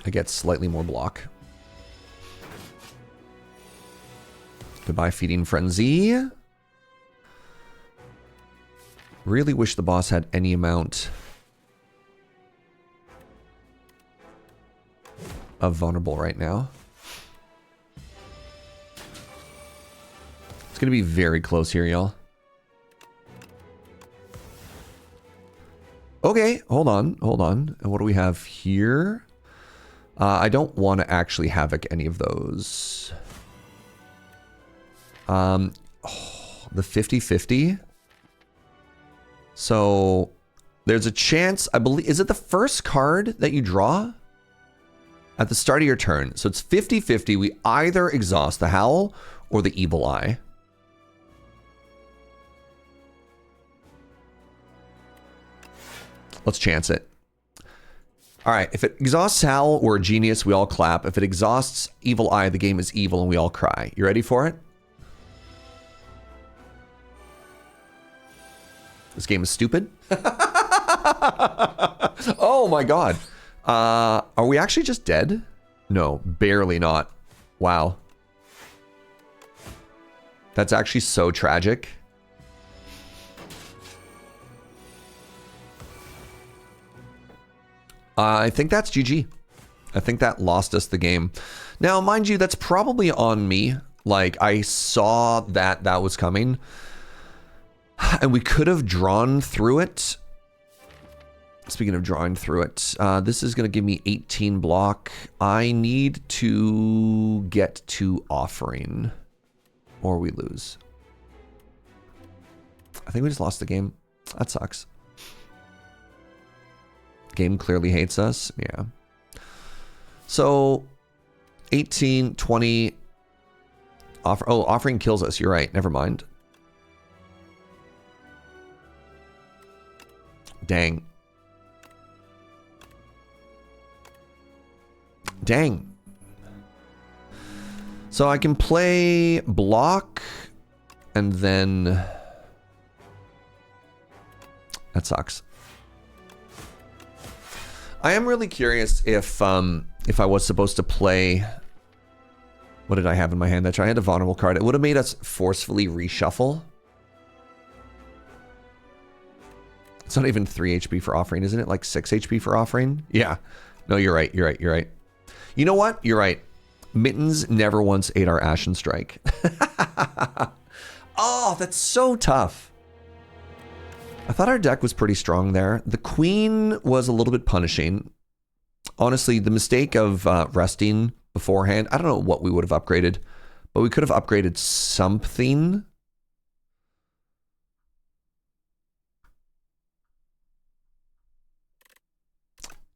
I get slightly more block. Goodbye, Feeding Frenzy. Really wish the boss had any amount of vulnerable right now. It's gonna be very close here, y'all. Okay, hold on. And what do we have here? I don't want to actually Havoc any of those. The 50-50. So there's a chance, I believe, is it the first card that you draw at the start of your turn? So it's 50-50. We either exhaust the Howl or the Evil Eye. Let's chance it. All right, if it exhausts Howl, we're a genius, we all clap. If it exhausts Evil Eye, the game is evil and we all cry. You ready for it? This game is stupid. Oh my god. Are we actually just dead? No, barely not. Wow. That's actually so tragic. I think that's GG. I think that lost us the game. Now, mind you, that's probably on me. Like, I saw that that was coming. And we could have drawn through it. Speaking of drawing through it, this is going to give me 18 block. I need to get to offering. Or we lose. I think we just lost the game. That sucks. Game clearly hates us. Yeah. So, 18, 20. Offering kills us. You're right. Never mind. Dang. Dang. So I can play block and then that sucks. I am really curious if I was supposed to play, what did I have in my hand? I had a vulnerable card. It would have made us forcefully reshuffle. It's not even 3 HP for offering, isn't it? Like 6 HP for offering? Yeah. No, you're right. You're right. You're right. You know what? You're right. Mittens never once ate our Ashen Strike. Oh, that's so tough. I thought our deck was pretty strong there. The Queen was a little bit punishing. Honestly, the mistake of resting beforehand, I don't know what we would have upgraded, but we could have upgraded something.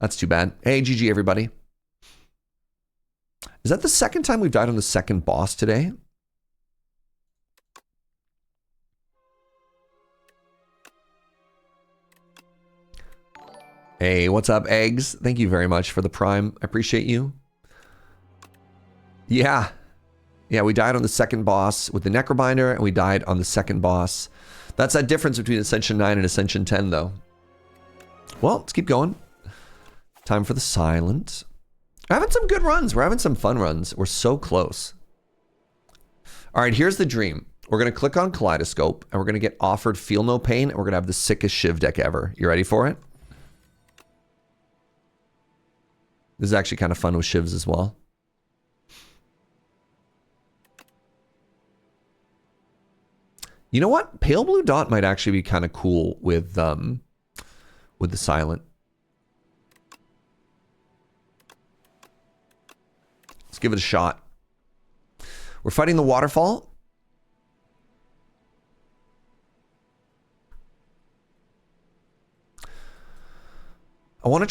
That's too bad. Hey, GG, everybody. Is that the second time we've died on the second boss today? Hey, what's up, Eggs? Thank you very much for the Prime. I appreciate you. Yeah. Yeah, we died on the second boss with the Necrobinder, and we died on the second boss. That's that difference between Ascension 9 and Ascension 10, though. Well, let's keep going. Time for the Silent. We're having some good runs. We're having some fun runs. We're so close. All right, here's the dream. We're going to click on Kaleidoscope, and we're going to get offered Feel No Pain, and we're going to have the sickest Shiv deck ever. You ready for it? This is actually kind of fun with Shivs as well. You know what? Pale Blue Dot might actually be kind of cool with the Silent. Let's give it a shot. We're fighting the Waterfall. I want to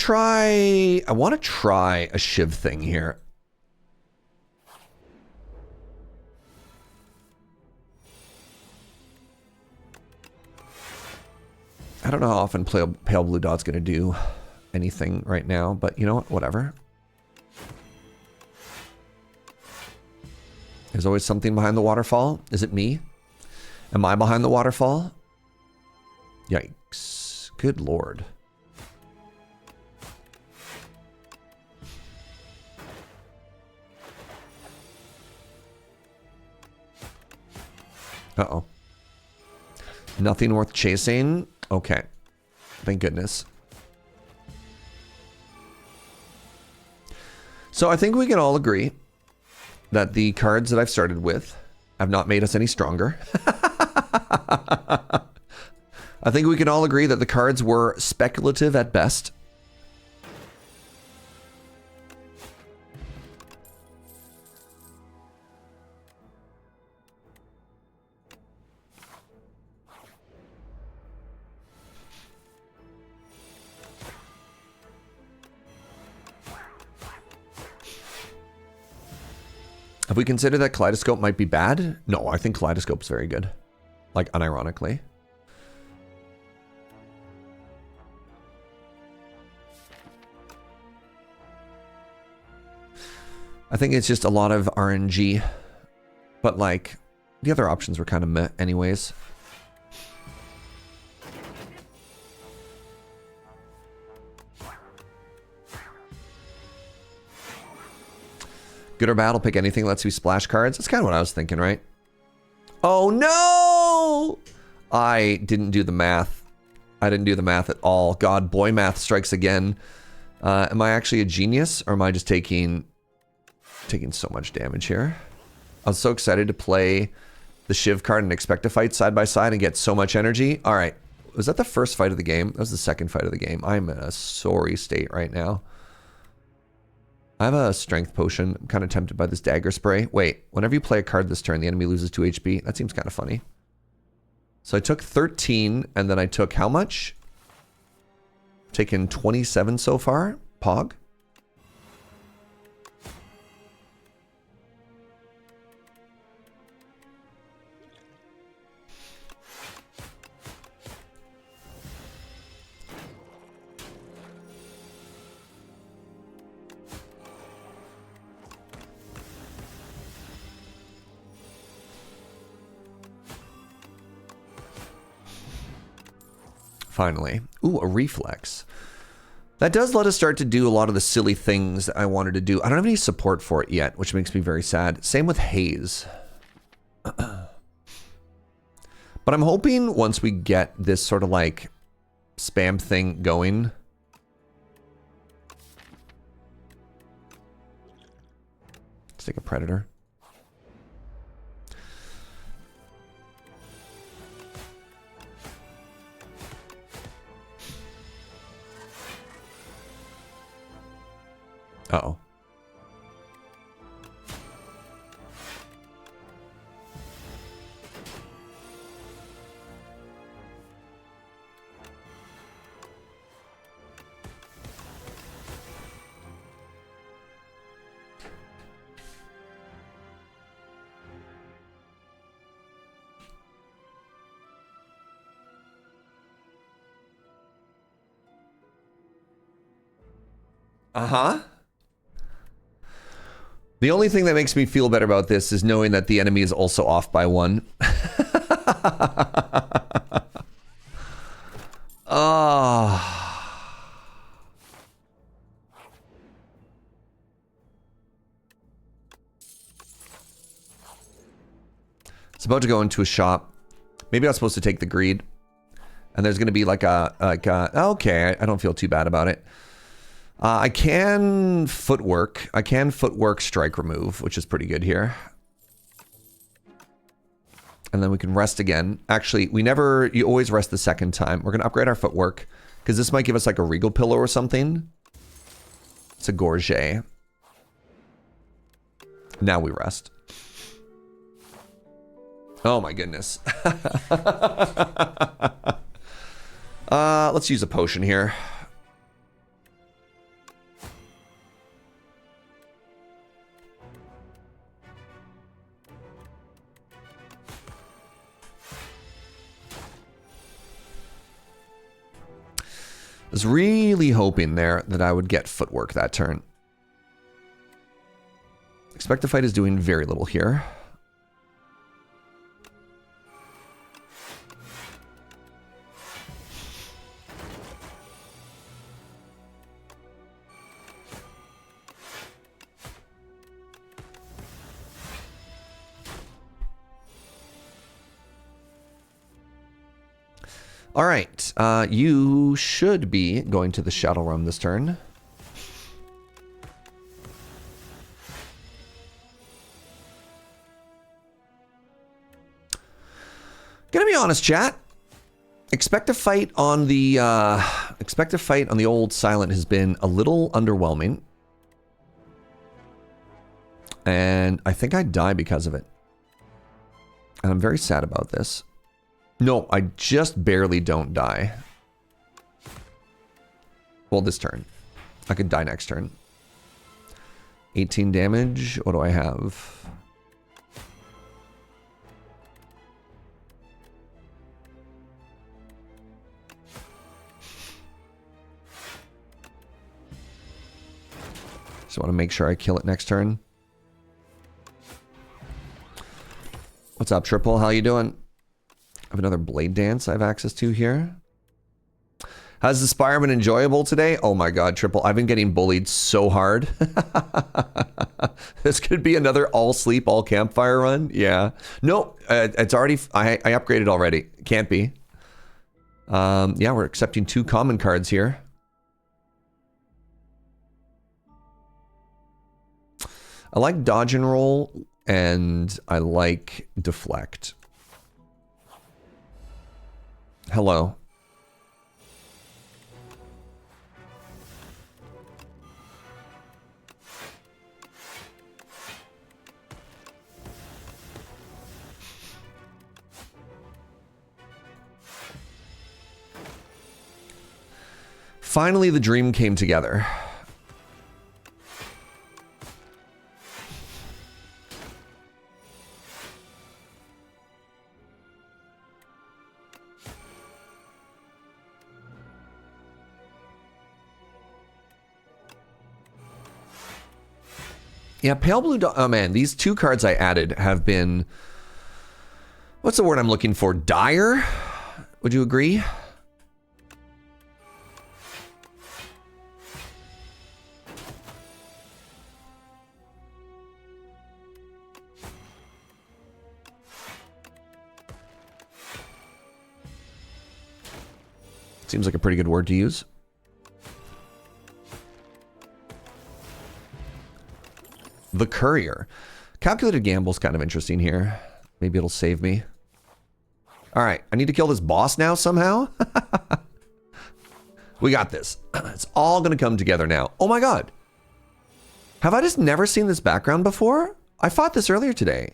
try a Shiv thing here. I don't know how often Pale Blue Dot's going to do anything right now, but you know what? Whatever. There's always something behind the waterfall. Is it me? Am I behind the waterfall? Yikes. Good lord. Uh-oh. Nothing worth chasing? Okay. Thank goodness. So I think we can all agree that the cards that I've started with have not made us any stronger. I think we can all agree that the cards were speculative at best. Have we considered that Kaleidoscope might be bad? No, I think Kaleidoscope's very good. Like, unironically. I think it's just a lot of RNG. But, like, the other options were kind of meh anyways. Good or bad, I'll pick anything that lets me splash cards. That's kind of what I was thinking, right? Oh no! I didn't do the math. I didn't do the math at all. God, boy math strikes again. Am I actually a genius, or am I just taking so much damage here? I was so excited to play the Shiv card and expect to fight side by side and get so much energy. All right. Was that the first fight of the game? That was the second fight of the game. I'm in a sorry state right now. I have a strength potion. I'm kind of tempted by this dagger spray. Wait, whenever you play a card this turn, the enemy loses 2 HP. That seems kind of funny. So I took 13, and then I took how much? Taken 27 so far. Pog. Finally. Ooh, a reflex. That does let us start to do a lot of the silly things that I wanted to do. I don't have any support for it yet, which makes me very sad. Same with haze. But I'm hoping once we get this sort of like spam thing going. Let's take a predator. Uh-oh. Uh-huh. The only thing that makes me feel better about this is knowing that the enemy is also off by 1. Oh. It's about to go into a shop. Maybe I was supposed to take the greed. And there's going to be like a okay, I don't feel too bad about it. I can footwork. I can footwork strike remove, which is pretty good here. And then we can rest again. Actually, you always rest the second time. We're going to upgrade our footwork because this might give us like a regal pillow or something. It's a gorget. Now we rest. Oh my goodness. Let's use a potion here. I was really hoping there that I would get footwork that turn. Expect the fight is doing very little here. All right, you should be going to the Shadow Realm this turn. Gonna be honest, chat. Expect a fight on the old Silent has been a little underwhelming, and I think I'd die because of it, and I'm very sad about this. No, I just barely don't die. Well, this turn. I could die next turn. 18 damage. What do I have? Just want to make sure I kill it next turn. What's up, Triple? How you doing? I have another Blade Dance I have access to here. Has the Spire been enjoyable today? Oh my god, Triple. I've been getting bullied so hard. This could be another all sleep, all campfire run. Yeah. No, it's already... I upgraded already. Can't be. Yeah, we're accepting 2 common cards here. I like dodge and roll, and I like deflect. Hello. Finally, the dream came together. Yeah, Pale Blue... Oh man, these 2 cards I added have been... What's the word I'm looking for? Dire? Would you agree? Seems like a pretty good word to use. The Courier. Calculated Gamble's kind of interesting here. Maybe it'll save me. All right, I need to kill this boss now somehow. We got this. It's all going to come together now. Oh my god. Have I just never seen this background before? I fought this earlier today.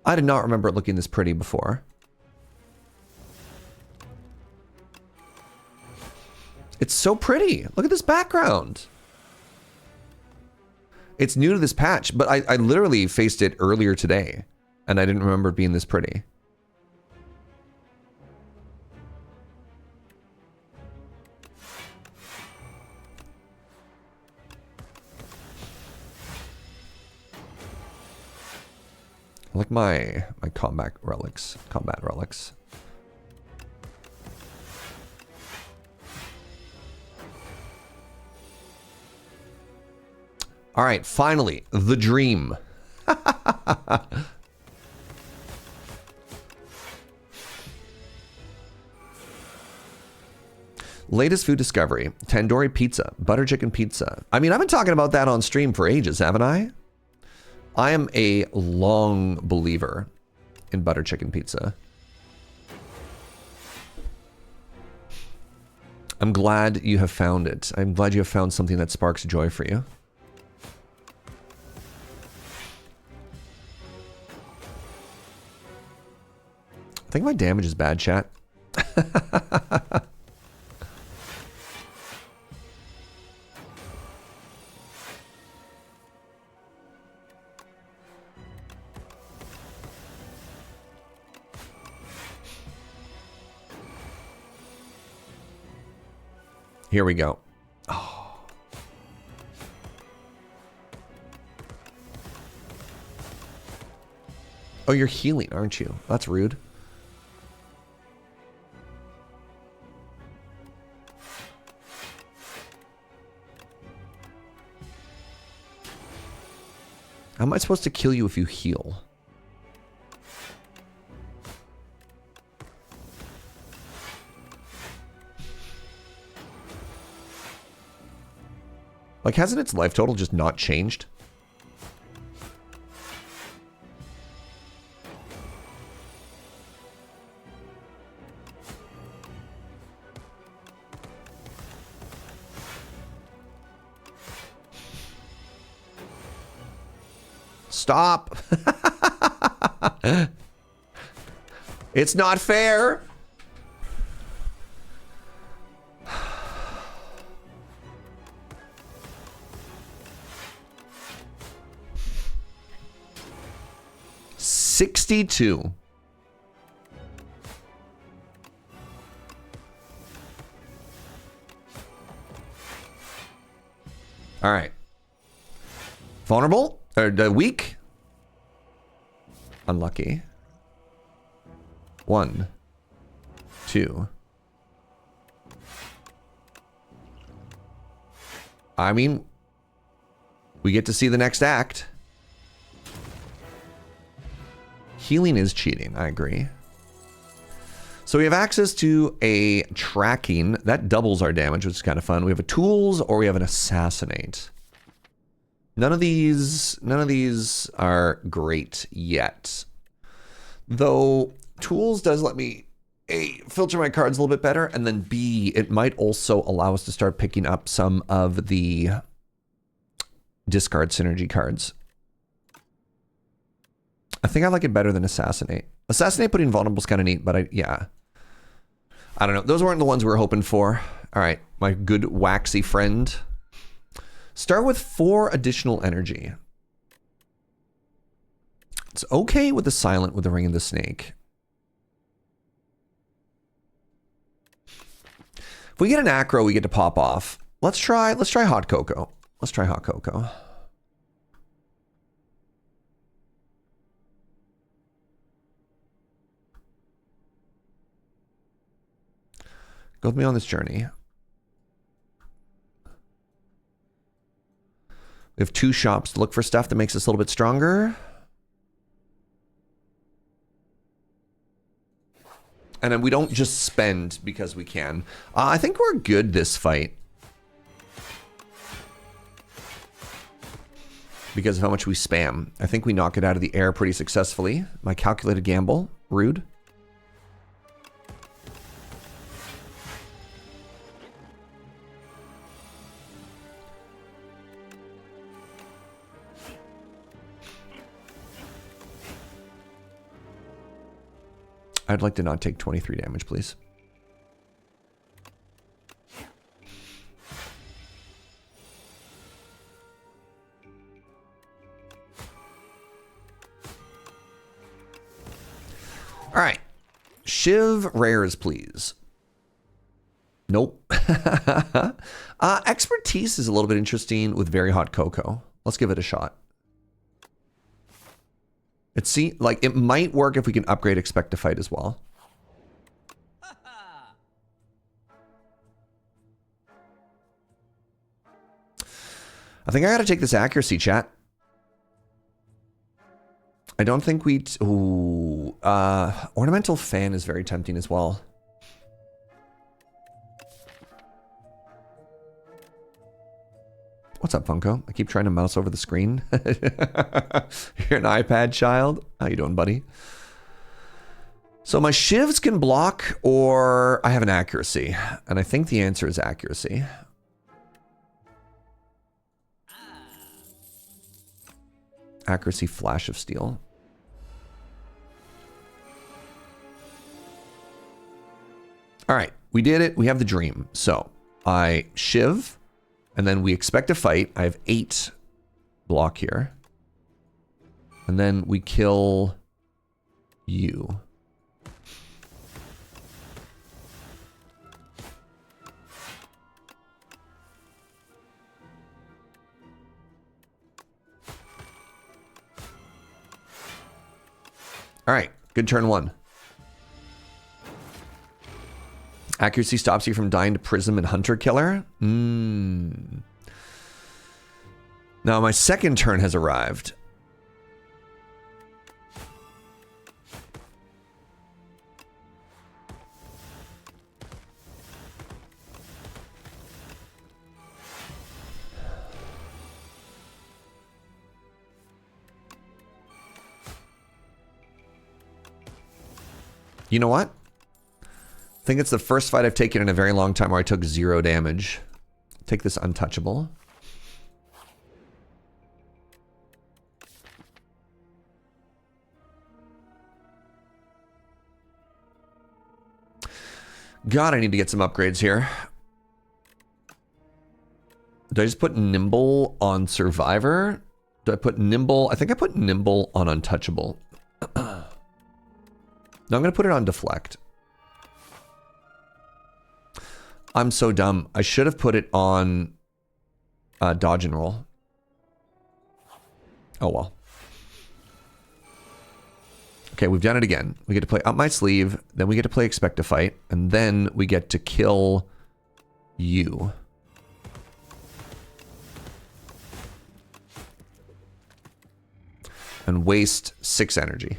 I did not remember it looking this pretty before. It's so pretty. Look at this background. It's new to this patch, but I literally faced it earlier today, and I didn't remember it being this pretty. I like my combat relics. All right, finally, the dream. Latest food discovery, tandoori pizza, butter chicken pizza. I mean, I've been talking about that on stream for ages, haven't I? I am a long believer in butter chicken pizza. I'm glad you have found it. I'm glad you have found something that sparks joy for you. I think my damage is bad, chat. Here we go. Oh. Oh, you're healing, aren't you? That's rude. How am I supposed to kill you if you heal? Like, hasn't its life total just not changed? Stop. It's not fair. $62. All right. Vulnerable? Or weak? Unlucky. 1, 2, I mean, we get to see the next act. Healing is cheating, I agree. So we have access to a tracking. That doubles our damage, which is kind of fun. We have a tools or we have an assassinate. None of these are great yet. Though tools does let me A, filter my cards a little bit better, and then B, it might also allow us to start picking up some of the discard synergy cards. I think I like it better than assassinate. Assassinate putting vulnerable is kind of neat, but yeah. I don't know. Those weren't the ones we were hoping for. All right, my good waxy friend. Start with 4 additional energy. It's okay with the silent with the ring of the snake. If we get an acro, we get to pop off. Let's try hot cocoa. Let's try hot cocoa. Go with me on this journey. We have 2 shops to look for stuff that makes us a little bit stronger. And then we don't just spend because we can. I think we're good this fight. Because of how much we spam. I think we knock it out of the air pretty successfully. My calculated gamble. Rude. I'd like to not take 23 damage, please. All right. Shiv rares, please. Nope. Expertise is a little bit interesting with very hot cocoa. Let's give it a shot. It might work if we can upgrade expect to fight as well. I think I gotta take this accuracy, chat. I don't think ornamental fan is very tempting as well. What's up, Funko? I keep trying to mouse over the screen. You're an iPad child. How you doing, buddy? So my shivs can block, or I have an accuracy. And I think the answer is accuracy. Accuracy, flash of steel. All right, we did it. We have the dream. So I shiv. And then we expect to fight. I have 8 block here. And then we kill you. All right, good turn 1. Accuracy stops you from dying to Prism and Hunter Killer. Now my second turn has arrived. You know what? I think it's the first fight I've taken in a very long time where I took 0 damage. Take this untouchable. God, I need to get some upgrades here. Do I just put Nimble on Survivor? Do I put Nimble? I think I put Nimble on Untouchable. No, I'm going to put it on Deflect. I'm so dumb. I should have put it on Dodge and Roll. Oh, well. Okay, we've done it again. We get to play Up My Sleeve, then we get to play Expect to Fight, and then we get to kill you. and waste 6 energy.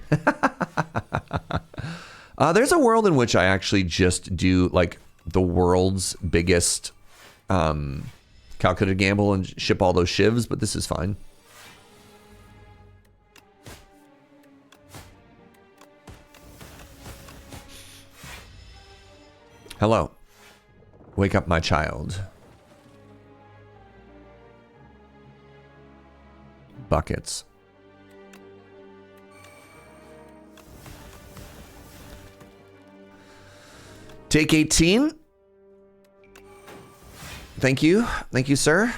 There's a world in which I actually just do like the world's biggest calculated gamble and ship all those shivs, but this is fine. Hello. Wake up, my child. Buckets. Take 18. Thank you. Thank you, sir.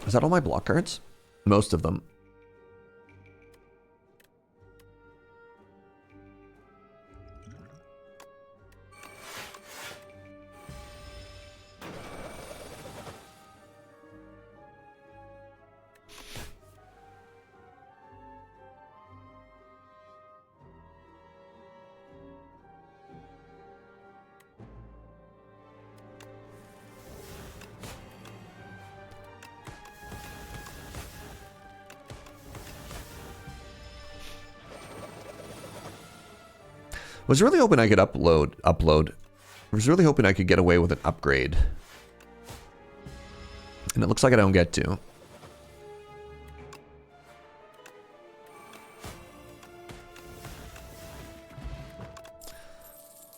Is that all my block cards? Most of them. Was really hoping I could upload. I was really hoping I could get away with an upgrade. And it looks like I don't get to.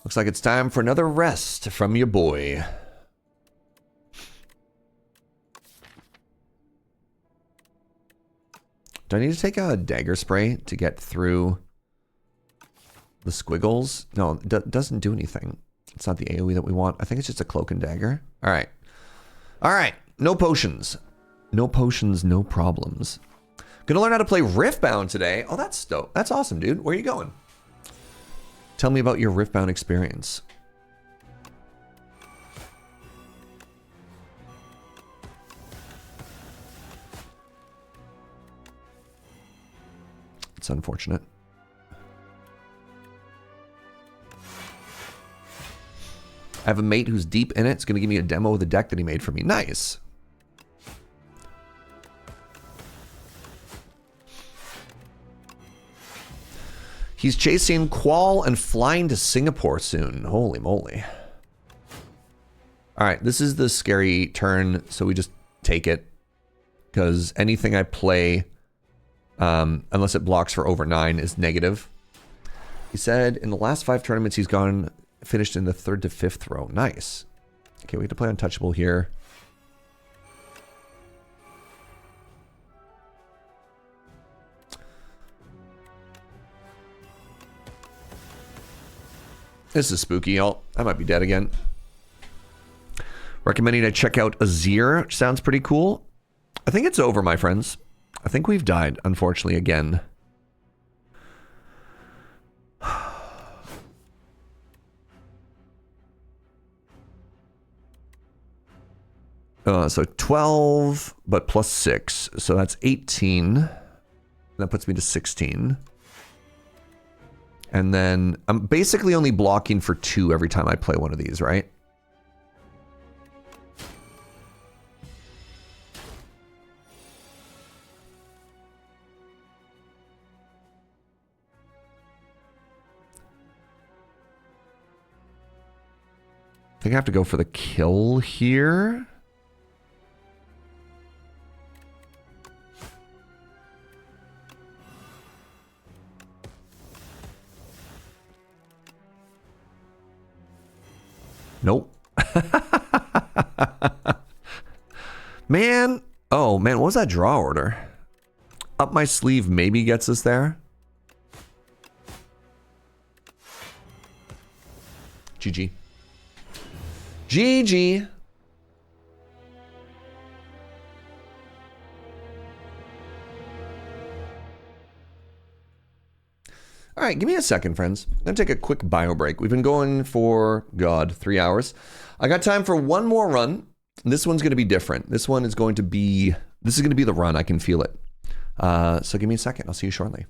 Looks like it's time for another rest from your boy. Do I need to take a dagger spray to get through the squiggles? No, it doesn't do anything. It's not the AoE that we want. I think it's just a cloak and dagger. All right. All right. No potions. No potions, no problems. Gonna learn how to play Riftbound today. Oh, that's dope. That's awesome, dude. Where are you going? Tell me about your Riftbound experience. It's unfortunate. I have a mate who's deep in it. It's going to give me a demo of the deck that he made for me. Nice. He's chasing Qual and flying to Singapore soon. Holy moly. All right, this is the scary turn, so we just take it. Because anything I play, unless it blocks for over 9, is negative. He said in the last 5 tournaments he's finished in the 3rd to 5th row. Nice. Okay, we get to play Untouchable here. This is spooky, y'all. I might be dead again. Recommending I check out Azir, which sounds pretty cool. I think it's over, my friends. I think we've died, unfortunately, again. So 12, but plus 6. So that's 18. That puts me to 16. And then I'm basically only blocking for 2 every time I play one of these, right? I think I have to go for the kill here. Nope. Man. Oh, man. What was that draw order? Up my sleeve maybe gets us there. GG. GG. All right, give me a second, friends. I'm gonna take a quick bio break. We've been going for, God, 3 hours. I got time for one more run. This one's gonna be different. This is gonna be the run. I can feel it. So give me a second. I'll see you shortly.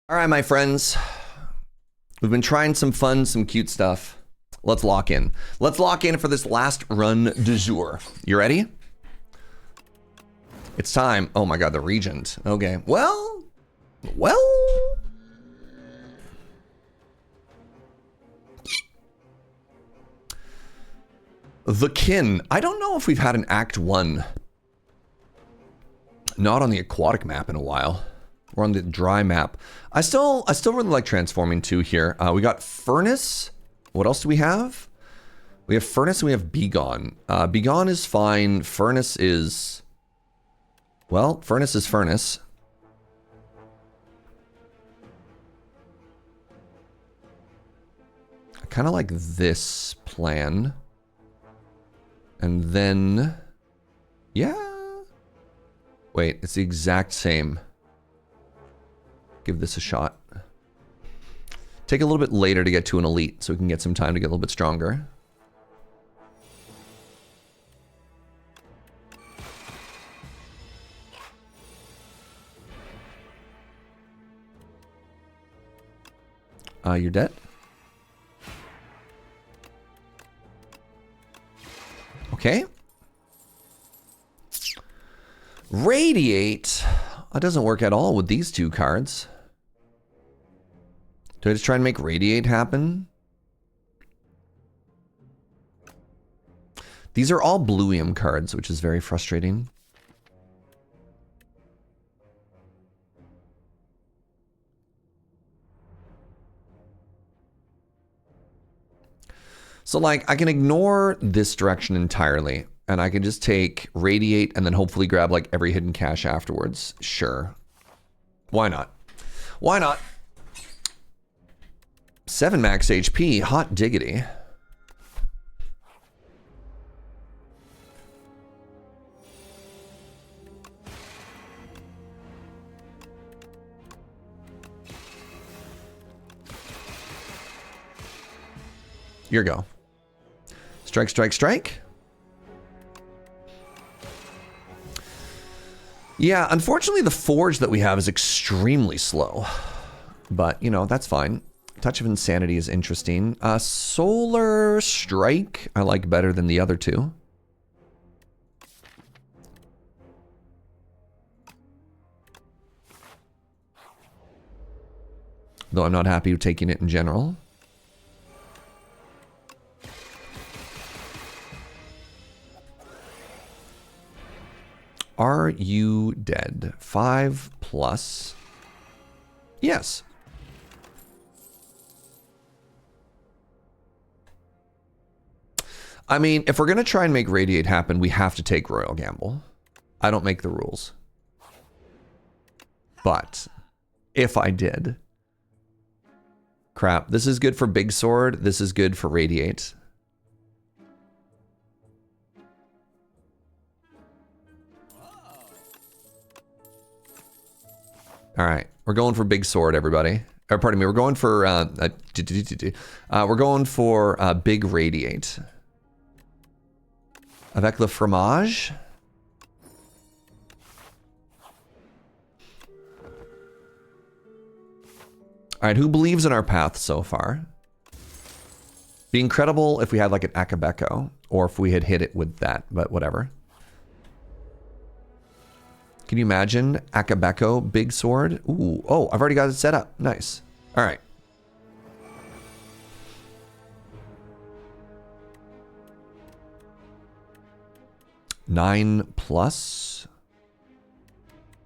All right, my friends. We've been trying some fun, some cute stuff. Let's lock in. Let's lock in for this last run du jour. You ready? It's time. Oh my god, the Regent. Okay. Well. The Kin. I don't know if we've had an Act 1. Not on the aquatic map in a while. We're on the dry map. I still really like transforming too here. We got Furnace. What else do we have? We have Furnace and we have Begone. Begone is fine. Furnace is... Well, Furnace is Furnace. I kind of like this plan. And then... Yeah. Wait, it's the exact same. Give this a shot. Take a little bit later to get to an elite so we can get some time to get a little bit stronger. You're dead. Okay. Radiate. That doesn't work at all with these two cards. Do I just try and make Radiate happen? These are all Bluium cards, which is very frustrating. So like, I can ignore this direction entirely, and I can just take Radiate and then hopefully grab like every hidden cache afterwards. Sure. Why not? Why not? 7 max HP, hot diggity. Here you go. Strike, strike, strike. Yeah, unfortunately the forge that we have is extremely slow. But, you know, that's fine. Touch of Insanity is interesting. Solar Strike I like better than the other two. Though I'm not happy with taking it in general. Are you dead? 5+. Yes. I mean, if we're going to try and make Radiate happen, we have to take Royal Gamble. I don't make the rules. But if I did... Crap, this is good for Big Sword. This is good for Radiate. All right, we're going for Big Sword, everybody. Or pardon me, we're going for Big Radiate. Avec le fromage. All right, who believes in our path so far? Be incredible if we had like an Akabeko, or if we had hit it with that, but whatever. Can you imagine Akabeko, Big Sword? Ooh, oh, I've already got it set up. Nice. All right. +9.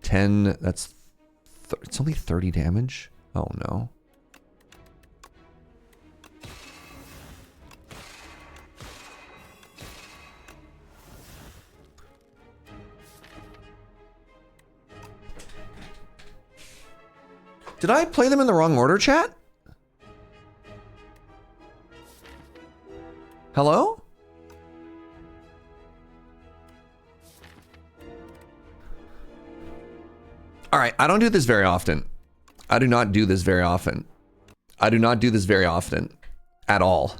10, that's... It's only 30 damage? Oh, no. Did I play them in the wrong order, chat? Hello? All right, I don't do this very often. I do not do this very often. I do not do this very often. At all.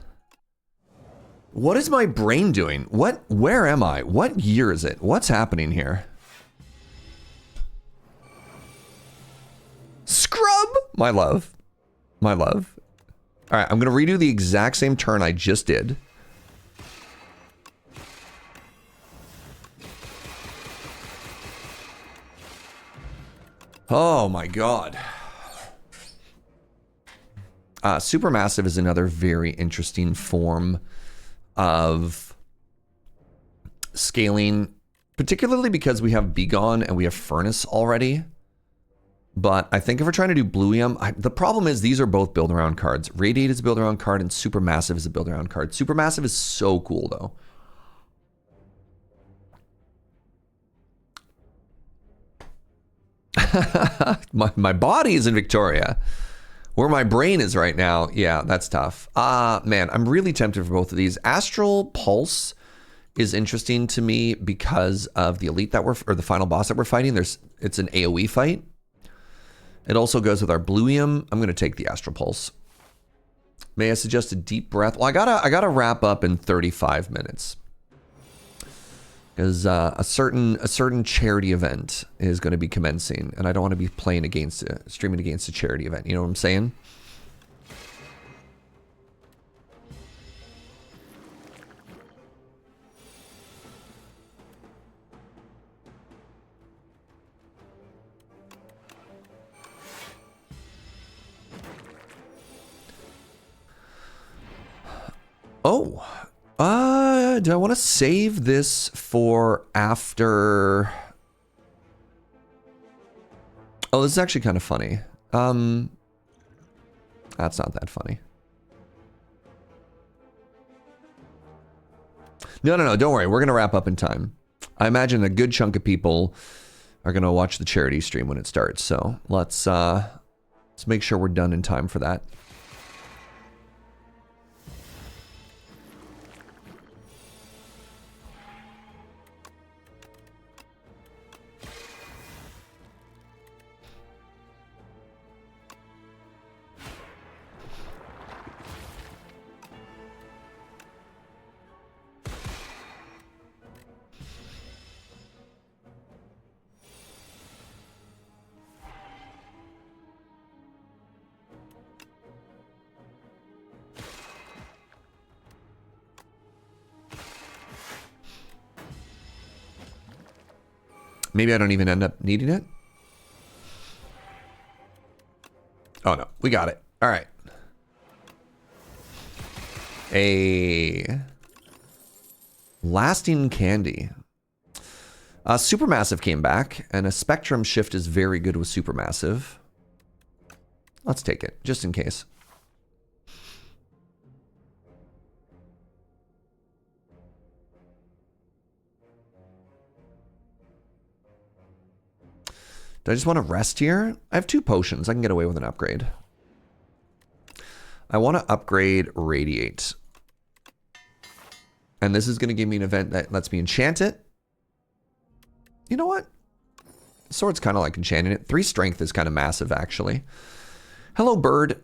What is my brain doing? Where am I? What year is it? What's happening here? Scrub? My love. My love. All right, I'm going to redo the exact same turn I just did. Oh my god. Supermassive is another very interesting form of scaling, particularly because we have Begone and we have Furnace already. But I think if we're trying to do Bluium, the problem is these are both build around cards. Radiate is a build around card and Supermassive is a build around card. Supermassive is so cool though. my body is in Victoria. Where my brain is right now, yeah, that's tough. Man, I'm really tempted for both of these. Astral Pulse is interesting to me because of the elite that or the final boss that we're fighting. It's an AoE fight. It also goes with our Bluium. I'm gonna take the Astral Pulse. May I suggest a deep breath? Well, I gotta wrap up in 35 minutes. Because a certain charity event is going to be commencing, and I don't want to be streaming against a charity event. You know what I'm saying? Oh. Do I want to save this for after? Oh, this is actually kind of funny. That's not that funny. No, don't worry. We're going to wrap up in time. I imagine a good chunk of people are going to watch the charity stream when it starts. So let's make sure we're done in time for that. Maybe I don't even end up needing it. Oh no, we got it. All right. A lasting candy. Supermassive came back, and a spectrum shift is very good with Supermassive. Let's take it, just in case. Do I just want to rest here? I have 2 potions. I can get away with an upgrade. I want to upgrade Radiate. And this is going to give me an event that lets me enchant it. You know what? Sword's kind of like enchanting it. 3 strength is kind of massive, actually. Hello, bird.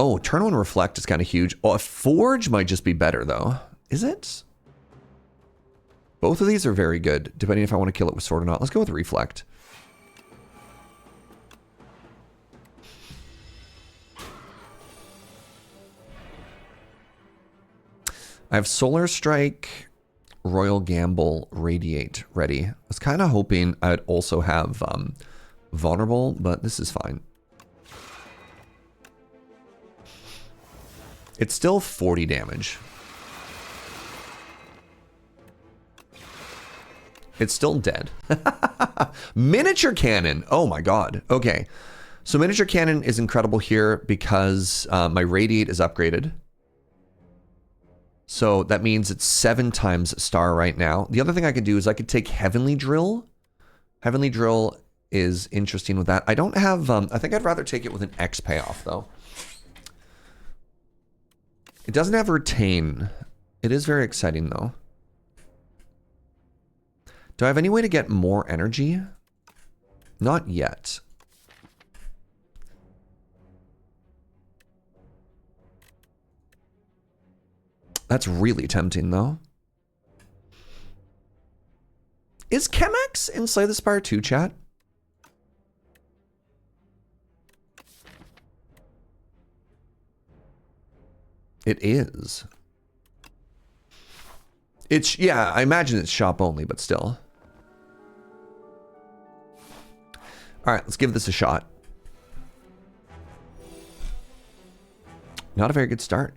Oh, turn 1 reflect is kind of huge. Oh, a forge might just be better, though. Is it? Both of these are very good, depending if I want to kill it with sword or not. Let's go with reflect. I have Solar Strike, Royal Gamble, Radiate ready. I was kind of hoping I'd also have Vulnerable, but this is fine. It's still 40 damage. It's still dead. Miniature cannon. Oh my god. Okay. So miniature cannon is incredible here because my radiate is upgraded. So that means it's 7 times star right now. The other thing I could do is I could take Heavenly Drill. Heavenly Drill is interesting with that. I don't have, I think I'd rather take it with an X payoff though. It doesn't have retain. It is very exciting though. Do I have any way to get more energy? Not yet. That's really tempting though. Is Chemex in Slay the Spire 2, chat? It is. It's, yeah, I imagine it's shop only, but still. All right, let's give this a shot. Not a very good start.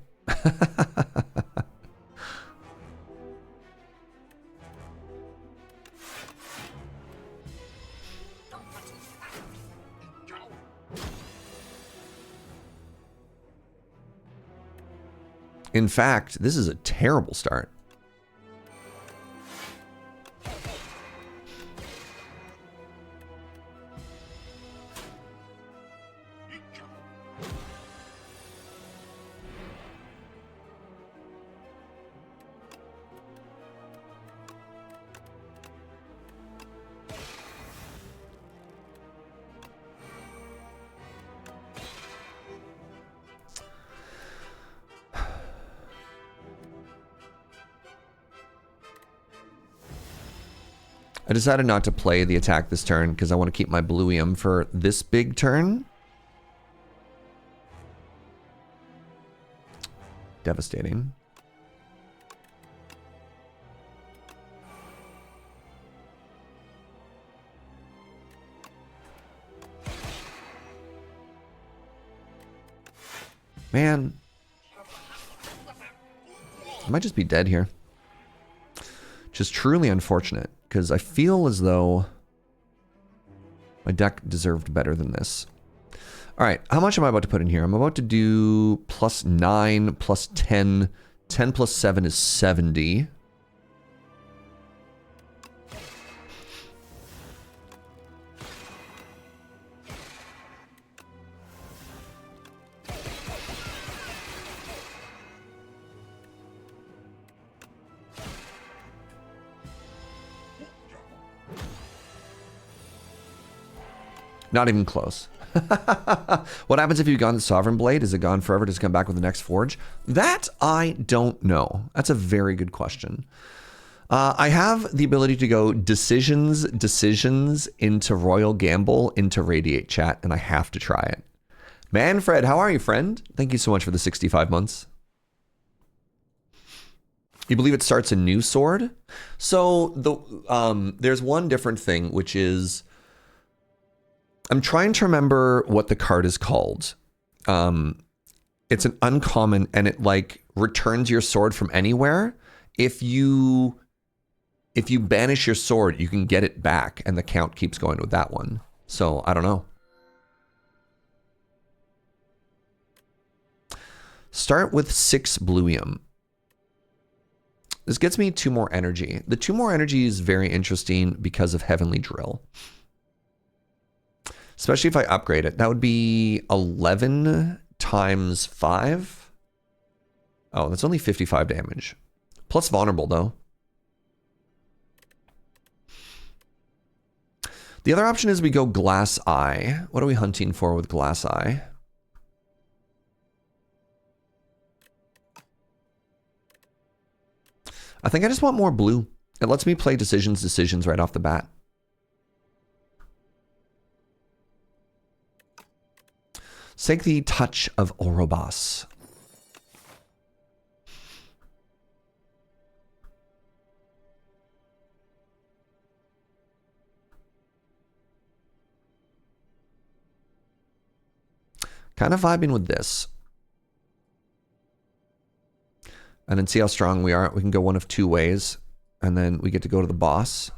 In fact, this is a terrible start. I decided not to play the attack this turn because I want to keep my Bluium for this big turn. Devastating. Man. I might just be dead here. Just truly unfortunate, because I feel as though my deck deserved better than this. All right, how much am I about to put in here? I'm about to do +9, +10. 10 plus 7 is 70. Not even close. What happens if you've gone to Sovereign Blade? Is it gone forever? Does it come back with the next Forge? That I don't know. That's a very good question. I have the ability to go decisions into Royal Gamble into Radiate chat, and I have to try it. Manfred, how are you, friend? Thank you so much for the 65 months. You believe it starts a new sword? So there's one different thing, which is I'm trying to remember what the card is called. It's an uncommon, and it like returns your sword from anywhere. If you banish your sword, you can get it back, and the count keeps going with that one. So I don't know. Start with 6 Bluium. This gets me 2 more energy. The 2 more energy is very interesting because of Heavenly Drill. Especially if I upgrade it. That would be 11 times 5. Oh, that's only 55 damage. Plus vulnerable, though. The other option is we go Glass Eye. What are we hunting for with Glass Eye? I think I just want more blue. It lets me play decisions right off the bat. Let's take the Touch of Ouroboros. Kind of vibing with this. And then see how strong we are. We can go one of 2 ways. And then we get to go to the boss.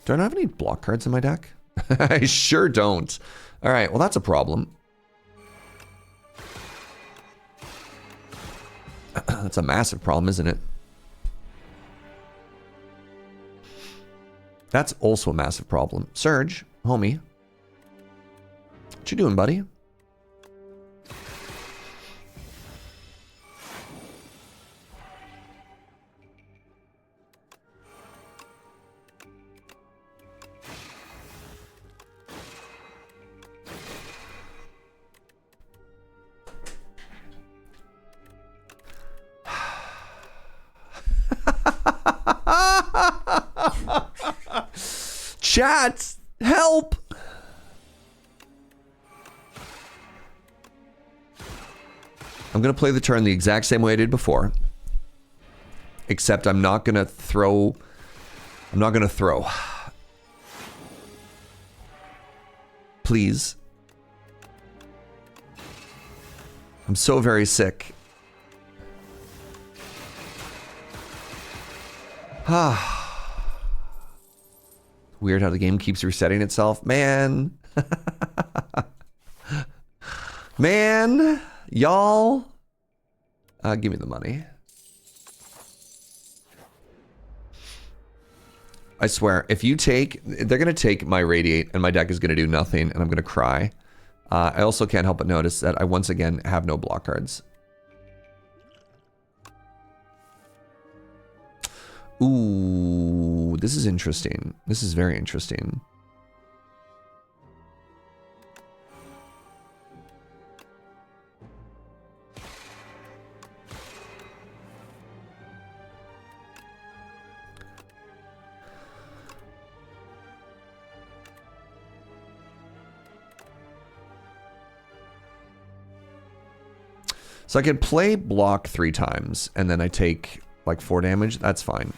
Do I not have any block cards in my deck? I sure don't. All right, well, that's a problem. That's a massive problem, isn't it? That's also a massive problem. Surge, homie. What you doing, buddy? Chat! Help! I'm gonna play the turn the exact same way I did before. Except I'm not gonna throw. I'm not gonna throw. Please. I'm so very sick. Weird how the game keeps resetting itself. Man. Man. Y'all. Give me the money. I swear, if you take... They're going to take my Radiate, and my deck is going to do nothing, and I'm going to cry. I also can't help but notice that I once again have no block cards. Ooh, this is interesting. This is very interesting. So I could play block 3 times, and then I take like 4 damage. That's fine.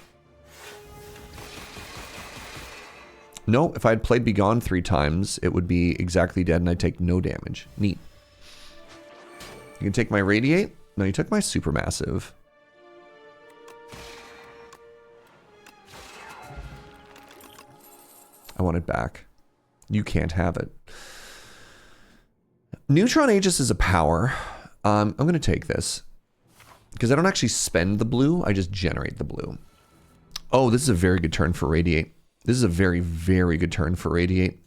No, if I had played Begone 3 times, it would be exactly dead, and I'd take no damage. Neat. You can take my Radiate. No, you took my Supermassive. I want it back. You can't have it. Neutron Aegis is a power. I'm going to take this. Because I don't actually spend the blue, I just generate the blue. Oh, this is a very good turn for Radiate. This is a very, very good turn for Radiate.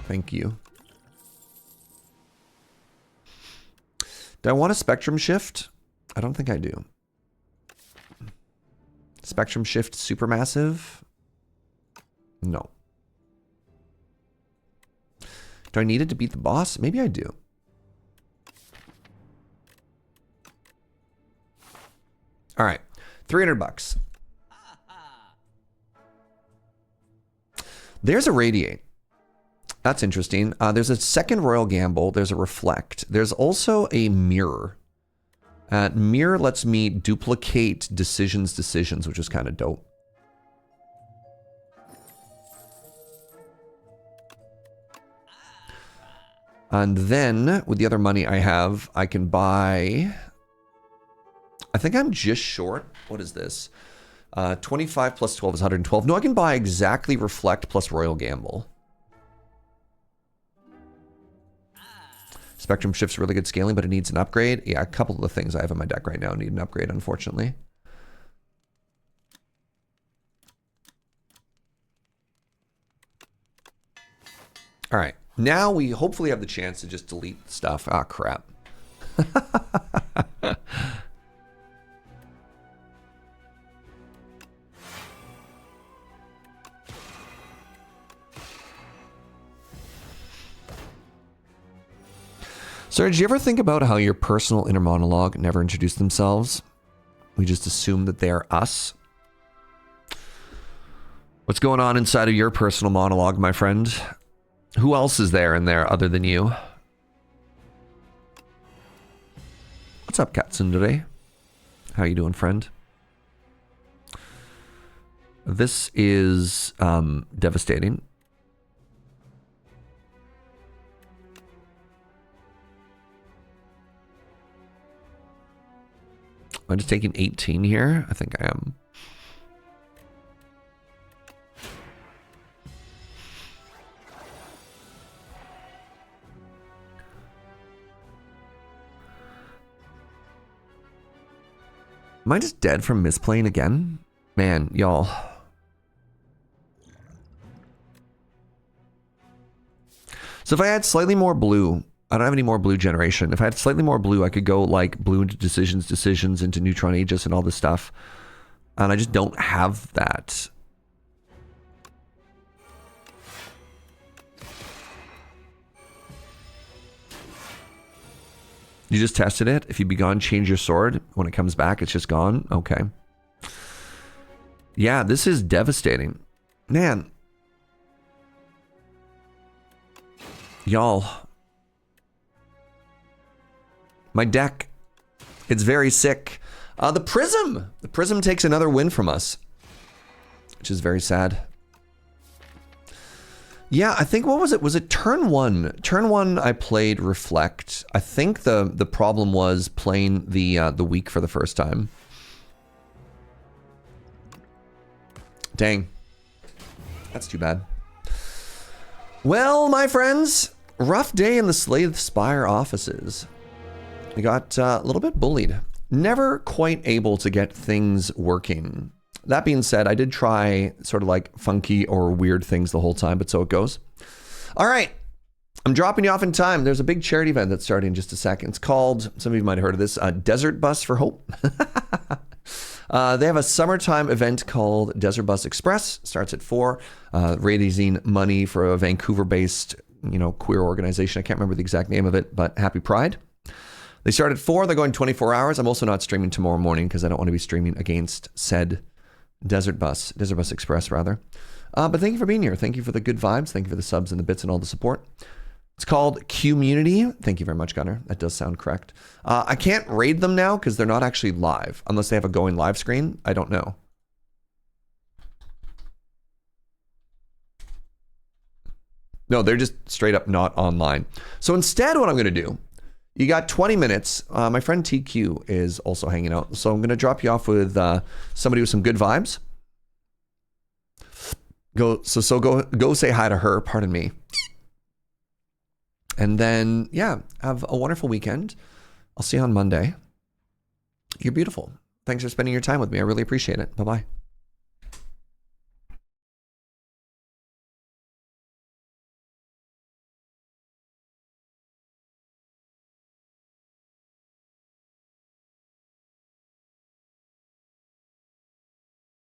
Thank you. Do I want a Spectrum Shift? I don't think I do. Spectrum Shift Supermassive? No. Do I need it to beat the boss? Maybe I do. All right, $300. There's a Radiate. That's interesting. There's a second Royal Gamble. There's a Reflect. There's also a Mirror. Mirror lets me duplicate decisions, which is kind of dope. And then, with the other money I have, I can buy... I think I'm just short. What is this? 25 plus 12 is 112. No, I can buy exactly Reflect plus Royal Gamble. Spectrum Shift's really good scaling, but it needs an upgrade. Yeah, a couple of the things I have in my deck right now need an upgrade, unfortunately. All right. Now we hopefully have the chance to just delete stuff. Ah, crap. Sir, did you ever think about how your personal inner monologue never introduced themselves? We just assume that they are us. What's going on inside of your personal monologue, my friend? Who else is there in there other than you? What's up, Katsundere? How you doing, friend? This is devastating. I'm just taking 18 here. I think I am. Am I just dead from misplaying again? Man, y'all. So if I had slightly more blue, I don't have any more blue generation. If I had slightly more blue, I could go like blue into decisions into Neutron Aegis and all this stuff. And I just don't have that. You just tested it. If you be gone, change your sword. When it comes back, it's just gone. Okay. Yeah, this is devastating. Man. Y'all. My deck. It's very sick. The Prism. The Prism takes another win from us, which is very sad. Yeah, I think, what was it? Was it turn one? Turn one, I played Reflect. I think the problem was playing the weak for the first time. Dang. That's too bad. Well, my friends, rough day in the Spire offices. We got a little bit bullied. Never quite able to get things working. That being said, I did try sort of like funky or weird things the whole time, but so it goes. All right. I'm dropping you off in time. There's a big charity event that's starting in just a second. It's called, some of you might have heard of this, Desert Bus for Hope. They have a summertime event called Desert Bus Express. Starts at 4, raising money for a Vancouver-based, queer organization. I can't remember the exact name of it, but Happy Pride. They start at 4. They're going 24 hours. I'm also not streaming tomorrow morning because I don't want to be streaming against said Desert Bus Express, rather. But thank you for being here. Thank you for the good vibes. Thank you for the subs and the bits and all the support. It's called Community. Thank you very much, Gunnar. That does sound correct. I can't raid them now because they're not actually live. Unless they have a going live screen. I don't know. No, they're just straight up not online. So instead, what I'm going to do, you got 20 minutes. My friend TQ is also hanging out. So I'm going to drop you off with somebody with some good vibes. Go say hi to her. Pardon me. And then, yeah, have a wonderful weekend. I'll see you on Monday. You're beautiful. Thanks for spending your time with me. I really appreciate it. Bye-bye.